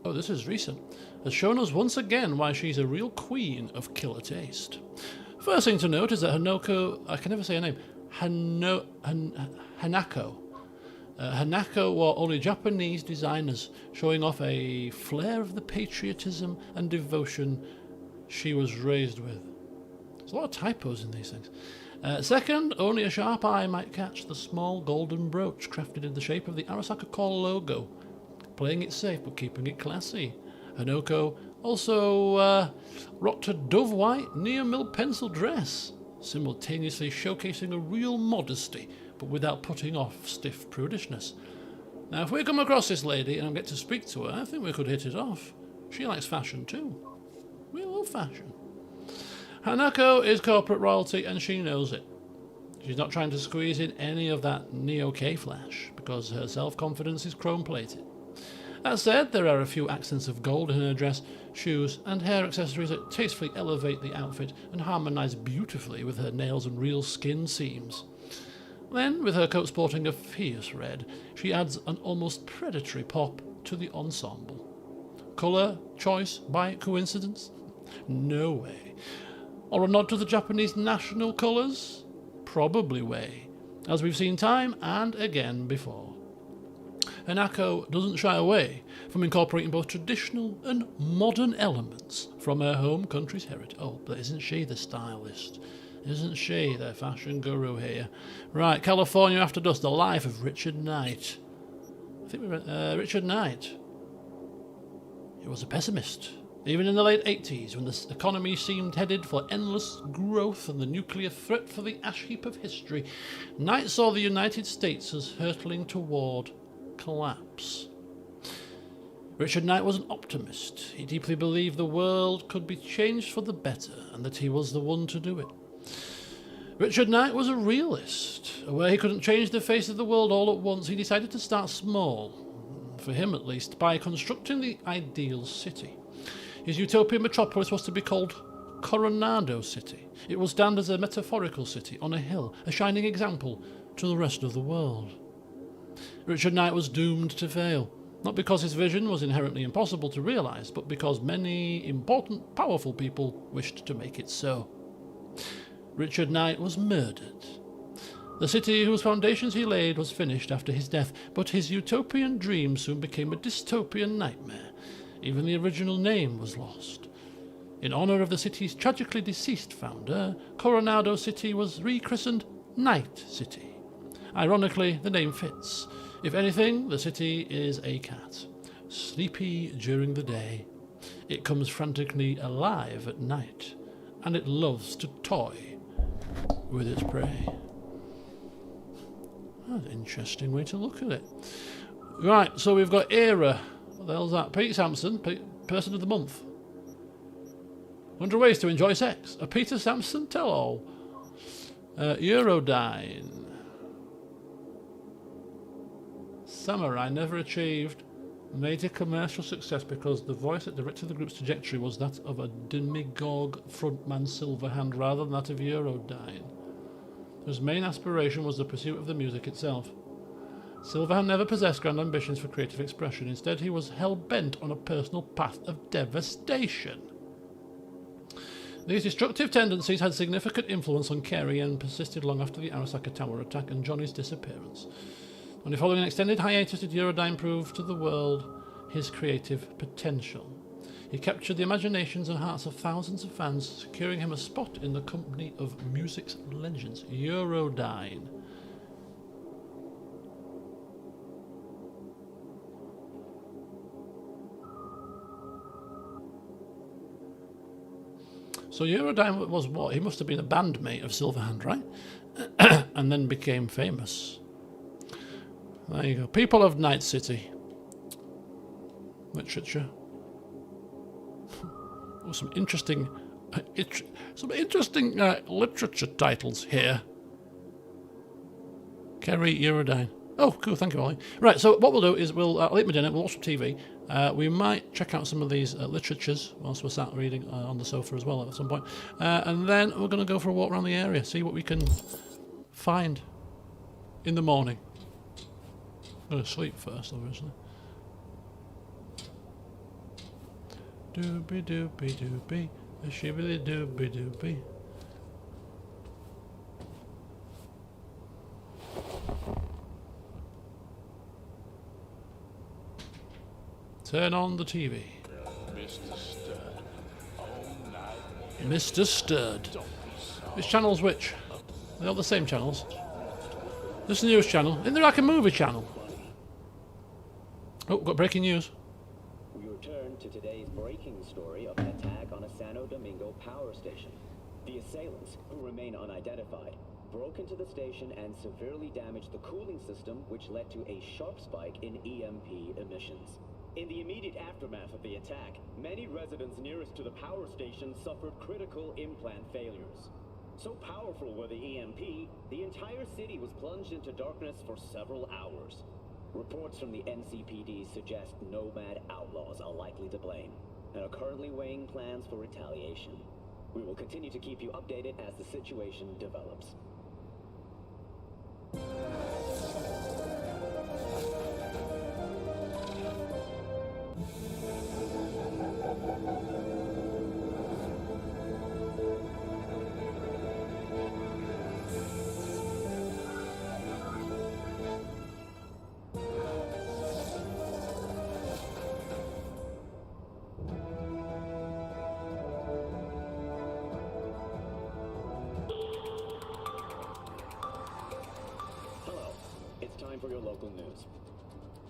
Oh, this is recent. Has shown us once again why she's a real queen of killer taste. First thing to note is that Hanoko... I can never say her name. Hanako. Hanako were only Japanese designers, showing off a flair of the patriotism and devotion she was raised with. There's a lot of typos in these things. Second, only a sharp eye might catch the small golden brooch crafted in the shape of the Arasaka Core logo, playing it safe but keeping it classy. Hanoko also rocked a dove white near-mill pencil dress, simultaneously showcasing a real modesty, but without putting off stiff prudishness. Now, if we come across this lady and I get to speak to her, I think we could hit it off. She likes fashion too. We love fashion. Hanako is corporate royalty and she knows it. She's not trying to squeeze in any of that Neo K flash, because her self-confidence is chrome-plated. That said, there are a few accents of gold in her dress, shoes, and hair accessories that tastefully elevate the outfit and harmonise beautifully with her nails and real skin seams. Then, with her coat sporting a fierce red, she adds an almost predatory pop to the ensemble. Colour choice by coincidence? No way. Or a nod to the Japanese national colours? Probably way, as we've seen time and again before. Hanako doesn't shy away from incorporating both traditional and modern elements from her home country's heritage. Oh, but isn't she the stylist? Isn't she the fashion guru here? Right, California After Dusk, the life of Richard Knight. I think we read Richard Knight. He was a pessimist. Even in the late 80s, when the economy seemed headed for endless growth and the nuclear threat for the ash heap of history, Knight saw the United States as hurtling toward collapse. Richard Knight was an optimist. He deeply believed the world could be changed for the better and that he was the one to do it. Richard Knight was a realist. Aware he couldn't change the face of the world all at once, he decided to start small, for him at least, by constructing the ideal city. His utopian metropolis was to be called Coronado City. It will stand as a metaphorical city on a hill, a shining example to the rest of the world. Richard Knight was doomed to fail, not because his vision was inherently impossible to realise, but because many important, powerful people wished to make it so. Richard Knight was murdered. The city whose foundations he laid was finished after his death, but his utopian dream soon became a dystopian nightmare. Even the original name was lost. In honour of the city's tragically deceased founder, Coronado City was rechristened Night City. Ironically, the name fits. If anything, the city is a cat. Sleepy during the day, it comes frantically alive at night, and it loves to toy with its prey. That's an interesting way to look at it. Right, so we've got Era. What the hell's that? Pete Sampson, Person of the Month. 100 Ways to Enjoy Sex. A Peter Sampson tell-all. Eurodyne. Samurai never achieved major commercial success because the voice that directed the group's trajectory was that of a demigod frontman Silverhand rather than that of Eurodyne, whose main aspiration was the pursuit of the music itself. Silverhand never possessed grand ambitions for creative expression. Instead, he was hell-bent on a personal path of devastation. These destructive tendencies had significant influence on Kerry and persisted long after the Arasaka Tower attack and Johnny's disappearance. Only following an extended hiatus did Eurodyne prove to the world his creative potential. He captured the imaginations and hearts of thousands of fans, securing him a spot in the company of music's legends. Eurodyne. So Eurodyne was what? He must have been a bandmate of Silverhand, right? And then became famous. There you go. People of Night City. Literature. Oh, some interesting literature titles here. Kerry Eurodyne. Oh, cool. Thank you, Ollie. Right, so what we'll do is I'll eat my dinner, we'll watch some TV. We might check out some of these literatures whilst we're sat reading on the sofa as well at some point. And then we're going to go for a walk around the area, see what we can find in the morning. I'm going to sleep first, obviously. Doobie doobie doobie, a shibbly doobie doobie. Turn on the TV. Mr. Sturd. Which channel's which? They're all the same channels. This is the news channel. Isn't there like a movie channel? Oh, got breaking news. We return to today's breaking story of an attack on a Santo Domingo power station. The assailants, who remain unidentified, broke into the station and severely damaged the cooling system, which led to a sharp spike in EMP emissions. In the immediate aftermath of the attack, many residents nearest to the power station suffered critical implant failures. So powerful were the EMP, the entire city was plunged into darkness for several hours. Reports from the NCPD suggest nomad outlaws are likely to blame, and are currently weighing plans for retaliation. We will continue to keep you updated as the situation develops. Hello, it's time for your local news.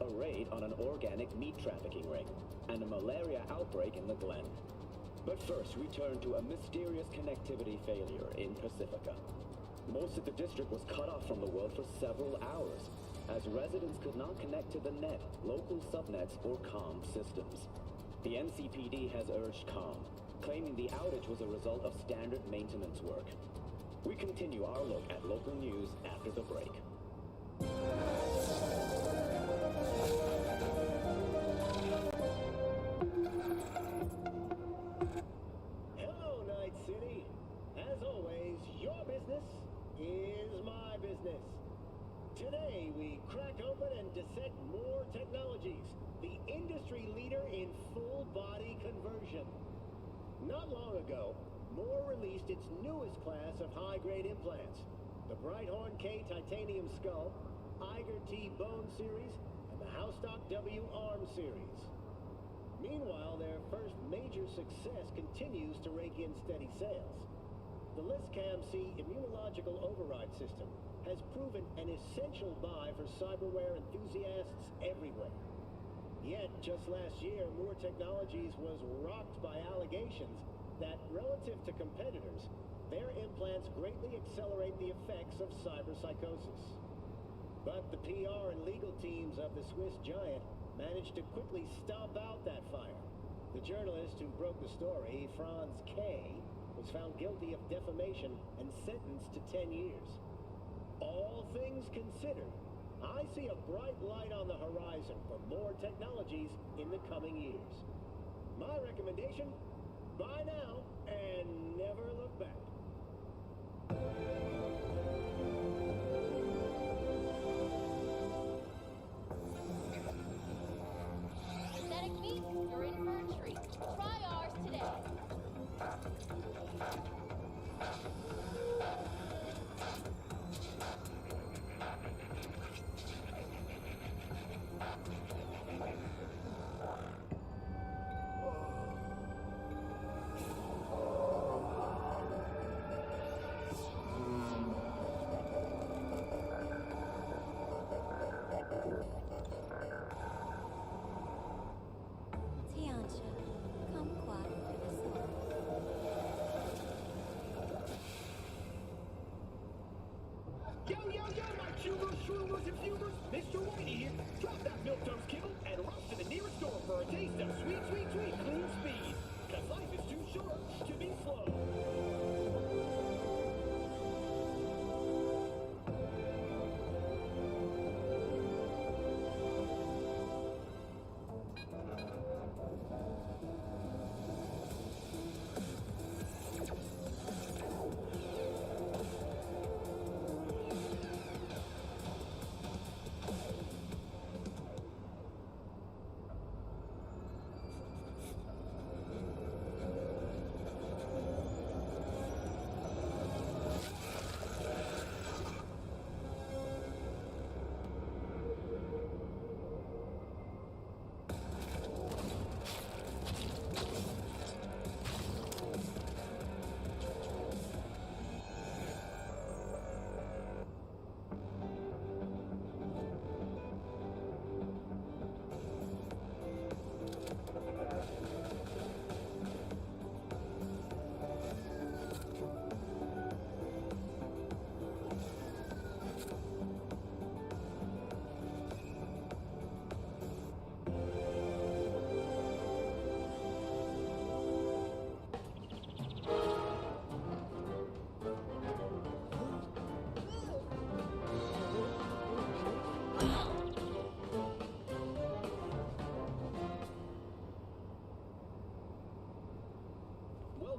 A raid on an organic meat trafficking ring, and a malaria outbreak in the Glen. But first, we turn to a mysterious connectivity failure in Pacifica. Most of the district was cut off from the world for several hours, as residents could not connect to the net, local subnets, or comm systems. The NCPD has urged calm, claiming the outage was a result of standard maintenance work. We continue our look at local news after the break. Hello, Night City. As always, your business is my business. Today, we crack open and dissect More Technologies, the industry leader in full-body conversion. Not long ago, More released its newest class of high-grade implants, the Brighthorn K Titanium Skull, Eiger T Bone Series, and the Houstock W Arm Series. Meanwhile, their first major success continues to rake in steady sales. The ListCam C immunological override system has proven an essential buy for cyberware enthusiasts everywhere. Yet, just last year, Moore Technologies was rocked by allegations that, relative to competitors, their implants greatly accelerate the effects of cyberpsychosis. But the PR and legal teams of the Swiss giant managed to quickly stomp out that fire. The journalist who broke the story, Franz K., was found guilty of defamation and sentenced to 10 years. All things considered, I see a bright light on the horizon for More Technologies in the coming years. My recommendation, buy now and never look back. Synthetic meat, you're in for a treat. Try ours today. Tiancha, kumquat professor. Yo, my chewers, shroomers, and fumers, Mr. Whitey here. Drop that milquetoast kibble and rush to the nearest store for a taste of sweet, clean speed. 'Cause life is too short to be slow.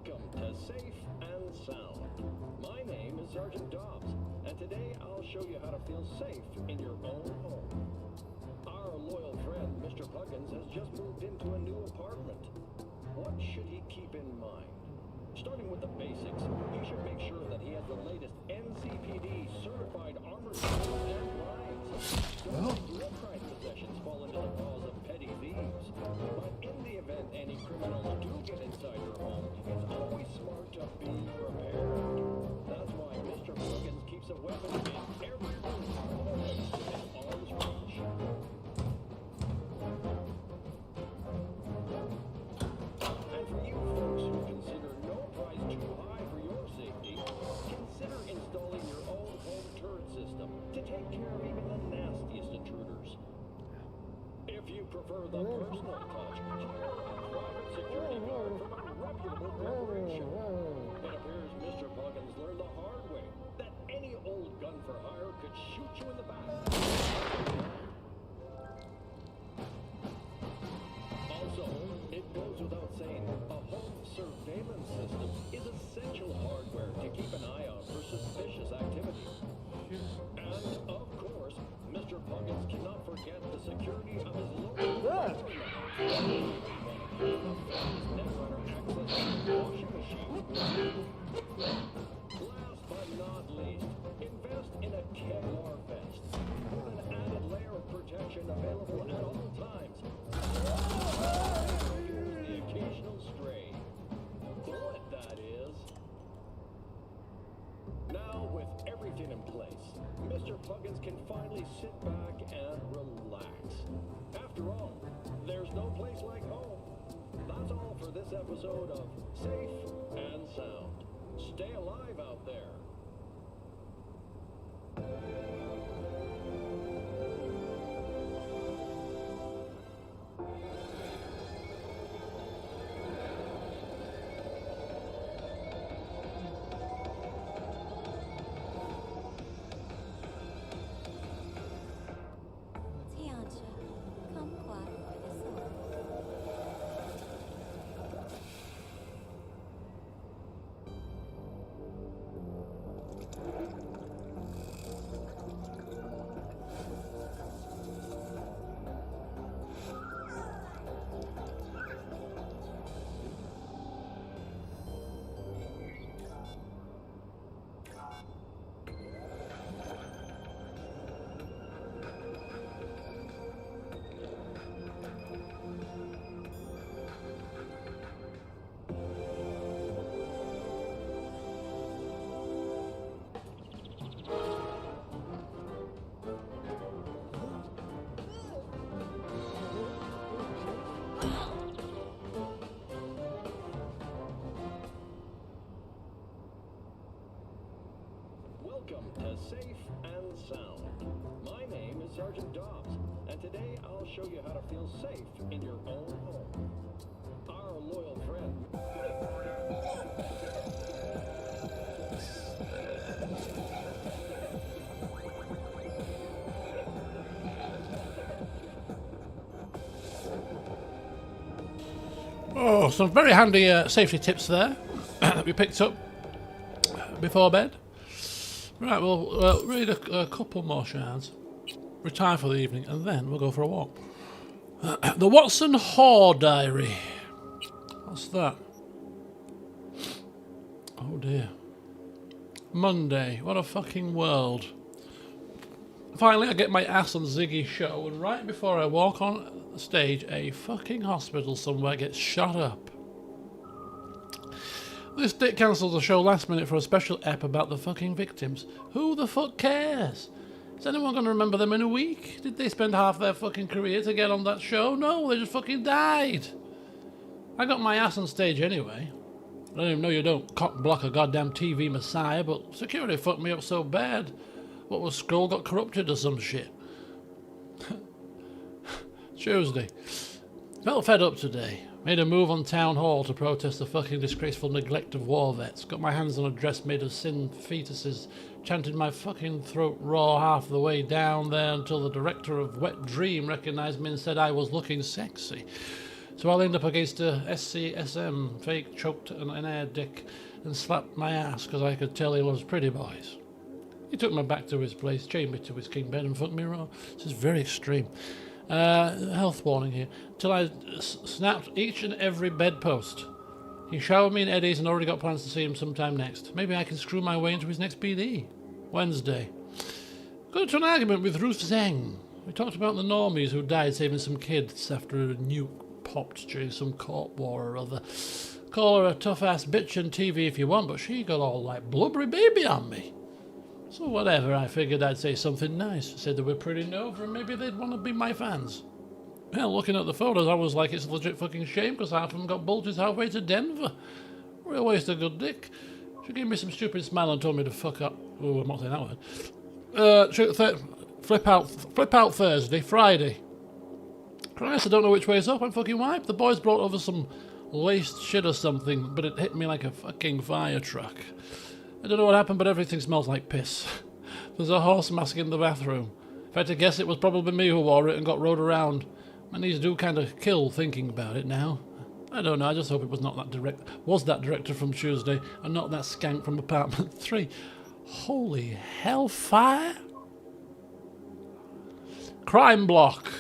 Welcome to Safe and Sound. My name is Sergeant Dobbs, and today I'll show you how to feel safe in your own home. Our loyal friend, Mr. Puggins, has just moved into a new apartment. What should he keep in mind? Starting with the basics, he should make sure that he has the latest NCPD certified armor tools and lines. Don't let your crime possessions fall into the paws of petty thieves. But in the event any criminals do get inside your home, it's always smart to be prepared. That's why Mr. Puggins keeps a weapon in every room, always within arm's reach. And for you folks who consider no price too high for your safety, consider installing your own home turret system to take care of even the nastiest intruders. If you prefer the personal touch, hire a private security guard from a reputable corporation. It appears Mr. Puggins learned the hard way that any old gun for hire could shoot you in the back. Also, it goes without saying, a home surveillance system is essential hardware to keep an eye out for suspicious activity. And, of course, Mr. Puggins cannot forget the security of his local never access to washing machine. Last but not least, invest in a Kevlar vest with an added layer of protection available at all times. Here's the occasional stray bullet, that is. Now, with everything in place, Mr. Puggins can finally sit back and relax. After all, there's no place like home. That's all for this episode of Safe and Sound. Stay alive out there. Tiancha, kumquat with a sword. Welcome to Safe and Sound. My name is Sergeant Dobbs, and today I'll show you how to feel safe in your own home. Our loyal friend. Oh, some very handy safety tips there that we picked up before bed. Right, we'll read a couple more shards, retire for the evening, and then we'll go for a walk. The Watson Haw Diary. What's that? Oh dear. Monday. What a fucking world. Finally, I get my ass on Ziggy's show, and right before I walk on stage, a fucking hospital somewhere gets shot up. This dick cancelled the show last minute for a special ep about the fucking victims. Who the fuck cares? Is anyone going to remember them in a week? Did they spend half their fucking career to get on that show? No, they just fucking died. I got my ass on stage anyway. I don't even know you don't cock block a goddamn TV messiah, but security fucked me up so bad. What was Skrull got corrupted or some shit? Tuesday. Felt fed up today. Made a move on Town Hall to protest the fucking disgraceful neglect of war vets. Got my hands on a dress made of sin fetuses. Chanted my fucking throat raw half the way down there until the director of Wet Dream recognised me and said I was looking sexy. So I leaned up against a SCSM, fake choked an air dick, and slapped my ass because I could tell he loves pretty boys. He took me back to his place, chained me to his king bed and fucked me raw. This is very extreme. Health warning here. Till I snapped each and every bedpost. He showered me in Eddie's and already got plans to see him sometime next. Maybe I can screw my way into his next BD. Wednesday. Got into an argument with Ruth Zeng. We talked about the normies who died saving some kids after a nuke popped during some court war or other. Call her a tough-ass bitch on TV if you want, but she got all like blubbery baby on me. So whatever, I figured I'd say something nice. Said they were pretty Nova and maybe they'd want to be my fans. Well, looking at the photos, I was like, it's a legit fucking shame because half of them got bulges halfway to Denver. Real waste of good dick. She gave me some stupid smile and told me to fuck up. Oh, I'm not saying that word. Flip out Thursday, Friday. Christ, I don't know which way it's up. I'm fucking wiped. The boys brought over some laced shit or something, but it hit me like a fucking fire truck. I don't know what happened, but everything smells like piss. There's a horse mask in the bathroom. If I had to guess, it was probably me who wore it and got rode around. My knees do kind of kill thinking about it now. I don't know, I just hope it was not that director from Tuesday and not that skank from apartment 3. Holy hellfire! Crime block.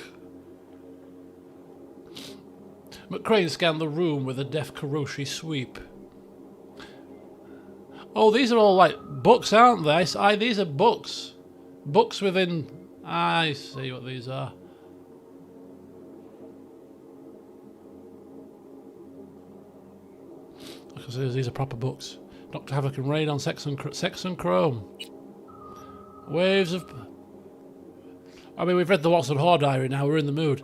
McCrane scanned the room with a deft Karoshi sweep. Oh, these are all like books, aren't they? These are books. Books within... I see what these are. These are proper books. Dr. Havoc and Raid on Sex and Chrome. Waves of... I mean, we've read the Watson Whore Diary now, we're in the mood.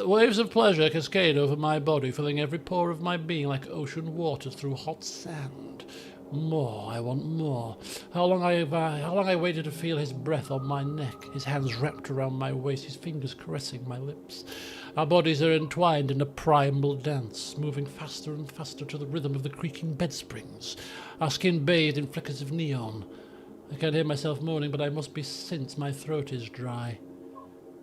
Waves of pleasure cascade over my body, filling every pore of my being like ocean water through hot sand. More, I want more. How long I waited to feel his breath on my neck, his hands wrapped around my waist, his fingers caressing my lips. Our bodies are entwined in a primal dance, moving faster and faster to the rhythm of the creaking bed springs. Our skin bathed in flickers of neon. I can't hear myself moaning, but I must be since my throat is dry.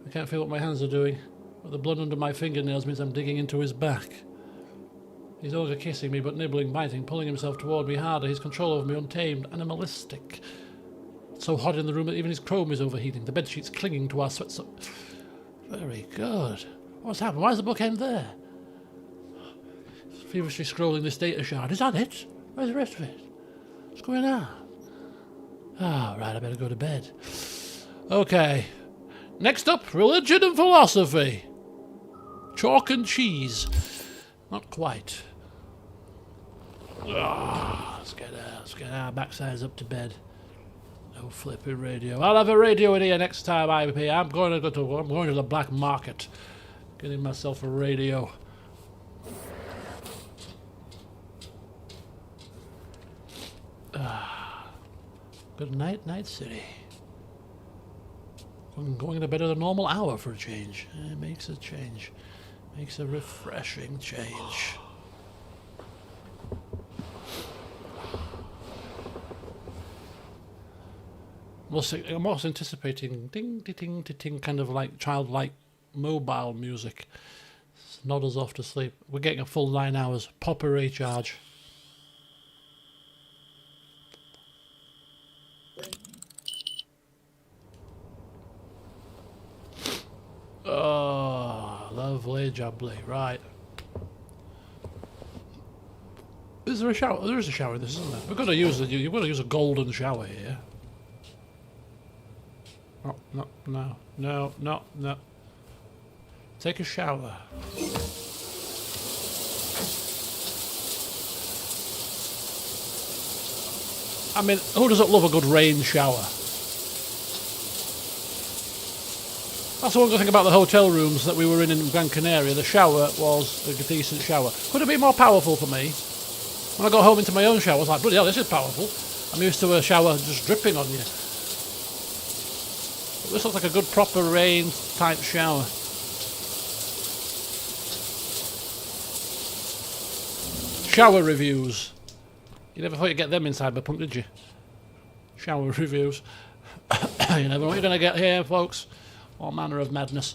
I can't feel what my hands are doing, but the blood under my fingernails means I'm digging into his back. He's over kissing me, but nibbling, biting, pulling himself toward me harder, his control over me untamed, animalistic. It's so hot in the room that even his chrome is overheating, the bedsheets clinging to our sweats. Very good. What's happened? Why does the book end there? Feverishly scrolling this data shard. Is that it? Where's the rest of it? What's going on? Ah, right, I better go to bed. Okay. Next up, religion and philosophy. Chalk and cheese. Not quite. Let's get our backsides up to bed. No flipping radio. I'll have a radio in here next time I'm here. I'm going to the black market. Getting myself a radio. Good night, Night City. I'm going to bed at a normal hour for a change. It makes a change. Makes a refreshing change. I'm also anticipating ding, ding, ding, kind of like childlike mobile music. Nod us off to sleep. We're getting a full 9 hours. Proper recharge. Oh, lovely jubbly. Right. Is there a shower? There is a shower in this, isn't there? You've got to use a golden shower here. No. Take a shower. I mean, who doesn't love a good rain shower? That's the one good thing about the hotel rooms that we were in Gran Canaria. The shower was a decent shower. Could it be more powerful for me? When I got home into my own shower, I was like, bloody hell, this is powerful. I'm used to a shower just dripping on you. But this looks like a good proper rain type shower. Shower reviews. You never thought you'd get them in Cyberpunk, did you? Shower reviews. You never know what you're going to get here, folks. All manner of madness.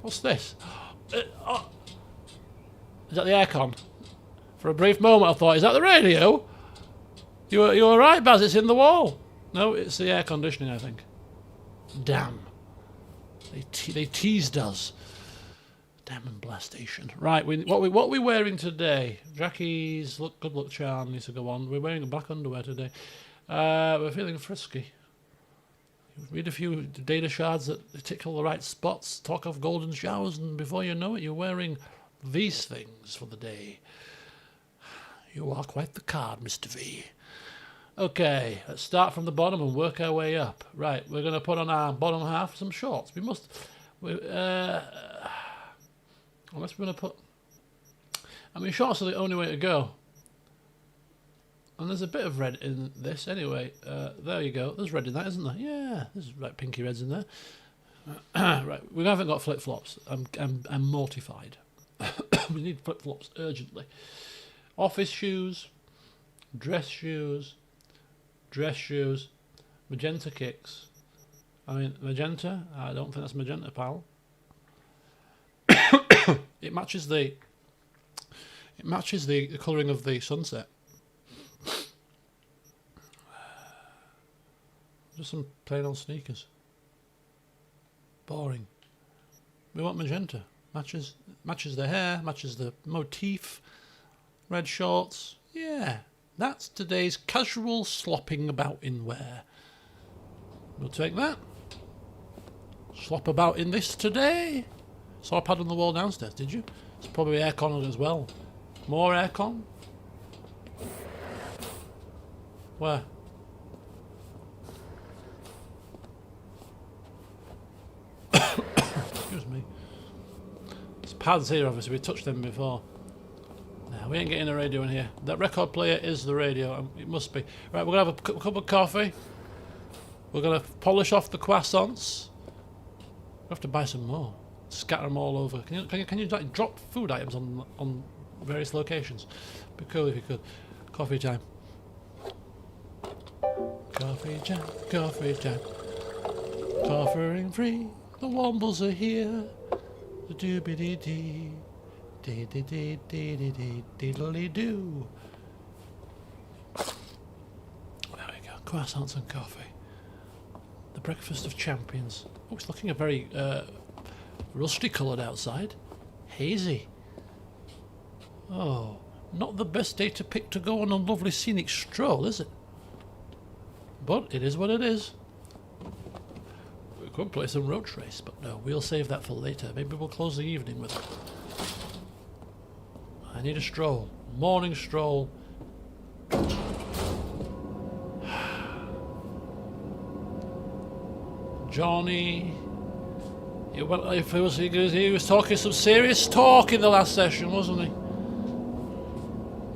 What's this? Is that the aircon? For a brief moment I thought, is that the radio? You were right, Baz, it's in the wall. No, it's the air conditioning, I think. Damn. They teased us. Damn and blastation. Right, what we wearing today? Jackie's good luck charm needs to go on. We're wearing black underwear today. We're feeling frisky. Read a few data shards that tickle the right spots, talk of golden showers, and before you know it, you're wearing these things for the day. You are quite the card, Mr. V. Okay, let's start from the bottom and work our way up. Right, we're going to put on our bottom half some shorts. Unless we're going to put... I mean, shorts are the only way to go. And there's a bit of red in this anyway. There you go. There's red in that, isn't there? Yeah, there's like pinky reds in there. Right, we haven't got flip-flops. I'm mortified. We need flip-flops urgently. Office shoes, dress shoes, magenta kicks. I mean, magenta? I don't think that's magenta, pal. It matches the colouring of the sunset. Just some plain old sneakers. Boring. We want magenta. Matches the hair, matches the motif. Red shorts. Yeah. That's today's casual slopping about in wear. We'll take that. Slop about in this today. Saw a pad on the wall downstairs, did you? It's probably aircon as well. More aircon? Where? Excuse me. There's pads here, obviously. We touched them before. Nah, we ain't getting a radio in here. That record player is the radio. It must be. Right, we're going to have a cup of coffee. We're going to polish off the croissants. We'll have to buy some more. Scatter them all over. Can you like, drop food items on various locations? Be cool if you could. Coffee time. Coffee time. Coffee time. Coffering free. The Wombles are here. The doobity-dee. Dee-dee-dee-dee-dee-dee-dee-dee-dee-doo. There we go. Croissants and coffee. The breakfast of champions. Oh, it's looking a very rusty coloured outside. Hazy. Oh, not the best day to pick to go on a lovely scenic stroll, is it? But it is what it is. We could play some road race, but no, we'll save that for later. Maybe we'll close the evening with it. I need a stroll. Morning stroll. Johnny. He was talking some serious talk in the last session, wasn't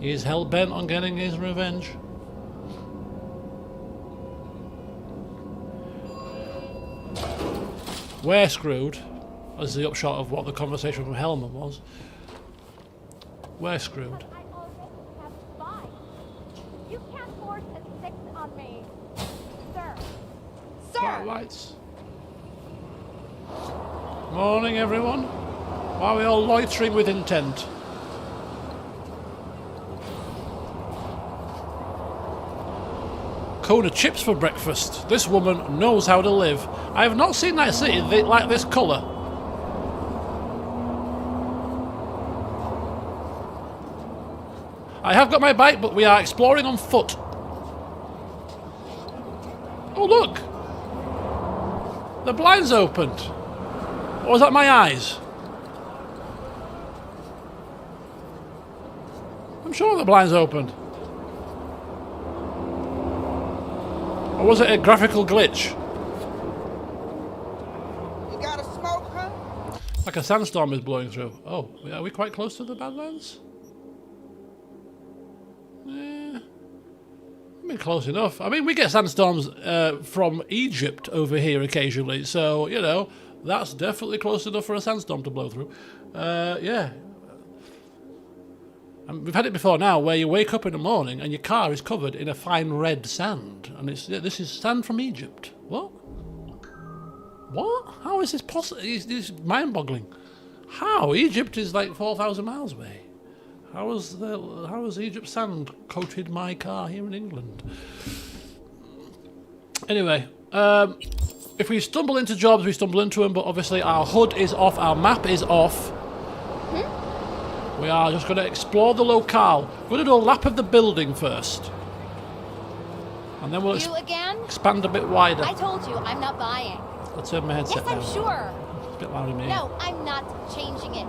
he? He's hell-bent on getting his revenge. We're screwed, as the upshot of what the conversation from Helman was. We're screwed. I already have 5. You can't force a 6 on me. Sir. Bright lights. Morning, everyone. Why are we all loitering with intent? Kona chips for breakfast. This woman knows how to live. I have not seen that city like this colour. I have got my bike, but we are exploring on foot. Oh, look! The blinds opened. Or is that my eyes? I'm sure the blinds opened. Or was it a graphical glitch? You got a smoke, huh? Like a sandstorm is blowing through. Oh, are we quite close to the Badlands? I mean, close enough. I mean, we get sandstorms from Egypt over here occasionally, so, you know, that's definitely close enough for a sandstorm to blow through. Yeah. And we've had it before now, where you wake up in the morning and your car is covered in a fine red sand, and this is sand from Egypt. What? What? How is this possible? It's mind-boggling. How? Egypt is like 4,000 miles away. How has Egypt sand coated my car here in England? Anyway, if we stumble into jobs, we stumble into them, but obviously our HUD is off, our map is off. We are just going to explore the locale. We're going to do a lap of the building first. And then we'll expand a bit wider. I told you, I'm not buying. I'll turn my headset down. Yes, I'm sure. It's a bit loud in me. No, I'm not changing it.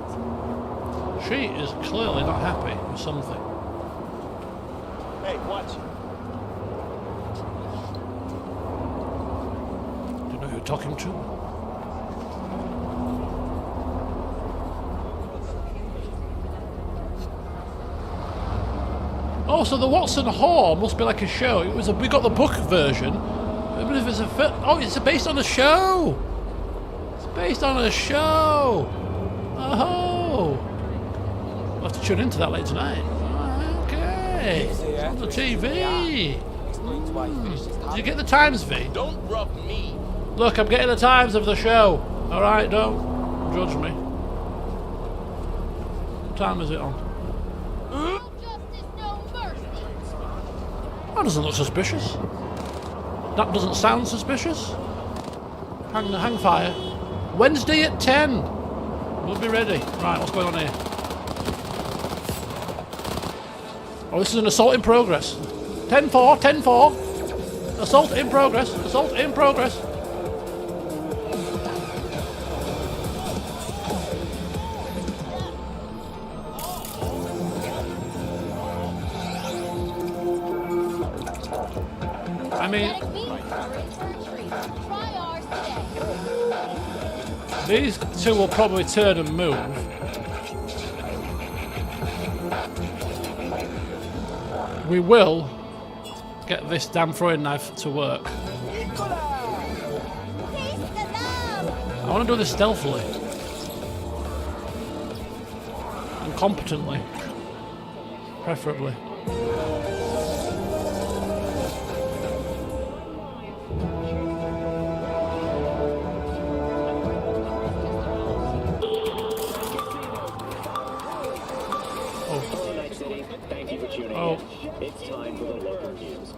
She is clearly not happy with something. Hey, watch. Do you know who you're talking to? Oh, so the Watson Haw must be like a show. We got the book version. But if it's it's based on a show. It's based on a show. Oh. We'll have to tune into that later tonight. Okay. It's on the TV. Did you get the times, V? Don't rub me. Look, I'm getting the times of the show. Alright, don't judge me. What time is it on? That doesn't look suspicious. That doesn't sound suspicious. Hang fire. Wednesday at 10. We'll be ready. Right, what's going on here? Oh, this is an assault in progress. 10-4, 10-4. Assault in progress. Assault in progress. I mean, these two will probably turn and move. We will get this damn throwing knife to work. I want to do this stealthily and competently, preferably. It's time for the local news.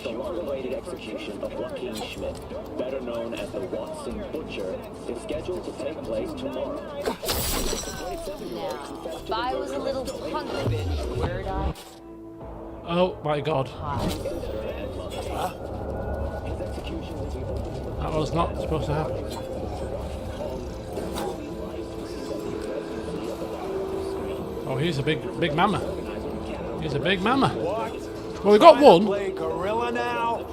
The long-awaited execution of Joaquin Schmidt, better known as the Watson Butcher, is scheduled to take place tomorrow. Now, if I was a little hungry, where'd I? Oh my God. That was not supposed to happen. Oh, he's a big mama. He's a big mama. Well, we got one. Gorilla now.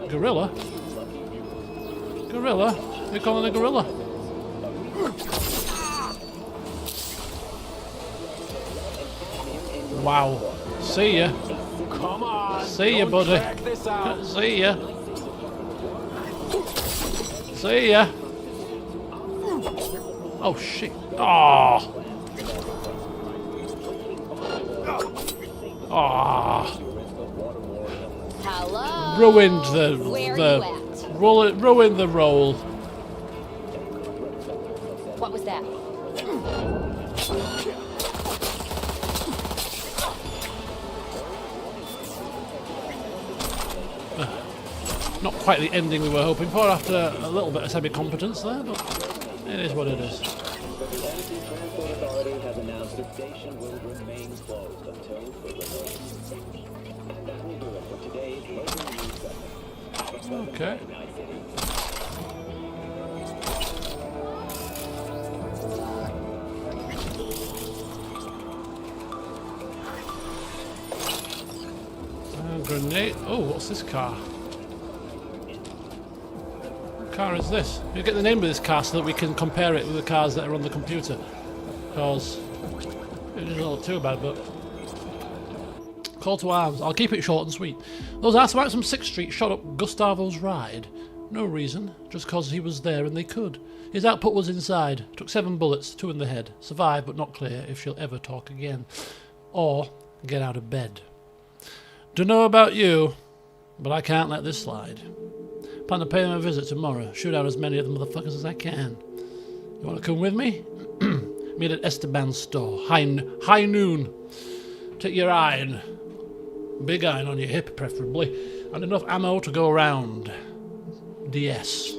Gorilla? Gorilla? We're calling a gorilla. Wow. See ya. Come on. See ya, buddy. See ya. See ya. Oh, shit. Oh. Ah, Hello. ruined ruined the roll. What was that? Not quite the ending we were hoping for after a little bit of semi-competence there, but it is what it is. Has announced the station will remain closed until further notice. And that will do it for today's local news segment. Okay. Grenade. Oh, what's this car? What car is this? You get the name of this car so that we can compare it with the cars that are on the computer. Because it doesn't look too bad, but call to arms. I'll keep it short and sweet. Those arsebites from 6th Street shot up Gustavo's ride. No reason, just cause he was there and they could. His output was inside. Took 7 bullets, 2 in the head. Survived, but not clear if she'll ever talk again. Or get out of bed. Dunno about you, but I can't let this slide. Plan to pay them a visit tomorrow. Shoot out as many of the motherfuckers as I can. You want to come with me? Meet at Esteban's store. High noon. Take your iron. Big iron on your hip, preferably. And enough ammo to go around. DS.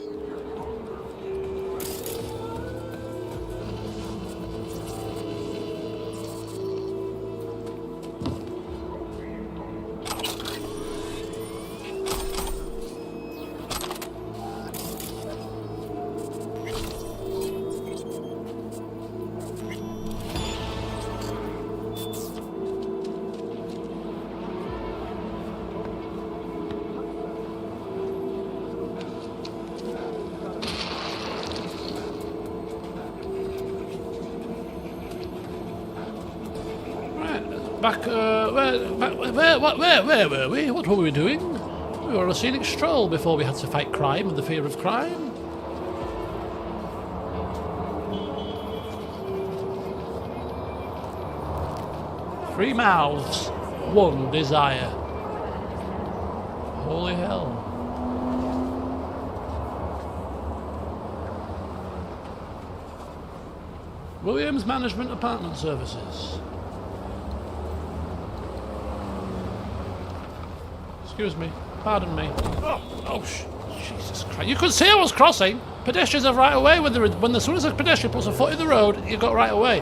Where were we? What were we doing? We were on a scenic stroll before we had to fight crime and the fear of crime. Three mouths, one desire. Holy hell. Williams Management Apartment Services. Excuse me. Pardon me. Oh, Jesus Christ. You could see I was crossing. Pedestrians have right away when as soon as a pedestrian puts a foot in the road, you've got right away.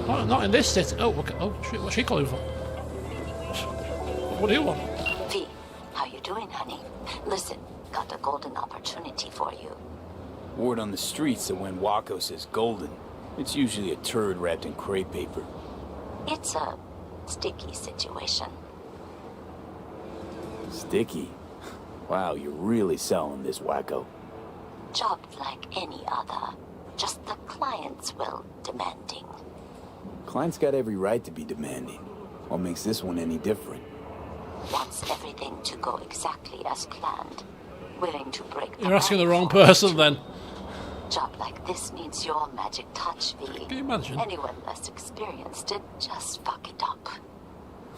Not in this city. Oh, okay. Oh, shit. What's she calling for? What do you want? V, how you doing, honey? Listen, got a golden opportunity for you. Word on the streets that when Waco says golden, it's usually a turd wrapped in crepe paper. It's a sticky situation. Sticky? Wow, you're really selling this, Wacko. Job like any other. Just the client's will demanding. Client's got every right to be demanding. What makes this one any different? Wants everything to go exactly as planned. Willing to break the You're asking the law wrong for it. person then. Job like this needs your magic touch, V. Can you imagine? Anyone less experienced did just fuck it up.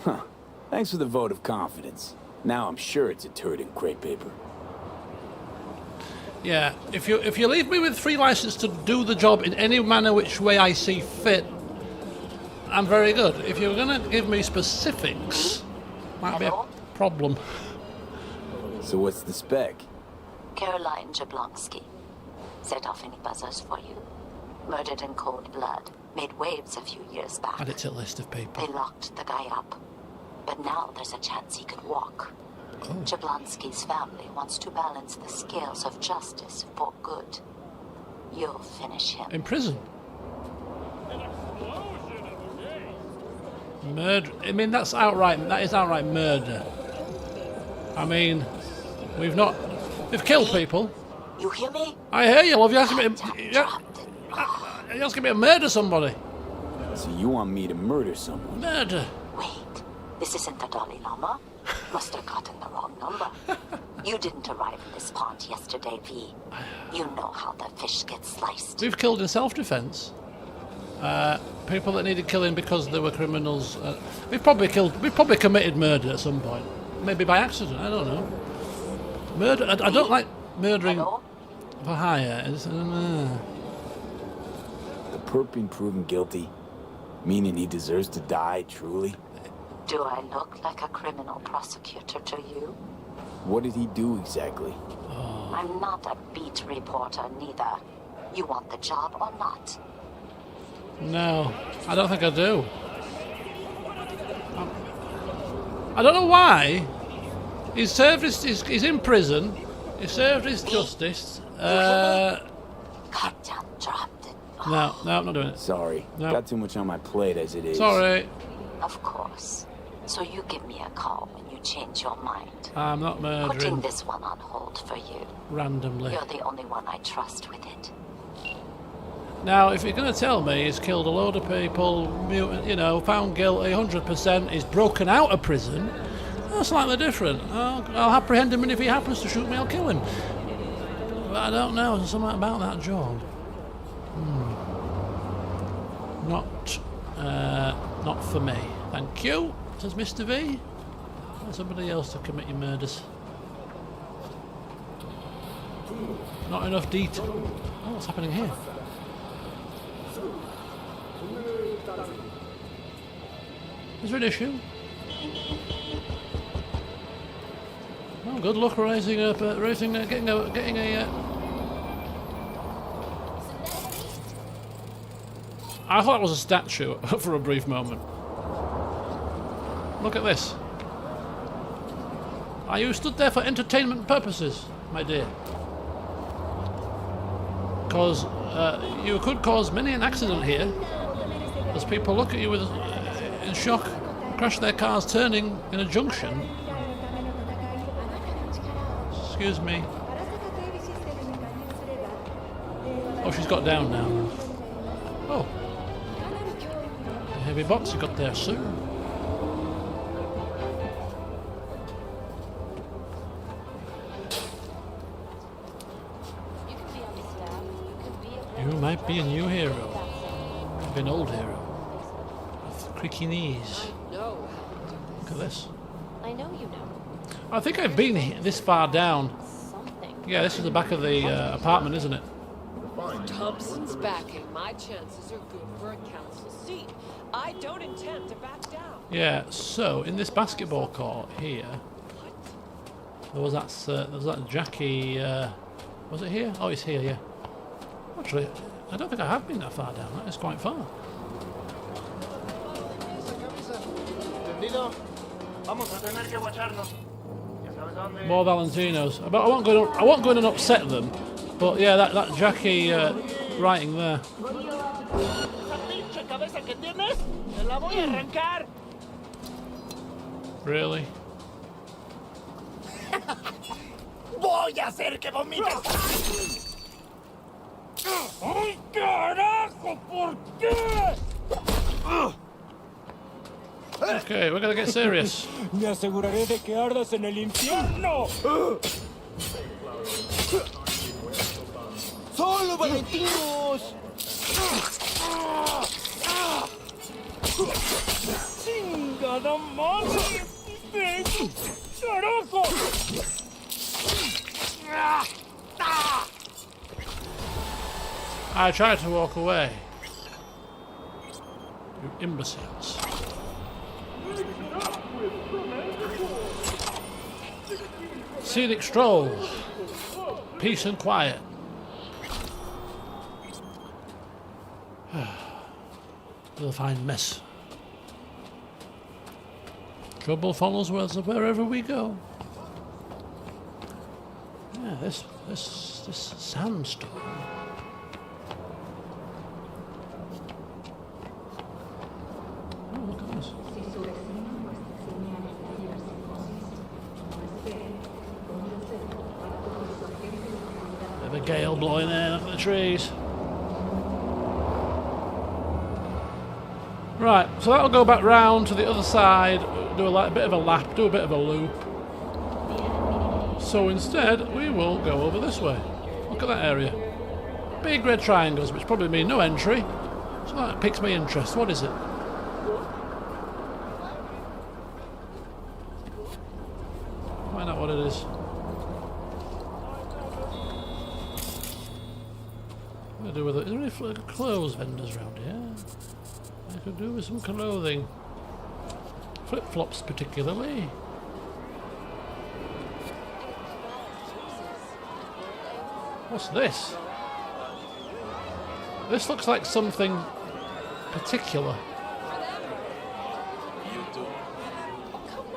Huh. Thanks for the vote of confidence. Now I'm sure it's a turd in crepe paper. Yeah, if you leave me with free license to do the job in any manner which way I see fit, I'm very good. If you're gonna give me specifics, might be a problem. So what's the spec? Caroline Jablonski. Set off any buzzers for you. Murdered in cold blood. Made waves a few years back. Add it to a list of people. They locked the guy up. But now there's a chance he could walk. Oh. Jablonski's family wants to balance the scales of justice for good. You'll finish him. In prison. Murder. I mean, that's outright. That is outright murder. I mean, we've killed people. You hear me? I hear you, love. You're asking me to murder somebody. So you want me to murder someone? Murder. Wait, this isn't the Dalai Lama? Must have gotten the wrong number. You didn't arrive in this pond yesterday, V. You know how the fish get sliced. We've killed in self-defense. People that needed killing because they were criminals. We've probably committed murder at some point. Maybe by accident, I don't know. Murder. I don't like murdering Hello? for hire. The perp being proven guilty, meaning he deserves to die, truly? Do I look like a criminal prosecutor to you? What did he do exactly? I'm not a beat reporter, neither. You want the job or not? No, I don't think I do. I don't know why. He's served he's in prison. He served his justice. Goddamn dropped it. No, I'm not doing it. Sorry, No. got too much on my plate as it is. Sorry, Of course. So you give me a call when you change your mind. I'm not Putting murdering this one on hold for you. randomly. You're the only one I trust with it. Now, if you're going to tell me he's killed a load of people, found guilty 100%, he's broken out of prison, that's slightly different. I'll apprehend him, and if he happens to shoot me, I'll kill him. But I don't know, there's something about that job. Not for me. Thank you, says Mr. V. Find somebody else to commit your murders. Not enough detail. Oh, what's happening here? Is there an issue? Oh, good luck raising up, getting a. I thought it was a statue for a brief moment. Look at this. Are you stood there for entertainment purposes, my dear? Because you could cause many an accident here, as people look at you with in shock, crash their cars turning in a junction. Excuse me. Oh, she's got down now. Oh. A heavy box you got there, sir. You might be a new hero. Maybe an old hero. With creaky knees. Look at this. I know you know. I think I've been this far down. Something. Yeah, this is the back of the apartment, isn't it? Thompson's back and my chances are good for a council seat. I don't intend to back down. Yeah, so in this basketball court here, there was that Jackie, was it here? Oh, it's here, yeah. Actually, I don't think I have been that far down. That is quite far. More Valentinos. But I won't go in and upset them. But yeah, that Jackie writing there. Really? Voy a hacer que vomites. ¡Ay, carajo! ¿Por qué? Okay, we're gonna get serious. Me aseguraré de que ardas en el infierno. ¡Solo Valentinos! ¡Chingada madre! ¡Carajo! I tried to walk away. You imbeciles. Scenic stroll. Peace and quiet. We'll find mess. Trouble follows us wherever we go. Yeah, this sandstone. Oh, look at this. Bit of a gale blowing there, look at the trees. Right, so that'll go back round to the other side, do a bit of a lap, do a bit of a loop. So instead, we will go over this way. Look at that area. Big red triangles, which probably mean no entry. So that piques my interest. What is it? Find out what it is. What do I do with it? Is there any clothes vendors around here? I could do with some clothing. Flip-flops particularly. What's this? This looks like something particular.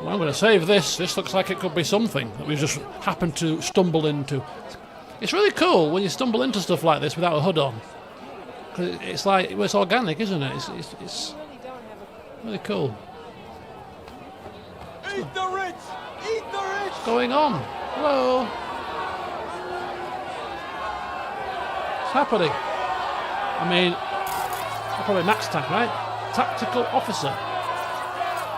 Well, I'm going to save this. This looks like it could be something that we just happened to stumble into. It's really cool when you stumble into stuff like this without a hood on. Cause it's like, well, it's organic, isn't it? It's really cool. Eat the rich! Eat the rich! What's going on? Hello? What's happening? I mean, they're probably max tac, right? Tactical officer.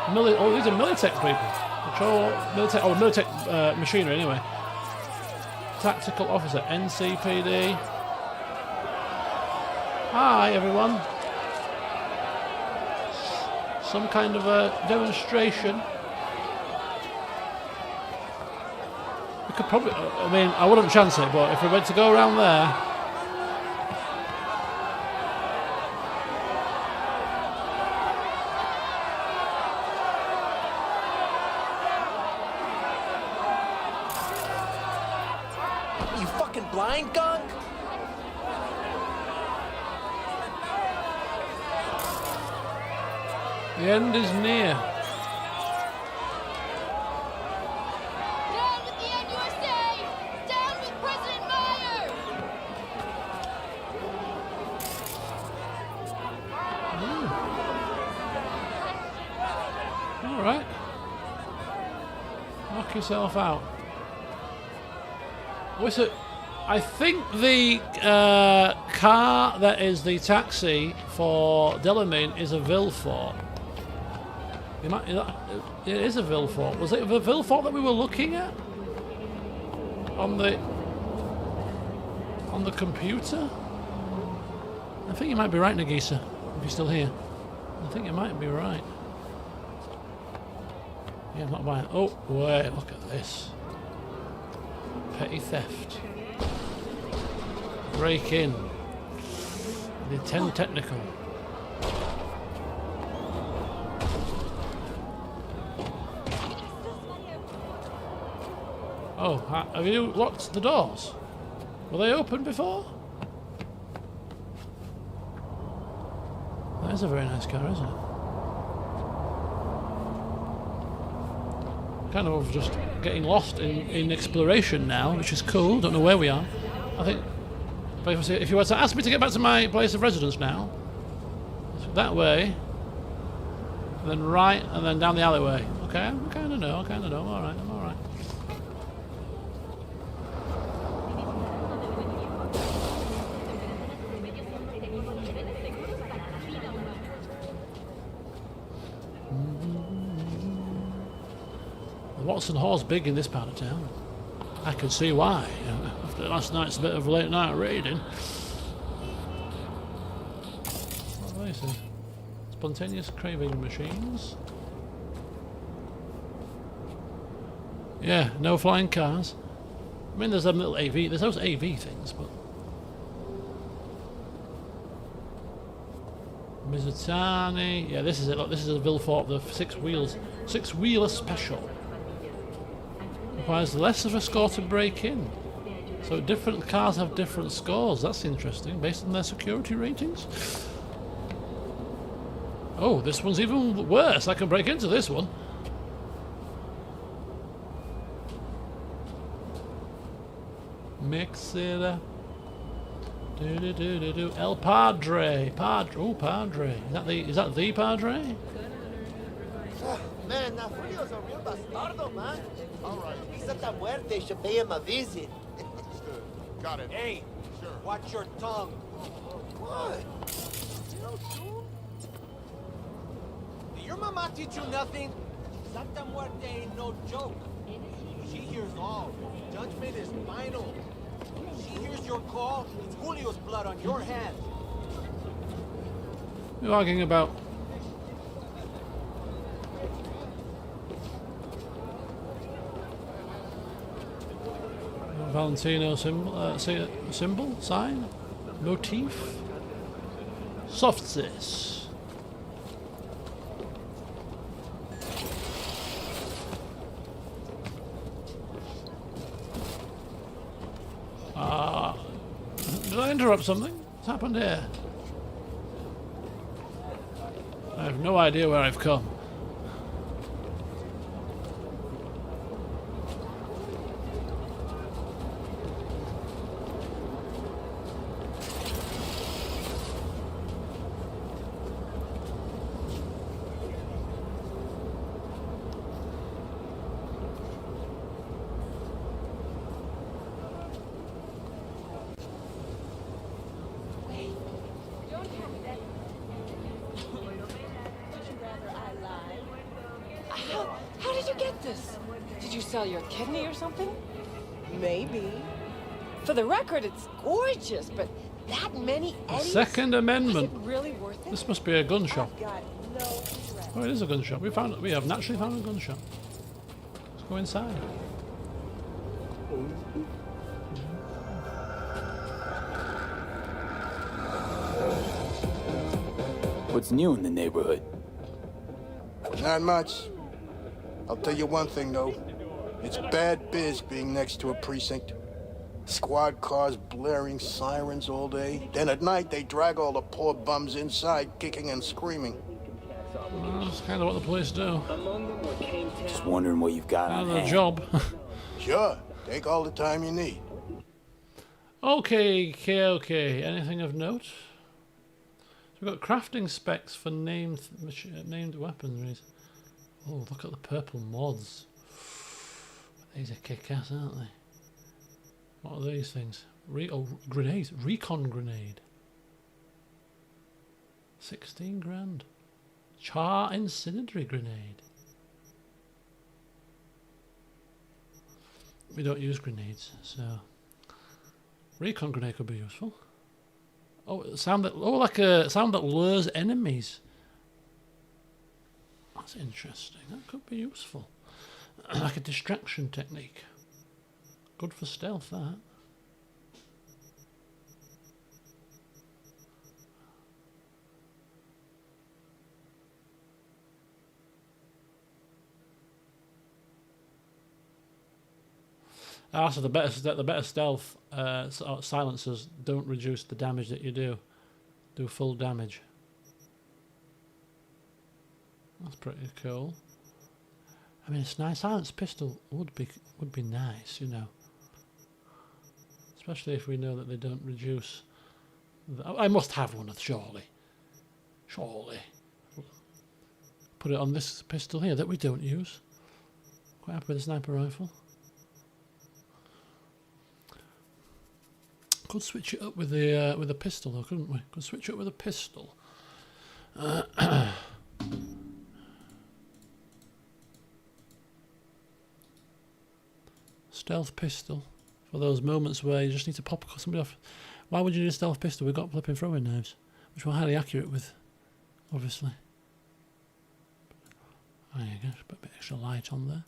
Oh, these are Militech people. Control Militech, oh, Militech machinery anyway. Tactical officer, NCPD. Hi everyone. Some kind of a demonstration. We could probably, I mean, I wouldn't chance it, but if we went to go around there. blind gunk? The end is near. Down with the NUSA! Down with President Meyer! All right. Knock yourself out. What's it? I think the car that is the taxi for Delamain is a Vilfort. It is a Vilfort. Was it the Vilfort that we were looking at on the computer? I think you might be right, Nagisa. If you're still here, I think you might be right. Yeah, I'm not buying. Oh, wait! Look at this. Petty theft. Break in. The 10 technical. Oh, have you locked the doors? Were they open before? That is a very nice car, isn't it? Kind of just getting lost in exploration now, which is cool. Don't know where we are. I think if you were to ask me to get back to my place of residence now, it's that way, and then right, and then down the alleyway. Okay, I kind of know. I'm all right. The Watson Hall's big in this part of town. I can see why. After last night's bit of late night raiding. What is it? Spontaneous craving machines. Yeah, no flying cars. I mean, there's them little AV. There's those AV things, but Mizutani. Yeah, this is it. Look, this is a Vilfort, the six-wheeler special. Requires less of a score to break in. So different cars have different scores. That's interesting, based on their security ratings. Oh, this one's even worse. I can break into this one. Mix it up. Do. El Padre. Oh, Padre. Is that the Padre? Man, that Julio's a real bastardo, man. All right. He's at that muerte. Should pay him a visit. Understood. Got it. Hey, Sure. watch your tongue. What? Did your mama teach you nothing? Santa Muerte ain't no joke. She hears all. Judgment is final. She hears your call. It's Julio's blood on your hands. What are you arguing about? Valentino symbol, sign, motif, softsis. Did I interrupt something? What's happened here? I have no idea where I've come. How did you get this? Did you sell your kidney or something? Maybe. For the record, it's gorgeous, but that many eddies? Second Amendment. Is it really worth it? This must be a gun shop. I've got no interest. Oh, it is a gun shop. We have naturally found a gun shop. Let's go inside. What's new in the neighborhood? Not much. I'll tell you one thing, though. It's bad biz being next to a precinct. Squad cars blaring sirens all day. Then at night, they drag all the poor bums inside, kicking and screaming. Well, that's kind of what the police do. Just wondering what you've got on Their hand. job. Sure, take all the time you need. Okay. Anything of note? So we've got crafting specs for named weaponry. Oh, look at the purple mods. These are kick-ass, aren't they? What are these things? Grenades. Recon grenade. 16 grand. Char incendiary grenade. We don't use grenades, so recon grenade could be useful. Oh, sound that lures enemies. That's interesting. That could be useful. Like a distraction technique. Good for stealth, that. So the better stealth silencers don't reduce the damage that you do. Do full damage. That's pretty cool. I mean, it's nice. Silenced pistol would be nice, you know. Especially if we know that they don't reduce. I must have one, surely. Surely. Put it on this pistol here that we don't use. Quite happy with the sniper rifle. Could switch it up with the pistol though, couldn't we? Could switch it up with a pistol. Stealth pistol for those moments where you just need to pop somebody off. Why would you need a stealth pistol? We've got flipping throwing knives, which we're highly accurate with, obviously. There you go, put a bit extra light on there.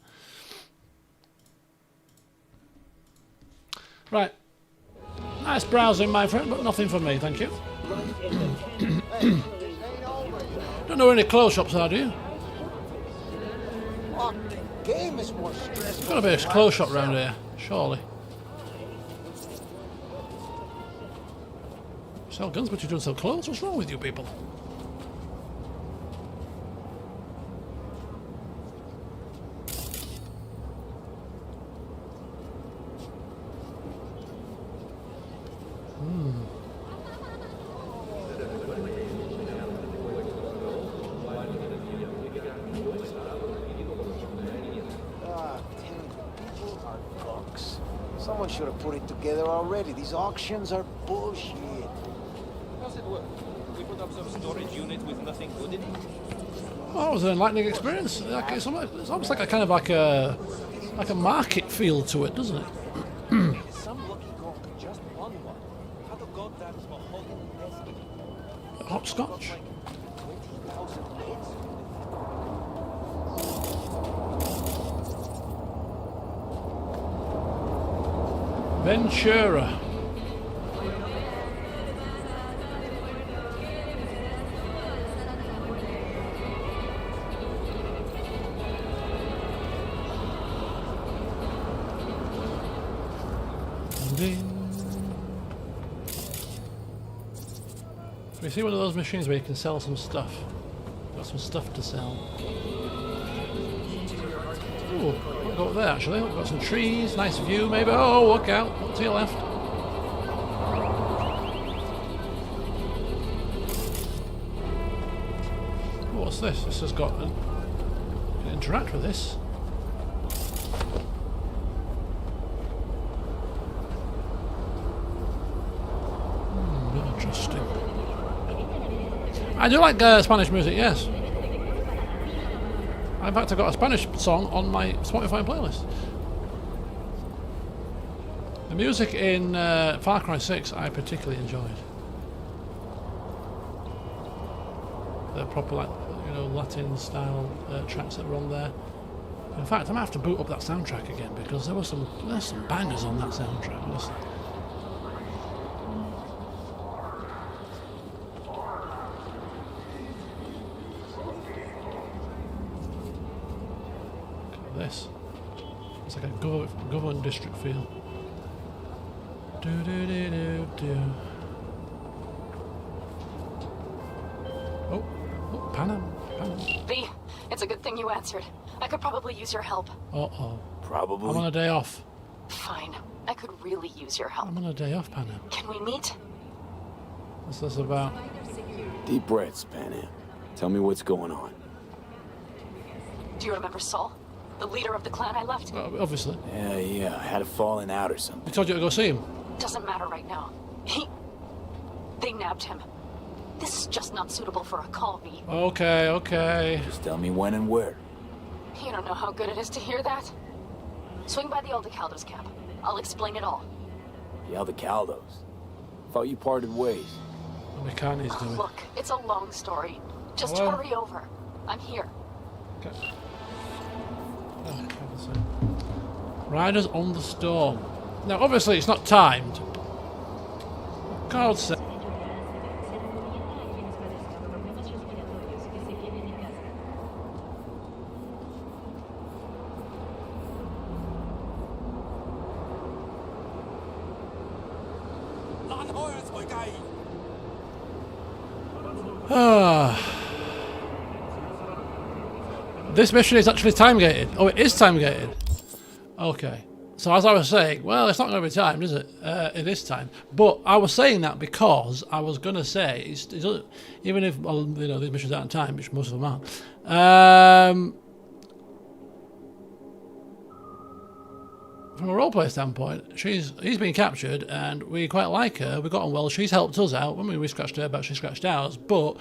Right. Nice browsing, my friend, but nothing for me, thank you. Don't know where any clothes shops are, do you? Game is more stressful. Got to be a clothes shop round here, surely. Sell guns, but you don't sell clothes? What's wrong with you people? Someone should have put it together already. These auctions are bullshit. How's it work? We put up some storage unit with nothing good in it? Well, it was an enlightening experience. Like, it's almost like a market feel to it, doesn't it? Some lucky gong just won one. How the goddamn mahogany desk? Hopscotch. Ventura. So we see one of those machines where you can sell some stuff. Got some stuff to sell. Ooh, we'll go up there actually. We've got some trees, nice view maybe. Oh, look out, look to your left. Ooh, what's this? This has got you can interact with this. Interesting. I do like Spanish music, yes. In fact, I've got a Spanish song on my Spotify playlist. The music in Far Cry 6 I particularly enjoyed. The proper, like, you know, Latin style tracks that were on there. In fact, I might have to boot up that soundtrack again because there's some bangers on that soundtrack. Listen. This. It's like a government district feel. Oh, Panam. V, it's a good thing you answered. I could probably use your help. Uh-oh. Probably. I'm on a day off. Fine. I could really use your help. I'm on a day off, Panam. Can we meet? What's this about? Deep breaths, Panam. Tell me what's going on. Do you remember Saul? The leader of the clan I left? Obviously. Yeah. I had a falling out or something. I told you to go see him. Doesn't matter right now. They nabbed him. This is just not suitable for a call, V. Okay. Just tell me when and where. You don't know how good it is to hear that. Swing by the old Caldo's camp. I'll explain it all. The Aldecaldos. Thought you parted ways. We can't do it. Look, it's a long story. Just Hello? hurry over. I'm here. Okay. Riders on the storm. Now, obviously, it's not timed. For God's sake. This mission is actually time gated. Oh, it is time gated. Okay. So as I was saying, well, it's not going to be timed, is it? It is time. But I was saying that because I was going to say, even if these missions aren't timed, which most of them aren't. From a roleplay standpoint, he's been captured, and we quite like her. We got on well. She's helped us out. When we scratched her back, she scratched ours. But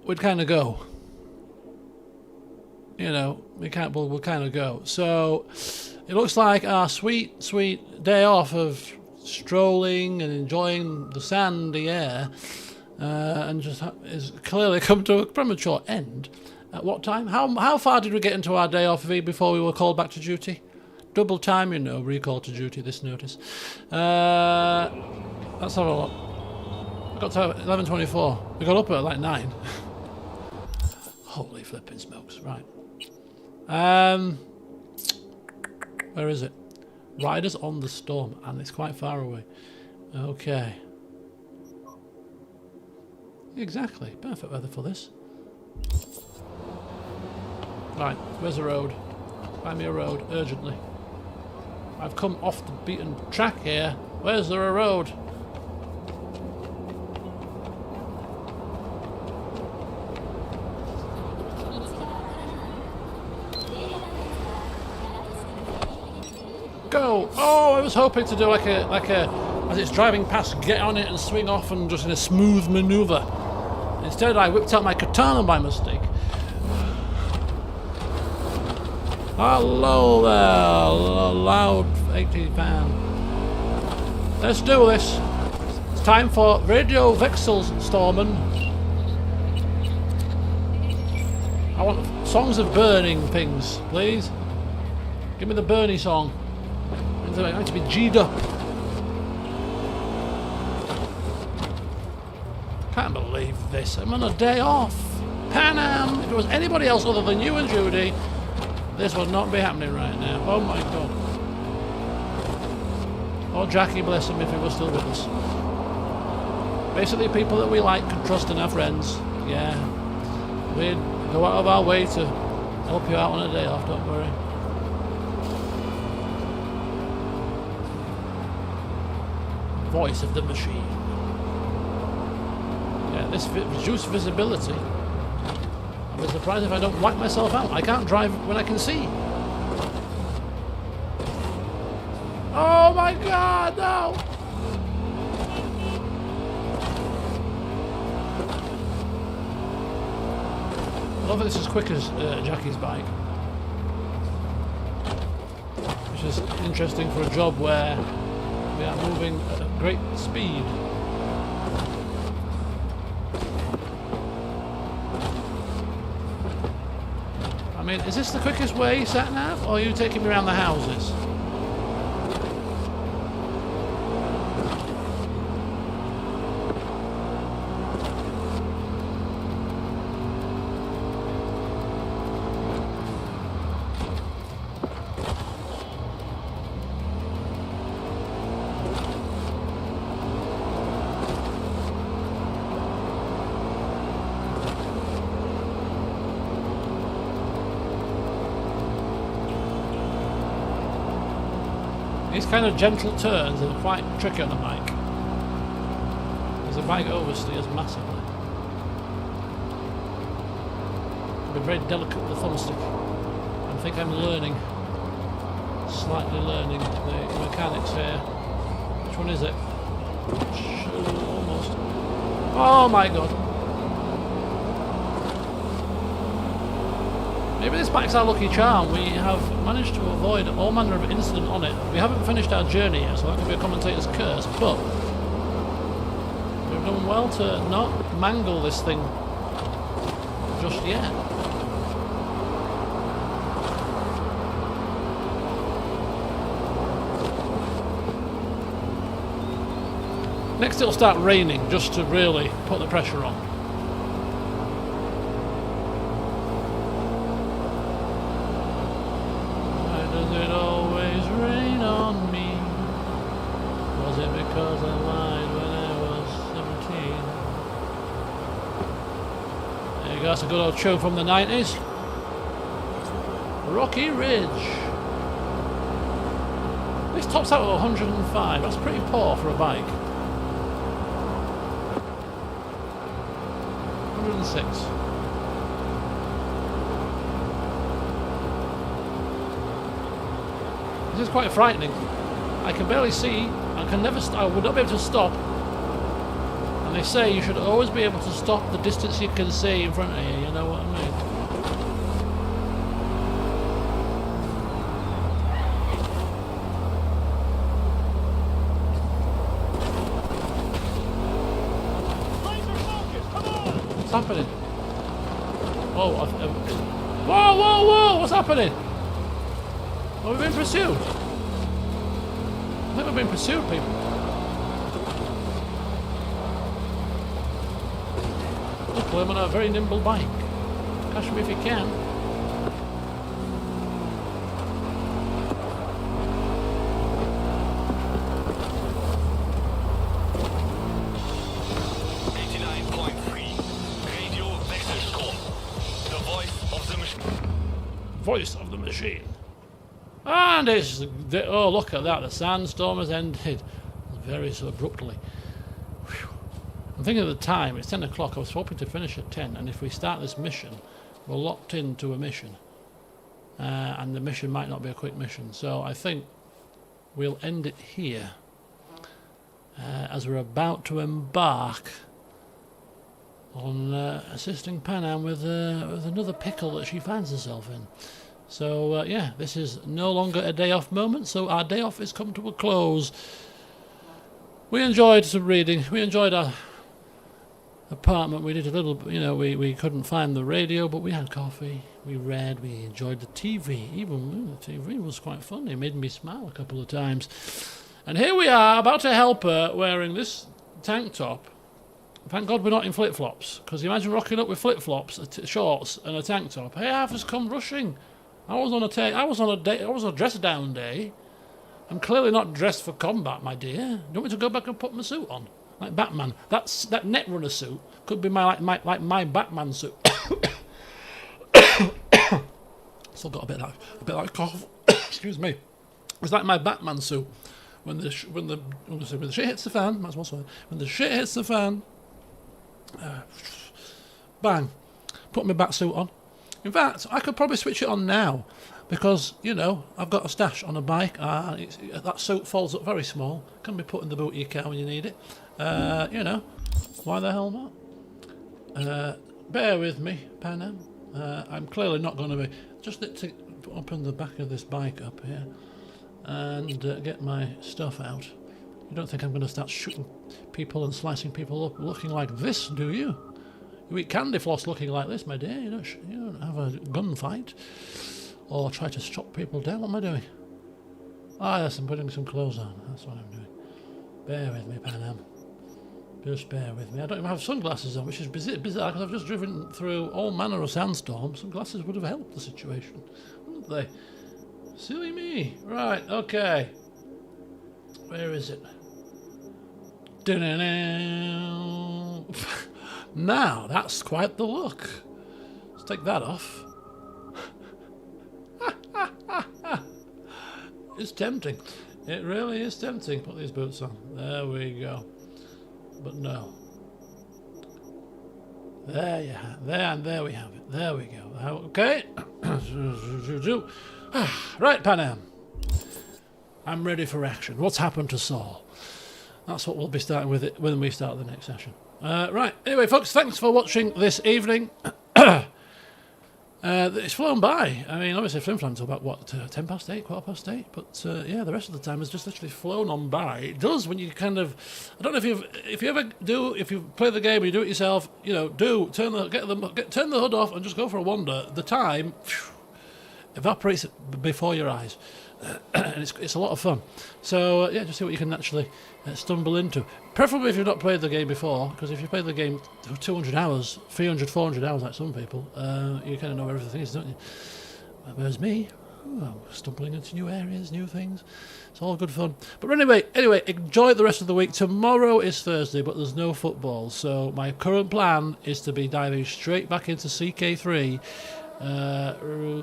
we'd kind of go. We'll kind of go. So it looks like our sweet, sweet day off of strolling and enjoying the sandy air, and just is clearly come to a premature end. At what time? How far did we get into our day off, V, before we were called back to duty? Double time, recall to duty, this notice. Let's have a look. We got to 11:24. We got up at like 9. Holy flipping smokes, right. Where is it? Riders on the Storm, and it's quite far away. Okay. Exactly, perfect weather for this. Right, where's the road? Find me a road, urgently. I've come off the beaten track here. Where's there a road? Go! Oh, I was hoping to do like a as it's driving past, get on it and swing off and just in a smooth maneuver. Instead, I whipped out my katana by mistake. Hello there, loud 80 fan. Let's do this. It's time for Radio Vexels, Stormen. I want songs of burning things, please. Give me the Bernie song. I need to be G'd up. Can't believe this. I'm on a day off. Panam! If it was anybody else other than you and Judy, this would not be happening right now. Oh my god. Oh, Jackie, bless him, if he was still with us. Basically, people that we like, can trust, and our friends. Yeah. We'd go out of our way to help you out on a day off, don't worry. Voice of the machine. Yeah, this reduced visibility. I'm surprised if I don't wipe myself out. I can't drive when I can see. Oh my god, no! I love that this is as quick as Jackie's bike. Which is interesting for a job where we are moving at a great speed. I mean, is this the quickest way, sat-nav, or are you taking me around the houses? These kind of gentle turns are quite tricky on a bike. Because the bike oversteers massively. Be very delicate with the thumbstick. I think I'm learning, slightly learning the mechanics here. Which one is it? Almost. Oh my god. Maybe this bike's our lucky charm. We have managed to avoid all manner of incident on it. We haven't finished our journey yet, so that could be a commentator's curse, but we've done well to not mangle this thing just yet. Next it'll start raining, just to really put the pressure on. Why does it always rain on me? Was it because I lied when I was 17? There you go, that's a good old tune from the 90s. Rocky Ridge. This tops out at 105, that's pretty poor for a bike. 106. This is quite frightening. I can barely see. I would not be able to stop. And they say you should always be able to stop the distance you can see in front of you. You know what I mean? What's happening? Whoa, whoa, whoa, whoa, what's happening? Are we being pursued? I think we're being pursued, people. Luckily, I'm on a very nimble bike. Catch me if you can. Voice of the machine. And it's... oh, look at that. The sandstorm has ended very so abruptly. Whew. I'm thinking of the time. It's 10 o'clock. I was hoping to finish at 10. And if we start this mission, we're locked into a mission. And the mission might not be a quick mission. So I think we'll end it here. As we're about to embark on assisting Panam with another pickle that she finds herself in. So yeah, this is no longer a day off moment, so our day off has come to a close. We enjoyed some reading, we enjoyed our apartment, we did a little, you know, we couldn't find the radio, but we had coffee, we read, we enjoyed the TV, even the TV was quite fun, it made me smile a couple of times. And here we are, about to help her, wearing this tank top. Thank God we're not in flip-flops, because imagine rocking up with flip-flops, shorts, and a tank top. Hey, Arthur's come rushing. I was on a dress down day. I'm clearly not dressed for combat, my dear. Do you want me to go back and put my suit on, like Batman? That Netrunner suit could be my Batman suit. Still got a bit like cough. Excuse me. It's like my Batman suit. When the shit hits the fan, might as well say, when the shit hits the fan. Bang, put my bat suit on. In fact, I could probably switch it on now because, you know, I've got a stash on a bike. That suit folds up very small, can be put in the boot of your car when you need it. You know, why the hell not? Bear with me, Panam. I'm clearly not going to be. Just need to open the back of this bike up here and get my stuff out. You don't think I'm going to start shooting people and slicing people up looking like this, do you? You eat candy floss looking like this, my dear. You don't have a gunfight or try to chop people down. What am I doing? Yes, I'm putting some clothes on. That's what I'm doing. Bear with me, Panam. Just bear with me. I don't even have sunglasses on, which is bizarre because I've just driven through all manner of sandstorms. Sunglasses would have helped the situation, wouldn't they? Silly me. Right, okay. Where is it? Now, that's quite the look. Let's take that off. It's tempting. It really is tempting. Put these boots on. There we go. But no. There you have. There we have it. There we go. Okay. Right, Panam. I'm ready for action. What's happened to Saul? That's what we'll be starting with it when we start the next session. Right. Anyway, folks, thanks for watching this evening. It's flown by. I mean, obviously, Flim Flam until about, what, 10 past 8, quarter past 8? But, yeah, the rest of the time has just literally flown on by. It does when you kind of... I don't know if you play the game and you do it yourself, you know, turn the hood off and just go for a wander. The time evaporates before your eyes. And it's a lot of fun. So, yeah, just see what you can actually stumble into. Preferably if you've not played the game before, because if you played the game for 200 hours, 300, 400 hours like some people, you kind of know where everything is, don't you? Whereas me, I'm stumbling into new areas, new things. It's all good fun. But anyway, enjoy the rest of the week. Tomorrow is Thursday, but there's no football. So my current plan is to be diving straight back into CK3.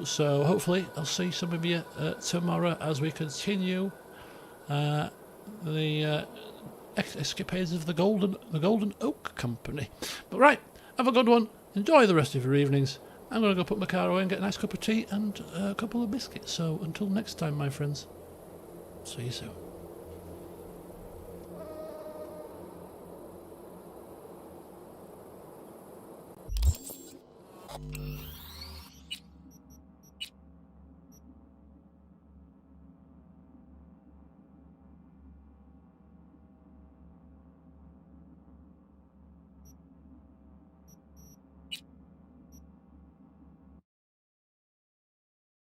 So hopefully I'll see some of you tomorrow as we continue the escapades of the Golden Oak Company. But right, have a good one. Enjoy the rest of your evenings. I'm going to go put my car away and get a nice cup of tea and a couple of biscuits. So until next time, my friends, see you soon.